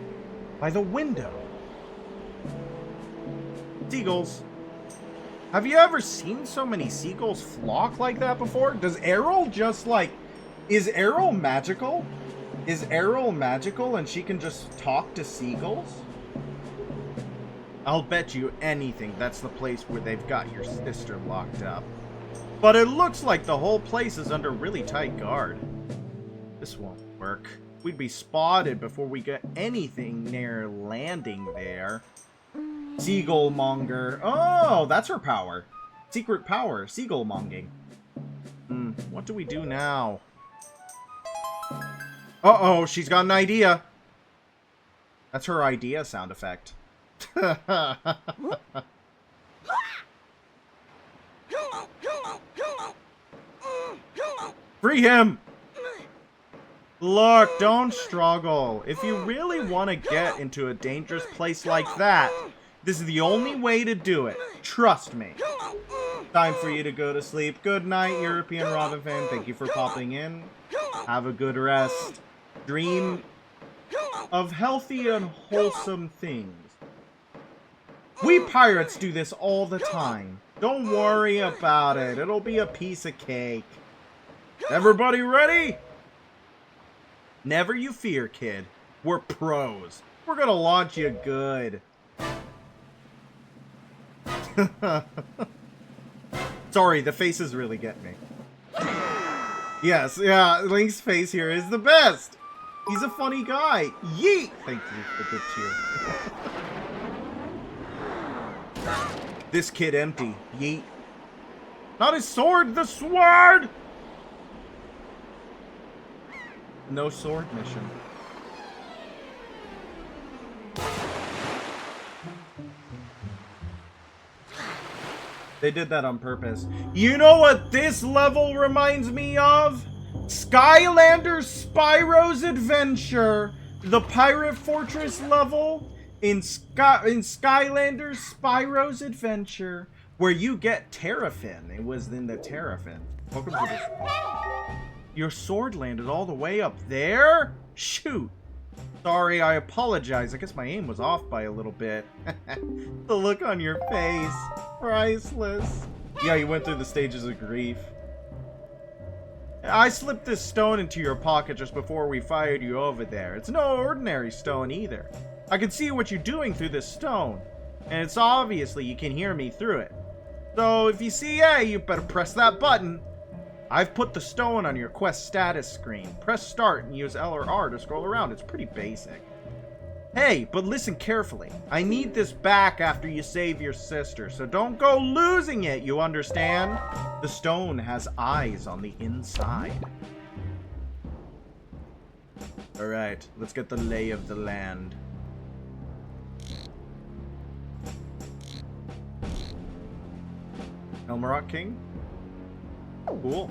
Speaker 1: By the window. Seagulls. Have you ever seen so many seagulls flock like that before? Does Errol just like... Is Errol magical? Is Errol magical and she can just talk to seagulls? I'll bet you anything that's the place where they've got your sister locked up. But it looks like the whole place is under really tight guard. This won't work. We'd be spotted before we get anything near landing there. Seagull monger. Oh, that's her power. Secret power. Seagull monging. What do we do now? Uh-oh, she's got an idea. That's her idea sound effect. Free him! Look, don't struggle. If you really want to get into a dangerous place like that, this is the only way to do it. Trust me. Time for you to go to sleep. Good night, European Robin fan. Thank you for popping in. Have a good rest. Dream of healthy and wholesome things. We pirates do this all the time. Don't worry about it. It'll be a piece of cake. Everybody ready? Never you fear, kid. We're pros. We're gonna launch you good. Sorry, the faces really get me. Yes, yeah, Link's face here is the best. He's a funny guy. Yeet! Thank you for the cheer. This kid empty. Yeet. Not his sword, the sword! No sword mission. They did that on purpose. You know what this level reminds me of? Skylander's Spyro's Adventure. The Pirate Fortress level in Skylander's Spyro's Adventure, where you get Terrafin. It was in the Terrafin. Welcome to this. Your sword landed all the way up there? Shoot. Sorry, I apologize. I guess my aim was off by a little bit. The look on your face. Priceless. Yeah, you went through the stages of grief. I slipped this stone into your pocket just before we fired you over there. It's no ordinary stone either. I can see what you're doing through this stone. And it's obviously you can hear me through it. So if you see A, you better press that button. I've put the stone on your quest status screen. Press start and use L or R to scroll around. It's pretty basic. Hey, but listen carefully. I need this back after you save your sister, so don't go losing it, you understand? The stone has eyes on the inside. Alright, let's get the lay of the land. Elmarok King? Cool.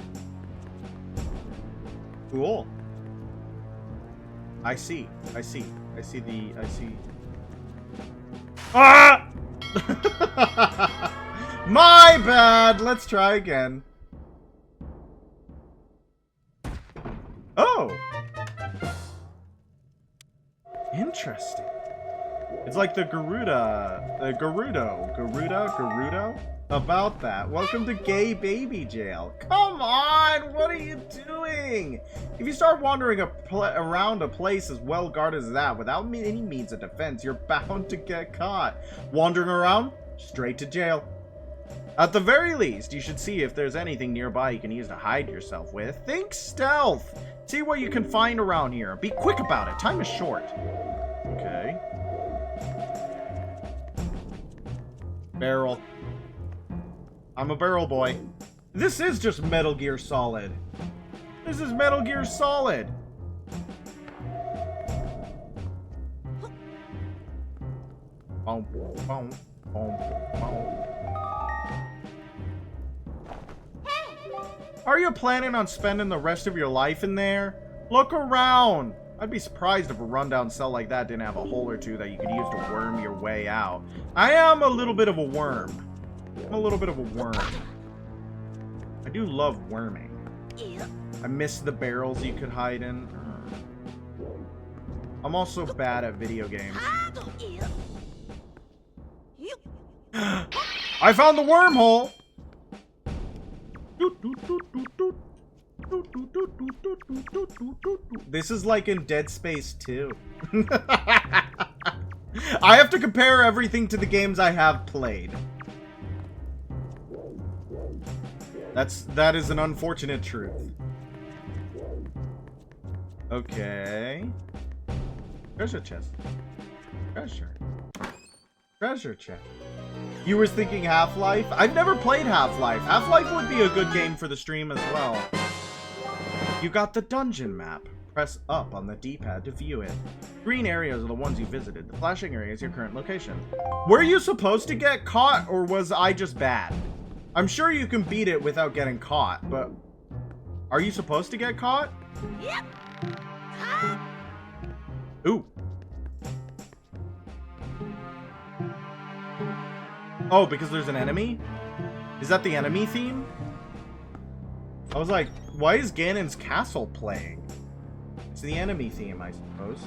Speaker 1: Cool. I see. Ah! My bad! Let's try again. Oh! Interesting. It's like the Gerudo? About that. Welcome to gay baby jail. Come on! What are you doing? If you start wandering around a place as well guarded as that without any means of defense, you're bound to get caught. Wandering around? Straight to jail. At the very least, you should see if there's anything nearby you can use to hide yourself with. Think stealth. See what you can find around here. Be quick about it. Time is short. Okay. Barrel. I'm a barrel boy. This is just Metal Gear Solid. This is Metal Gear Solid. Boom, boom, boom, boom. Are you planning on spending the rest of your life in there? Look around. I'd be surprised if a rundown cell like that didn't have a hole or two that you could use to worm your way out. I am a little bit of a worm. I'm a little bit of a worm. I do love worming. I miss the barrels you could hide in. I'm also bad at video games. I found the wormhole! This is like in Dead Space 2. I have to compare everything to the games I have played. That is an unfortunate truth. Okay. Treasure chest. Treasure chest. You were thinking Half-Life? I've never played Half-Life. Half-Life would be a good game for the stream as well. You got the dungeon map. Press up on the D-pad to view it. Green areas are the ones you visited. The flashing area is your current location. Were you supposed to get caught, or was I just bad? I'm sure you can beat it without getting caught, but... Are you supposed to get caught? Yep. Ooh. Oh, because there's an enemy? Is that the enemy theme? I was like, why is Ganon's castle playing? It's the enemy theme, I suppose.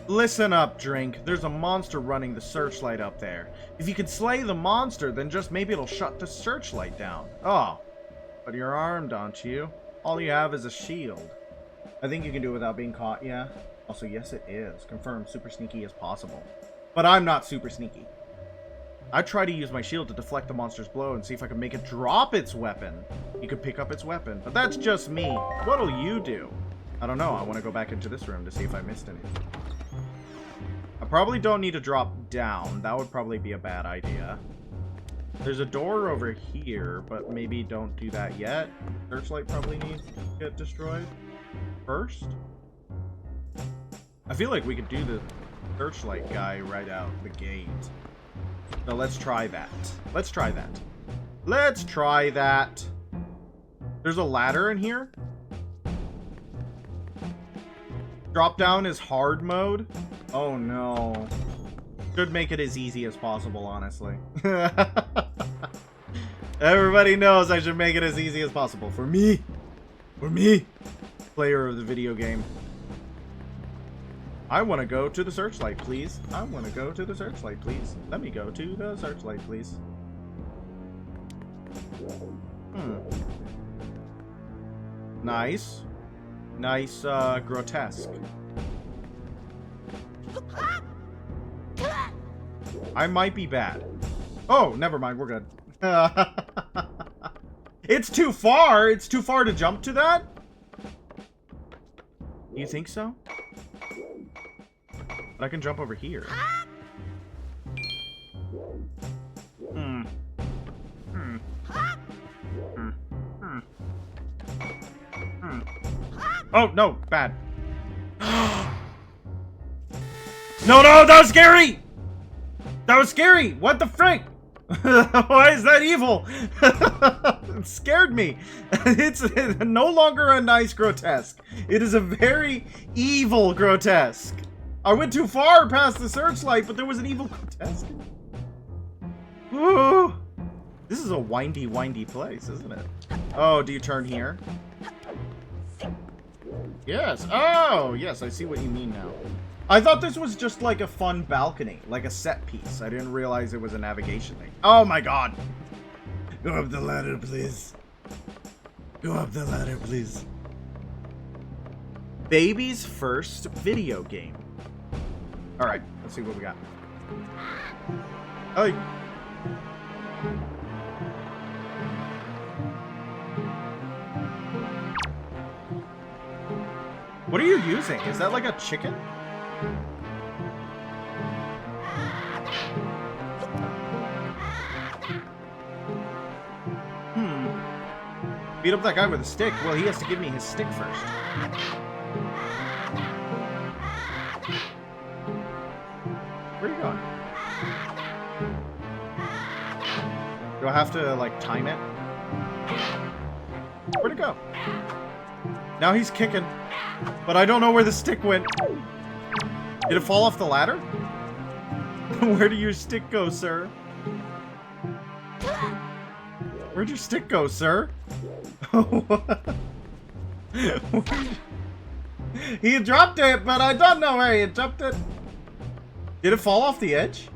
Speaker 1: Listen up, Drink. There's a monster running the searchlight up there. If you can slay the monster, then just maybe it'll shut the searchlight down. Oh. But you're armed, aren't you? All you have is a shield. I think you can do it without being caught, yeah? Also, yes it is. Confirmed, super sneaky as possible. But I'm not super sneaky. I try to use my shield to deflect the monster's blow and see if I can make it drop its weapon. You can pick up its weapon, but that's just me. What'll you do? I don't know. I want to go back into this room to see if I missed anything. I probably don't need to drop down. That would probably be a bad idea. There's a door over here, but maybe don't do that yet. Searchlight probably needs to get destroyed first. I feel like we could do the searchlight guy right out the gate. So let's try that. Let's try that. Let's try that. There's a ladder in here. Drop down is hard mode. Oh no. Should make it as easy as possible, honestly. Everybody knows I should make it as easy as possible. For me. For me. Player of the video game. I want to go to the searchlight, please. I want to go to the searchlight, please. Let me go to the searchlight, please. Nice. Nice, grotesque. I might be bad. Oh, never mind. We're good. It's too far. It's too far to jump to that? You think so? But I can jump over here. Oh, no. Bad. No, no, that was scary! That was scary! What the frick? Why is that evil? It scared me. It's no longer a nice grotesque. It is a very evil grotesque. I went too far past the searchlight, but there was an evil grotesque. Ooh. This is a windy, windy place, isn't it? Oh, do you turn here? Yes. Oh, yes, I see what you mean now. I thought this was just like a fun balcony, like a set piece. I didn't realize it was a navigation thing. Oh my god. Go up the ladder, please. Go up the ladder, please. Baby's first video game. Alright, let's see what we got. Oh. What are you using? Is that like a chicken? Beat up that guy with a stick. Well, he has to give me his stick first. Where are you going? Do I have to, like, time it? Where'd it go? Now he's kicking. But I don't know where the stick went. Did it fall off the ladder? Where did your stick go, sir? Where'd your stick go, sir? He dropped it, but I don't know where he dropped it. Did it fall off the edge?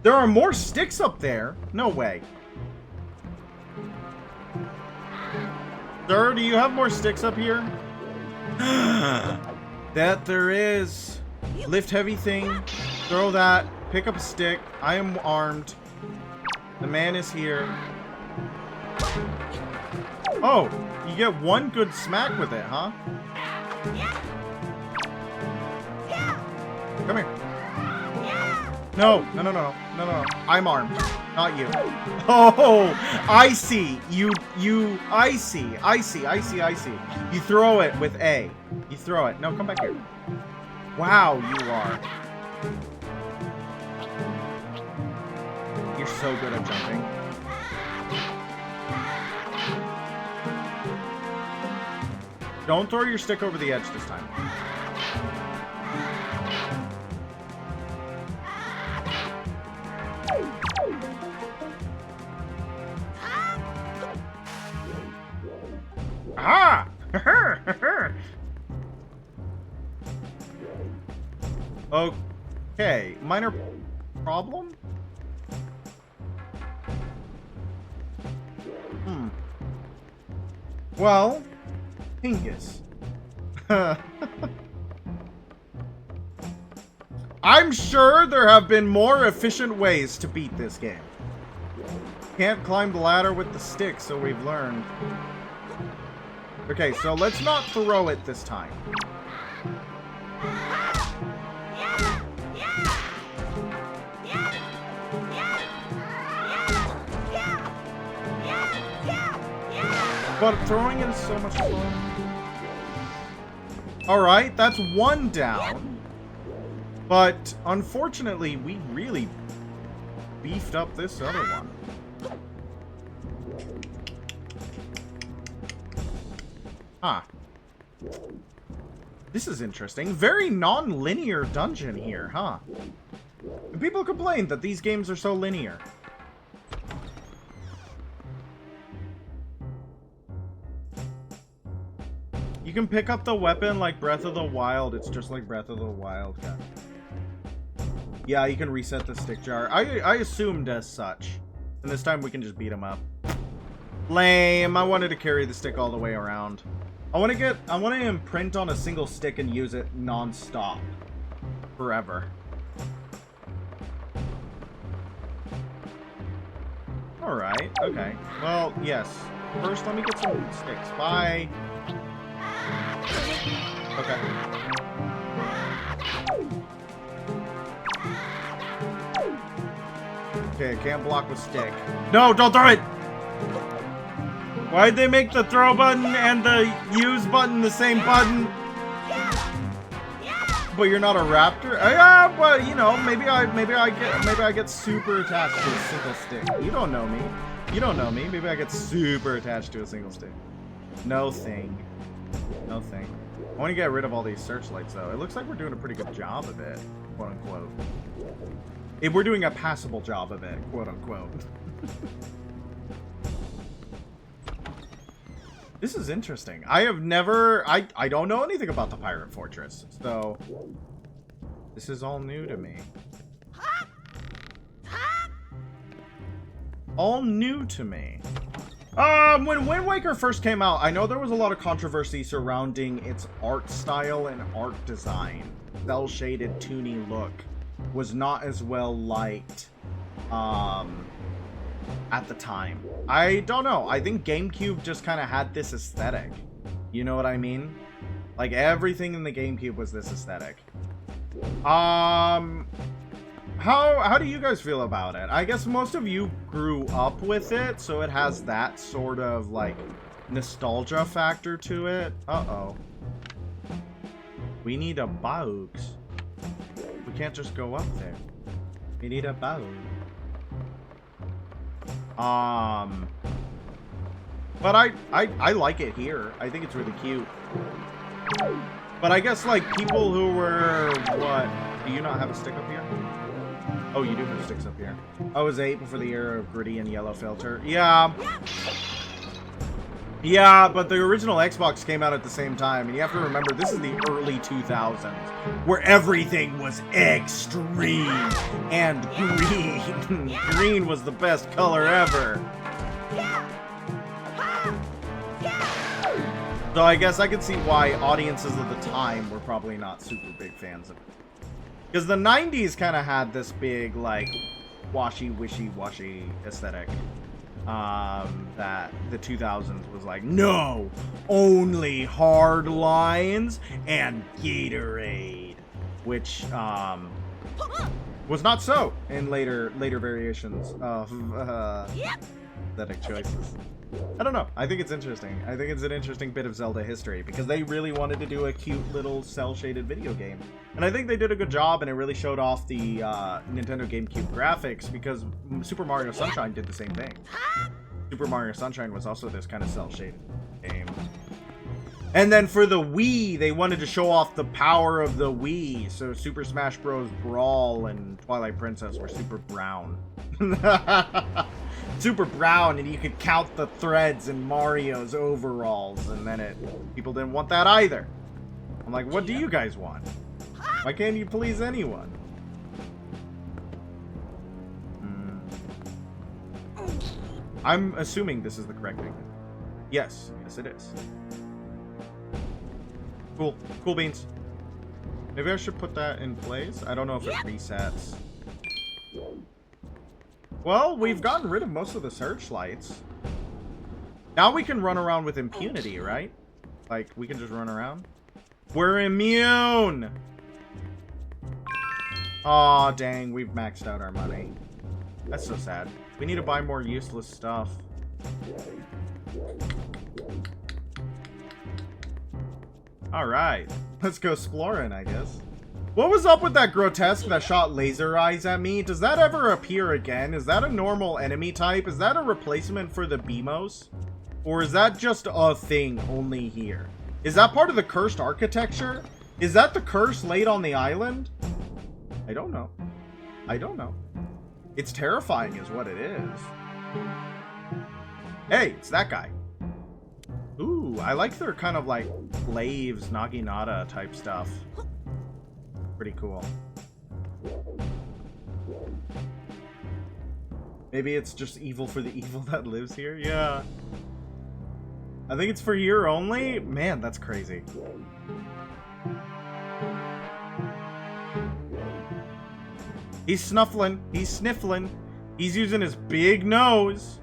Speaker 1: There are more sticks up there. No way. Sir, do you have more sticks up here? That there is. Lift heavy thing. Throw that. Pick up a stick. I am armed. The man is here. Oh, you get one good smack with it, huh? Come here. No. I'm armed, not you. Oh, I see. I see. You throw it with A. You throw it. No, come back here. Wow, you are. You're so good at jumping. Don't throw your stick over the edge this time. Aha! Okay, minor problem? Well, Pingus. I'm sure there have been more efficient ways to beat this game. Can't climb the ladder with the stick, so we've learned. Okay, so let's not throw it this time. But throwing it is so much fun. Alright, that's one down. But unfortunately, we really beefed up this other one. Huh. This is interesting. Very non-linear dungeon here, huh? And people complain that these games are so linear. You can pick up the weapon like Breath of the Wild. It's just like Breath of the Wild. Yeah, you can reset the stick jar. I assumed as such. And this time we can just beat him up. Lame. I wanted to carry the stick all the way around. I want to imprint on a single stick and use it non-stop. Forever. Alright, okay. Well, yes. First, let me get some sticks. Bye. Okay. Okay, I can't block with stick. No, don't throw it! Why'd they make the throw button and the use button the same button? But you're not a raptor? Yeah, but you know, maybe I get super attached to a single stick. You don't know me. You don't know me. Maybe I get super attached to a single stick. No thing. No thing. I want to get rid of all these searchlights though. It looks like we're doing a pretty good job of it, quote unquote. If we're doing a passable job of it, quote unquote. This is interesting. I have never... I don't know anything about the Pirate Fortress, so... This is all new to me. All new to me. When Wind Waker first came out, I know there was a lot of controversy surrounding its art style and art design. Cel-shaded, toony look was not as well liked, at the time. I don't know. I think GameCube just kind of had this aesthetic. You know what I mean? Like, everything in the GameCube was this aesthetic. How do you guys feel about it? I guess most of you grew up with it, so it has that sort of, like, nostalgia factor to it. Uh-oh. We need a box. We can't just go up there. We need a box. But I like it here. I think it's really cute. But I guess, like, people who were, what? Do you not have a stick up here? Oh, you do have sticks up here. I was 8 before the era of gritty and yellow filter. Yeah. Yeah, but the original Xbox came out at the same time, and you have to remember, this is the early 2000s, where everything was extreme and green. Green was the best color ever. So I guess I could see why audiences of the time were probably not super big fans of it. Because the 90s kind of had this big, like, wishy-washy aesthetic. That the 2000s was like, no, only hard lines and Gatorade, which was not so in later variations of aesthetic choices. I don't know. I think it's interesting. I think it's an interesting bit of Zelda history because they really wanted to do a cute little cel-shaded video game. And I think they did a good job, and it really showed off the Nintendo GameCube graphics because Super Mario Sunshine did the same thing. Super Mario Sunshine was also this kind of cel-shaded game. And then for the Wii, they wanted to show off the power of the Wii. So Super Smash Bros. Brawl and Twilight Princess were super brown. Super brown, and you could count the threads in Mario's overalls, and then people didn't want that either. I'm like, what do you guys want? Why can't you please anyone? I'm assuming this is the correct thing. Yes, it is. Cool beans. Maybe I should put that in place. I don't know if it resets. Well, we've gotten rid of most of the searchlights. Now we can run around with impunity, right? Like, we can just run around. We're immune! Aw, dang, we've maxed out our money. That's so sad. We need to buy more useless stuff. Alright, let's go exploring, I guess. What was up with that grotesque that shot laser eyes at me? Does that ever appear again? Is that a normal enemy type? Is that a replacement for the Beamos? Or is that just a thing only here? Is that part of the cursed architecture? Is that the curse laid on the island? I don't know. I don't know. It's terrifying is what it is. Hey, it's that guy. Ooh, I like their kind of like Slaves, Naginata type stuff. Pretty cool. Maybe it's just evil for the evil that lives here? Yeah. I think it's for here only? Man, that's crazy. He's snuffling. He's sniffling. He's using his big nose.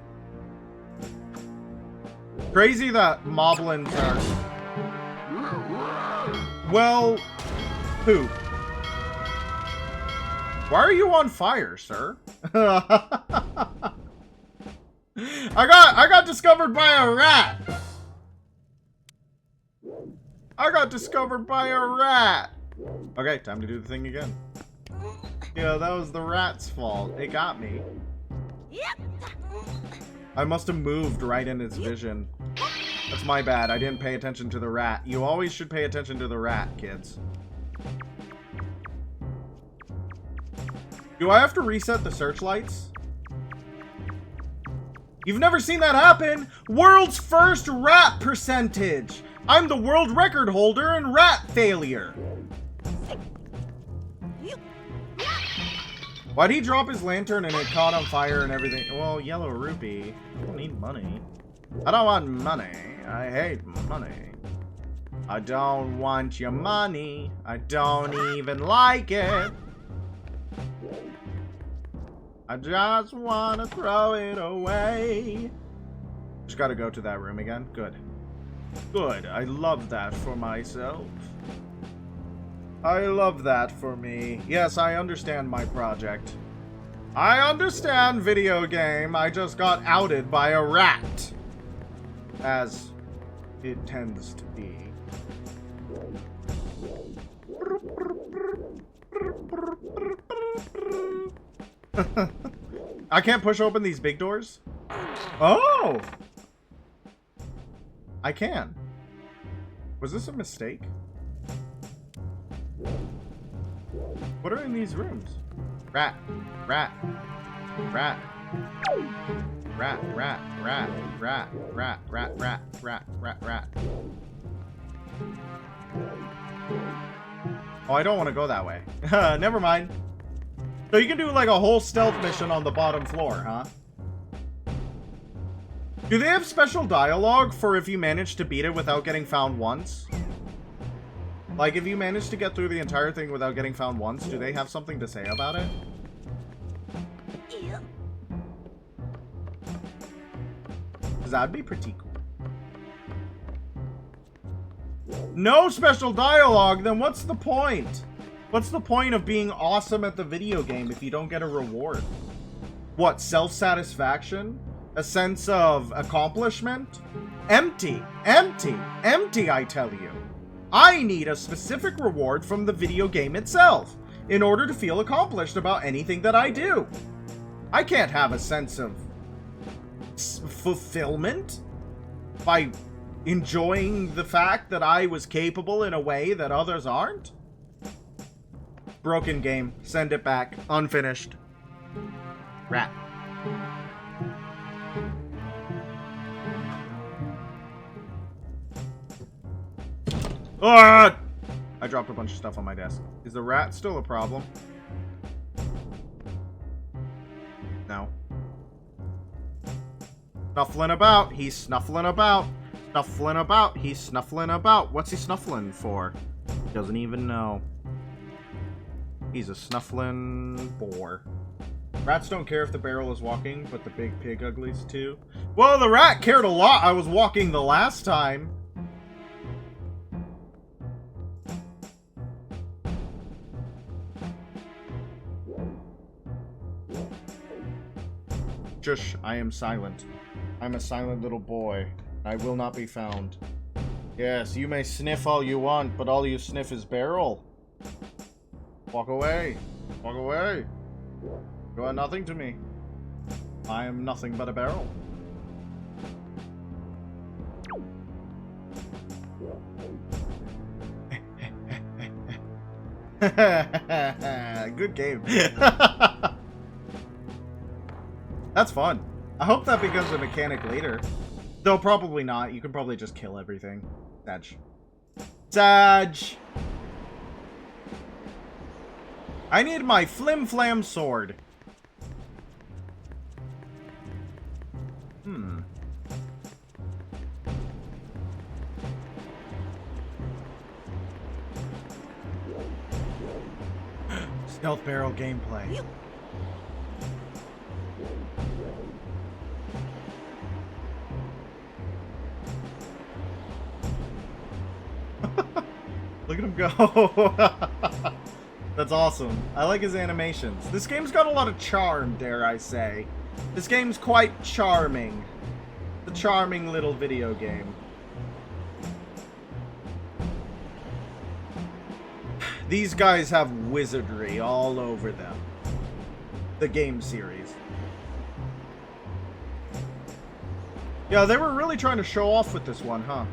Speaker 1: Crazy that moblins are... Well, poop. Why are you on fire, sir? I got discovered by a rat. I got discovered by a rat. Okay, time to do the thing again. Yeah, that was the rat's fault. It got me. I must have moved right in its vision. That's my bad. I didn't pay attention to the rat. You always should pay attention to the rat, kids. Do I have to reset the searchlights? You've never seen that happen? World's first rat percentage! I'm the world record holder in rat failure! Why'd he drop his lantern and it caught on fire and everything? Well, yellow rupee. I don't need money. I don't want money. I hate money. I don't want your money. I don't even like it. I just want to throw it away. Just gotta go to that room again. Good. Good. I love that for myself. I love that for me. Yes, I understand my project. I understand, video game. I just got outed by a rat. As it tends to be. I can't push open these big doors? Oh! I can. Was this a mistake? What are in these rooms? Rat. Rat. Rat. Rat, rat, rat, rat, rat, rat, rat, rat, rat, rat. Oh, I don't want to go that way. Never mind. So you can do like a whole stealth mission on the bottom floor, huh? Do they have special dialogue for if you manage to beat it without getting found once? Like, if you manage to get through the entire thing without getting found once, do they have something to say about it? Because that'd be pretty cool. No special dialogue? Then what's the point? What's the point of being awesome at the video game if you don't get a reward? What, self-satisfaction? A sense of accomplishment? Empty. Empty. Empty, I tell you. I need a specific reward from the video game itself in order to feel accomplished about anything that I do. I can't have a sense of fulfillment by enjoying the fact that I was capable in a way that others aren't. Broken game. Send it back. Unfinished. Rat. Ah! I dropped a bunch of stuff on my desk. Is the rat still a problem? No. Snuffling about. He's snuffling about. Snuffling about. He's snuffling about. What's he snuffling for? He doesn't even know. He's a snuffling boar. Rats don't care if the barrel is walking, but the big pig uglies too. Well, the rat cared a lot. I was walking the last time. Shush, I am silent. I'm a silent little boy. I will not be found. Yes, you may sniff all you want, but all you sniff is barrel. Walk away. Walk away. You are nothing to me. I am nothing but a barrel. Good game. That's fun. I hope that becomes a mechanic later. Though probably not. You can probably just kill everything. Sag. Sag! I need my flim-flam sword. Stealth barrel gameplay. Look at him go. That's awesome. I like his animations. This game's got a lot of charm, dare I say. This game's quite charming. The charming little video game. These guys have wizardry all over them. The game series. Yeah, they were really trying to show off with this one, huh?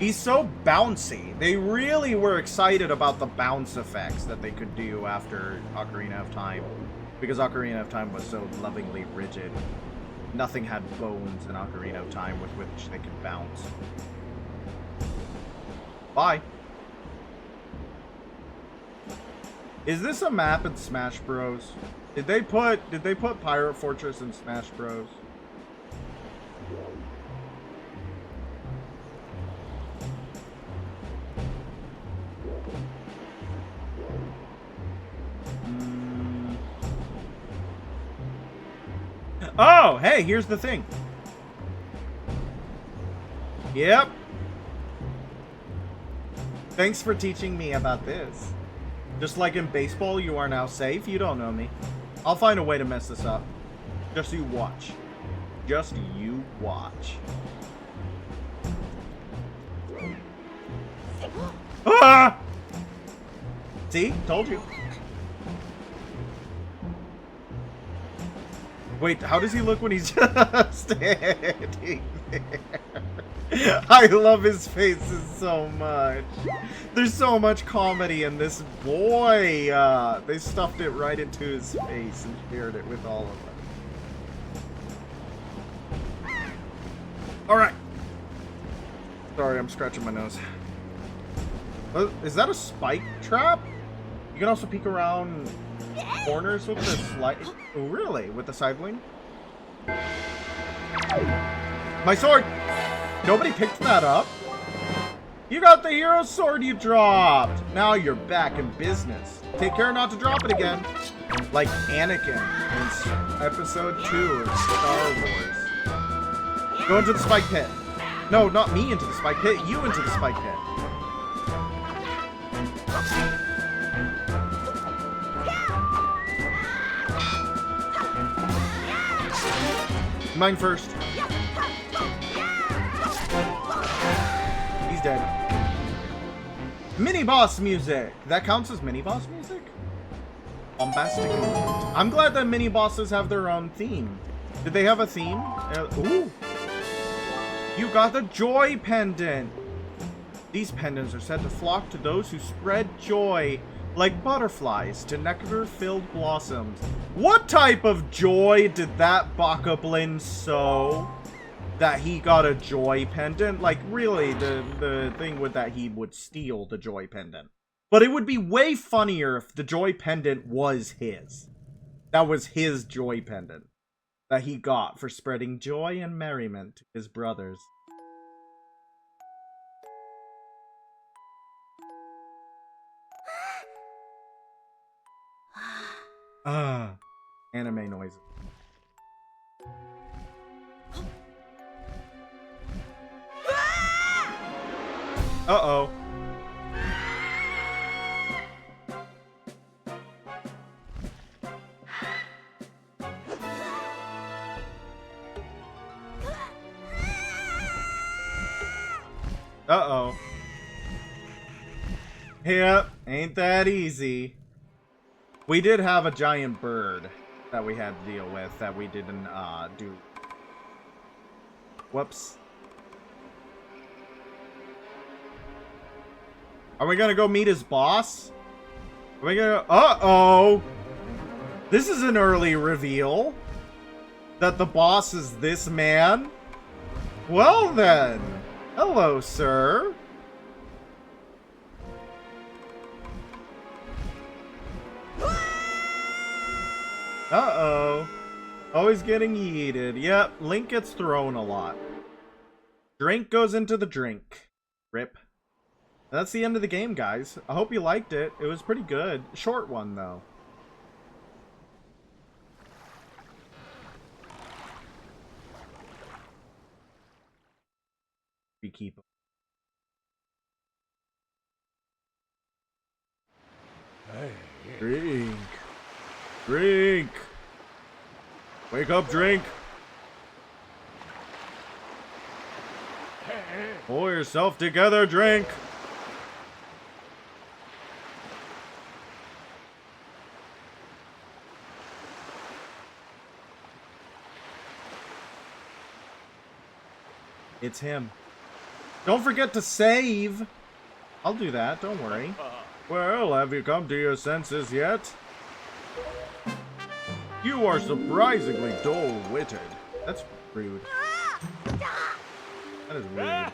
Speaker 1: He's so bouncy. They really were excited about the bounce effects that they could do after Ocarina of Time. Because Ocarina of Time was so lovingly rigid. Nothing had bones in Ocarina of Time with which they could bounce. Bye. Is this a map in Smash Bros? Did they put Pirate Fortress in Smash Bros? Oh, hey, here's the thing. Yep. Thanks for teaching me about this. Just like in baseball, you are now safe. You don't know me. I'll find a way to mess this up. Just you watch. Just you watch. Ah! See? Told you. Wait, how does he look when he's just standing there? I love his faces so much. There's so much comedy in this. Boy, they stuffed it right into his face and shared it with all of us. Alright. Sorry, I'm scratching my nose. Is that a spike trap? You can also peek around corners with the slide. Oh, really? With the side bling? My sword! Nobody picked that up? You got the hero sword you dropped! Now you're back in business. Take care not to drop it again. Like Anakin in episode 2 of Star Wars. Go into the spike pit. No, not me into the spike pit. You into the spike pit. Mine first. He's dead. Mini boss music. That counts as mini boss music? Bombastic. I'm glad that mini bosses have their own theme. Did they have a theme? Ooh. You got the joy pendant. These pendants are said to flock to those who spread joy like butterflies to nectar-filled blossoms. What type of joy did that Bokoblin sow that he got a joy pendant? Like, really, the thing with that he would steal the joy pendant. But it would be way funnier if the joy pendant was his. That was his joy pendant that he got for spreading joy and merriment to his brothers. Anime noises. Uh-oh. Uh-oh. Yep, ain't that easy. We did have a giant bird that we had to deal with that we didn't do. Whoops. Are we gonna go meet his boss? Are we gonna... Uh-oh! This is an early reveal. That the boss is this man? Well then. Hello, sir. Uh-oh. Always getting yeeted. Yep, Link gets thrown a lot. Drink goes into the drink. Rip. That's the end of the game, guys. I hope you liked it. It was pretty good. Short one, though. Beekeeper.
Speaker 3: Hey.
Speaker 1: Drink. Drink. Wake up, Drink. Pull yourself together, Drink. It's him. Don't forget to save. I'll do that, don't worry. Well, have you come to your senses yet? You are surprisingly dull-witted. That's rude. That is rude.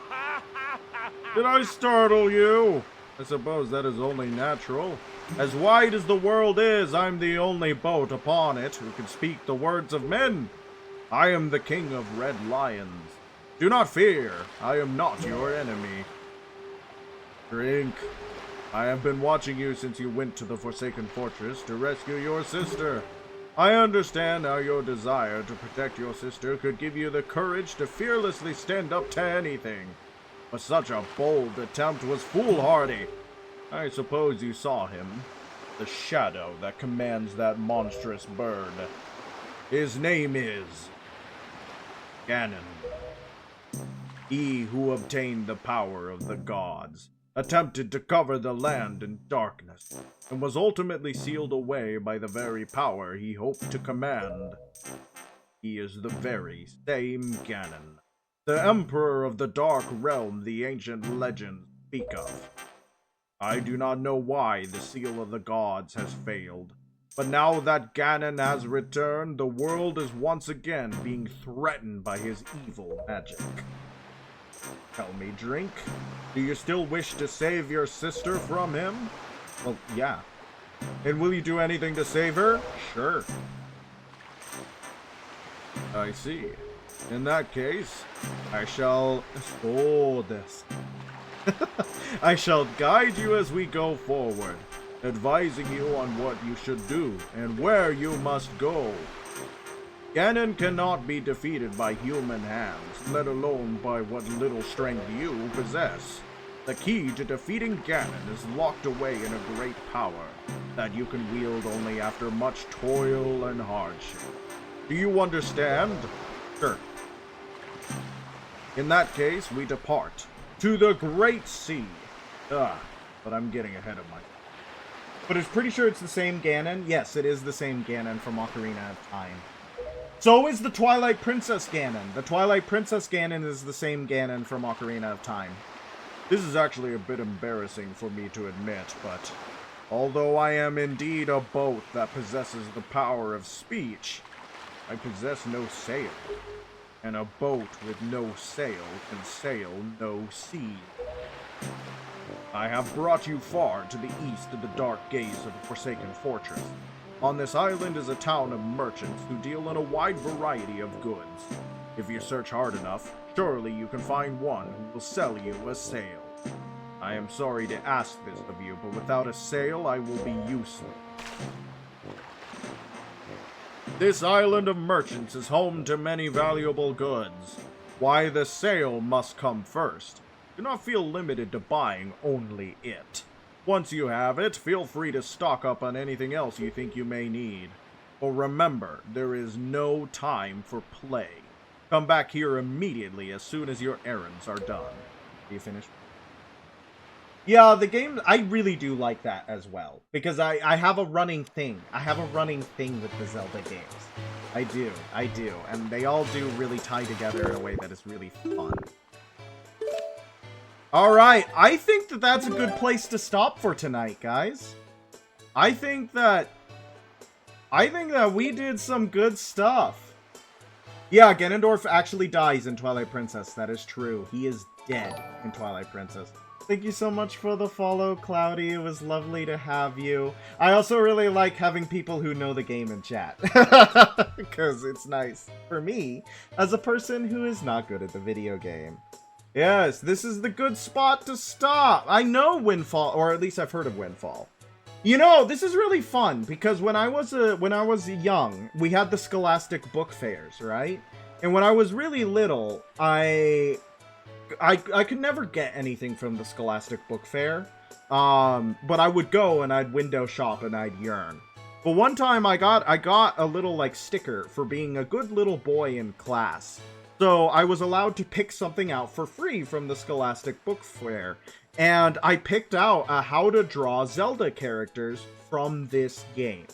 Speaker 1: Did I startle you? I suppose that is only natural. As wide as the world is, I'm the only boat upon it who can speak the words of men. I am the king of red lions. Do not fear, I am not your enemy. Drink. I have been watching you since you went to the Forsaken Fortress to rescue your sister. I understand how your desire to protect your sister could give you the courage to fearlessly stand up to anything. But such a bold attempt was foolhardy. I suppose you saw him. The shadow that commands that monstrous bird. His name is Ganon. He who obtained the power of the gods, attempted to cover the land in darkness, and was ultimately sealed away by the very power he hoped to command. He is the very same Ganon, the Emperor of the Dark Realm the ancient legends speak of. I do not know why the seal of the gods has failed, but now that Ganon has returned, the world is once again being threatened by his evil magic. Tell me, Drink, do you still wish to save your sister from him? Well, yeah. And will you do anything to save her? Sure. I see. In that case, I shall... Oh, this. I shall guide you as we go forward, advising you on what you should do and where you must go. Ganon cannot be defeated by human hands, let alone by what little strength you possess. The key to defeating Ganon is locked away in a great power that you can wield only after much toil and hardship. Do you understand? Sure. In that case, we depart to the Great Sea. But I'm getting ahead of myself. But it's pretty sure it's the same Ganon. Yes, it is the same Ganon from Ocarina of Time. So is the Twilight Princess Ganon. The Twilight Princess Ganon is the same Ganon from Ocarina of Time. This is actually a bit embarrassing for me to admit, but although I am indeed a boat that possesses the power of speech, I possess no sail. And a boat with no sail can sail no sea. I have brought you far to the east of the dark gaze of the Forsaken Fortress. On this island is a town of merchants who deal in a wide variety of goods. If you search hard enough, surely you can find one who will sell you a sail. I am sorry to ask this of you, but without a sail, I will be useless. This island of merchants is home to many valuable goods. Why the sail must come first. Do not feel limited to buying only it. Once you have it, feel free to stock up on anything else you think you may need. But remember, there is no time for play. Come back here immediately as soon as your errands are done. Are you finished? Yeah, the game, I really do like that as well. Because I have a running thing. I have a running thing with the Zelda games. I do. And they all do really tie together in a way that is really fun. Alright, I think that that's a good place to stop for tonight, guys. I think that we did some good stuff. Yeah, Ganondorf actually dies in Twilight Princess. That is true. He is dead in Twilight Princess. Thank you so much for the follow, Cloudy. It was lovely to have you. I also really like having people who know the game in chat. Because it's nice for me, as a person who is not good at the video game. Yes, this is the good spot to stop. I know Windfall, or at least I've heard of Windfall. You know, this is really fun because when I was young, we had the Scholastic book fairs, right? And when I was really little, I could never get anything from the Scholastic book fair. But I would go and I'd window shop and I'd yearn. But one time I got a little like sticker for being a good little boy in class. So I was allowed to pick something out for free from the Scholastic Book Fair. And I picked out how to draw Zelda characters from this game.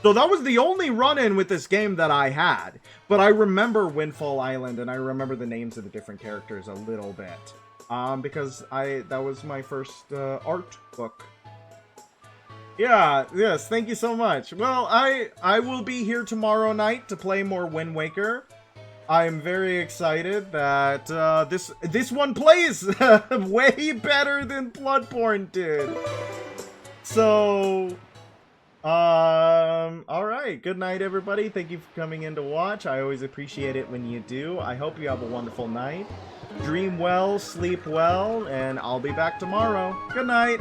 Speaker 1: So that was the only run-in with this game that I had. But I remember Windfall Island, and I remember the names of the different characters a little bit. Because that was my first art book. Yeah, yes, thank you so much. Well, I will be here tomorrow night to play more Wind Waker. I'm very excited that this one plays way better than Bloodborne did. So, alright, good night everybody. Thank you for coming in to watch. I always appreciate it when you do. I hope you have a wonderful night. Dream well, sleep well, and I'll be back tomorrow. Good night.